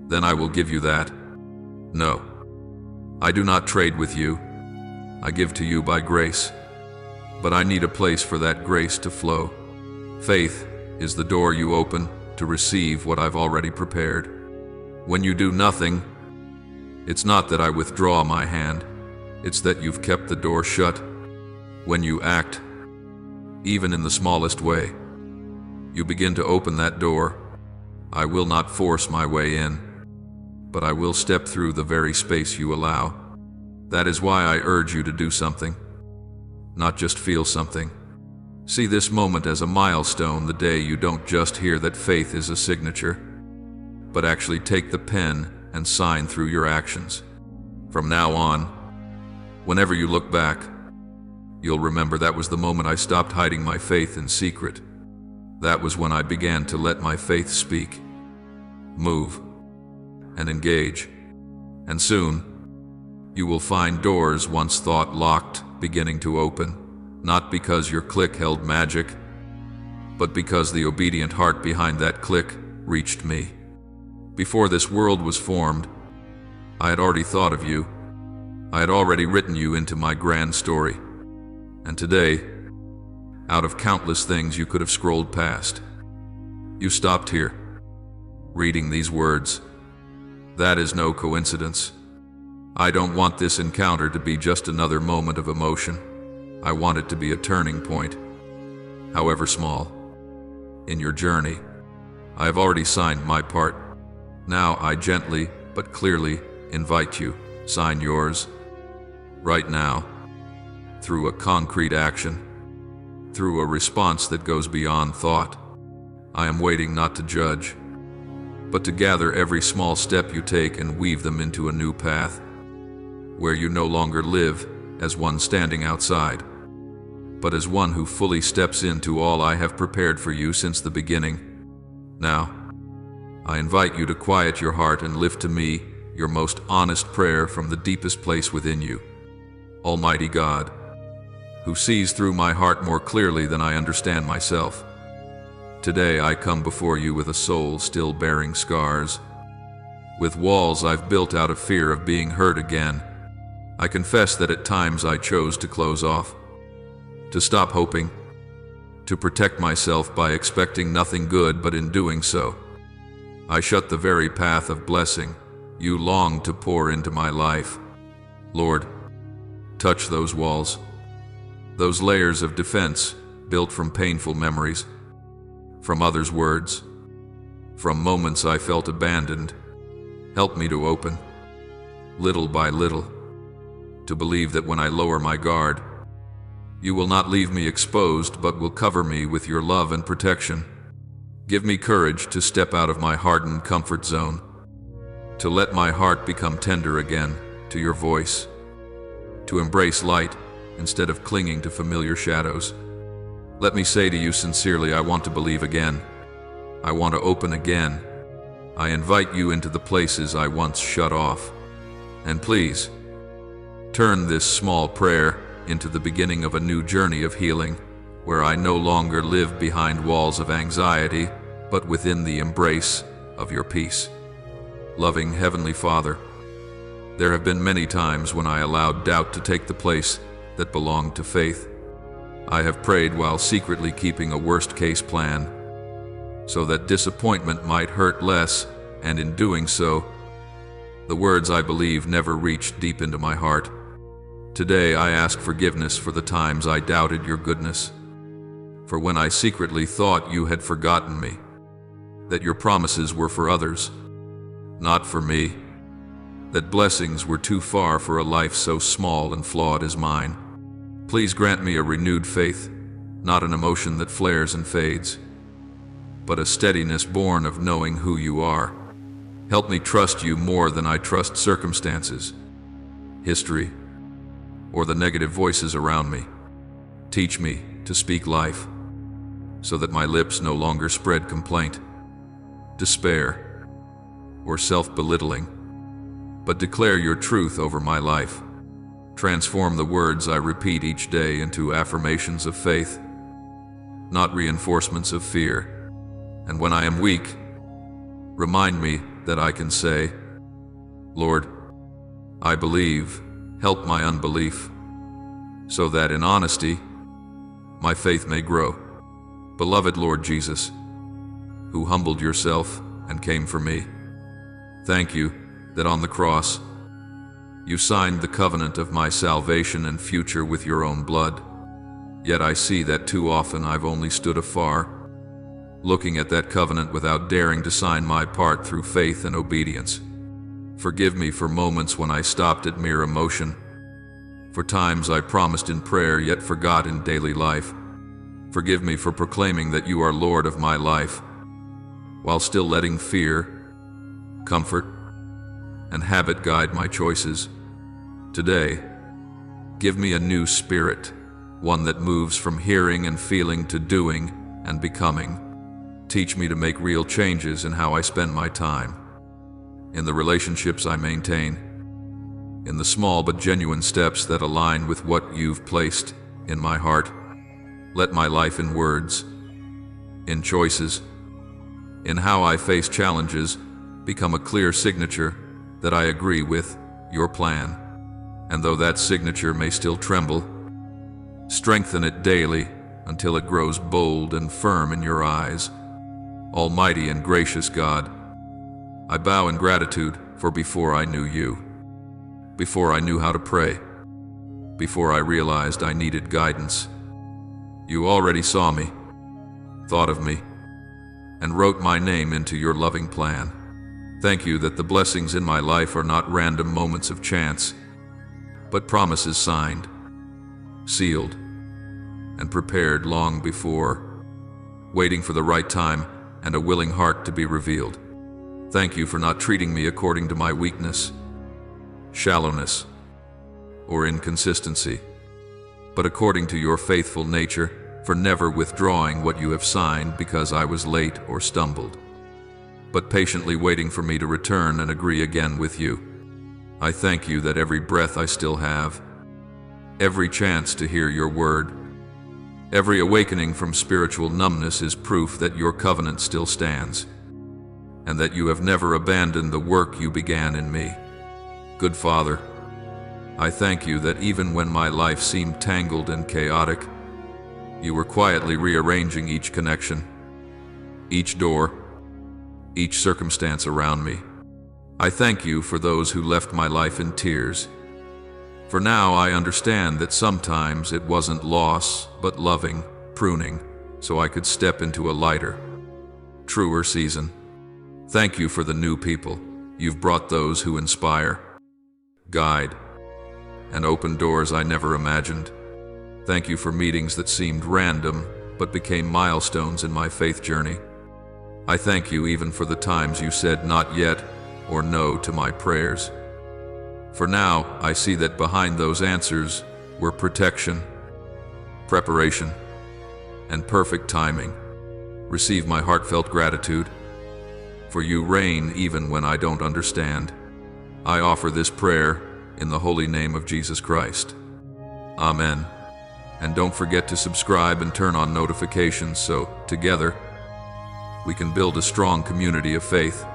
then I will give you that. No, I do not trade with you. I give to you by grace, but I need a place for that grace to flow. Faith is the door you open to receive what I've already prepared. When you do nothing, it's not that I withdraw my hand, it's that you've kept the door shut. When you act, even in the smallest way, you begin to open that door. I will not force my way in, but I will step through the very space you allow. That is why I urge you to do something, not just feel something. See this moment as a milestone, the day you don't just hear that faith is a signature, but actually take the pen and sign through your actions. From now on, whenever you look back, you'll remember that was the moment I stopped hiding my faith in secret. That was when I began to let my faith speak, move, and engage. And soon, you will find doors once thought locked beginning to open. Not because your click held magic, but because the obedient heart behind that click reached me. Before this world was formed, I had already thought of you. I had already written you into my grand story. And today, out of countless things you could have scrolled past, you stopped here, reading these words. That is no coincidence. I don't want this encounter to be just another moment of emotion. I want it to be a turning point, however small, in your journey. I have already signed my part. Now I gently but clearly invite you, sign yours, right now, through a concrete action, through a response that goes beyond thought. I am waiting not to judge, but to gather every small step you take and weave them into a new path, where you no longer live as one standing outside, but as one who fully steps into all I have prepared for you since the beginning. Now, I invite you to quiet your heart and lift to me your most honest prayer from the deepest place within you. Almighty God, who sees through my heart more clearly than I understand myself, today I come before you with a soul still bearing scars, with walls I've built out of fear of being hurt again. I confess that at times I chose to close off, to stop hoping, to protect myself by expecting nothing good, but in doing so, I shut the very path of blessing you longed to pour into my life. Lord, touch those walls, those layers of defense built from painful memories, from others' words, from moments I felt abandoned. Help me to open, little by little, to believe that when I lower my guard, you will not leave me exposed, but will cover me with your love and protection. Give me courage to step out of my hardened comfort zone, to let my heart become tender again to your voice, to embrace light instead of clinging to familiar shadows. Let me say to you sincerely, I want to believe again. I want to open again. I invite you into the places I once shut off. And please, turn this small prayer into the beginning of a new journey of healing, where I no longer live behind walls of anxiety, but within the embrace of your peace. Loving Heavenly Father, there have been many times when I allowed doubt to take the place that belonged to faith. I have prayed while secretly keeping a worst-case plan, so that disappointment might hurt less, and in doing so, the words I believe never reached deep into my heart. Today I ask forgiveness for the times I doubted your goodness, for when I secretly thought you had forgotten me, that your promises were for others, not for me, that blessings were too far for a life so small and flawed as mine. Please grant me a renewed faith, not an emotion that flares and fades, but a steadiness born of knowing who you are. Help me trust you more than I trust circumstances, history, or the negative voices around me. Teach me to speak life, so that my lips no longer spread complaint, despair, or self-belittling, but declare your truth over my life. Transform the words I repeat each day into affirmations of faith, not reinforcements of fear. And when I am weak, remind me that I can say, Lord, I believe, help my unbelief, so that in honesty, my faith may grow. Beloved Lord Jesus, who humbled yourself and came for me, thank you that on the cross, you signed the covenant of my salvation and future with your own blood. Yet I see that too often I've only stood afar, looking at that covenant without daring to sign my part through faith and obedience. Forgive me for moments when I stopped at mere emotion, for times I promised in prayer yet forgot in daily life. Forgive me for proclaiming that you are Lord of my life, while still letting fear, comfort, and habit guide my choices. Today, give me a new spirit, one that moves from hearing and feeling to doing and becoming. Teach me to make real changes in how I spend my time, in the relationships I maintain, in the small but genuine steps that align with what you've placed in my heart. Let my life in words, in choices, in how I face challenges become a clear signature that I agree with your plan. And though that signature may still tremble, strengthen it daily until it grows bold and firm in your eyes. Almighty and gracious God, I bow in gratitude for before I knew you, before I knew how to pray, before I realized I needed guidance, you already saw me, thought of me, and wrote my name into your loving plan. Thank you that the blessings in my life are not random moments of chance, but promises signed, sealed, and prepared long before, waiting for the right time and a willing heart to be revealed. Thank you for not treating me according to my weakness, shallowness, or inconsistency, but according to your faithful nature, for never withdrawing what you have signed because I was late or stumbled, but patiently waiting for me to return and agree again with you. I thank you that every breath I still have, every chance to hear your word, every awakening from spiritual numbness is proof that your covenant still stands, and that you have never abandoned the work you began in me. Good Father, I thank you that even when my life seemed tangled and chaotic, you were quietly rearranging each connection, each door, each circumstance around me. I thank you for those who left my life in tears. For now I understand that sometimes it wasn't loss, but loving, pruning, so I could step into a lighter, truer season. Thank you for the new people you've brought, those who inspire, guide, and open doors I never imagined. Thank you for meetings that seemed random, but became milestones in my faith journey. I thank you even for the times you said not yet or no to my prayers. For now, I see that behind those answers were protection, preparation, and perfect timing. Receive my heartfelt gratitude, for you reign even when I don't understand. I offer this prayer in the holy name of Jesus Christ. Amen. And don't forget to subscribe and turn on notifications so, together, we can build a strong community of faith.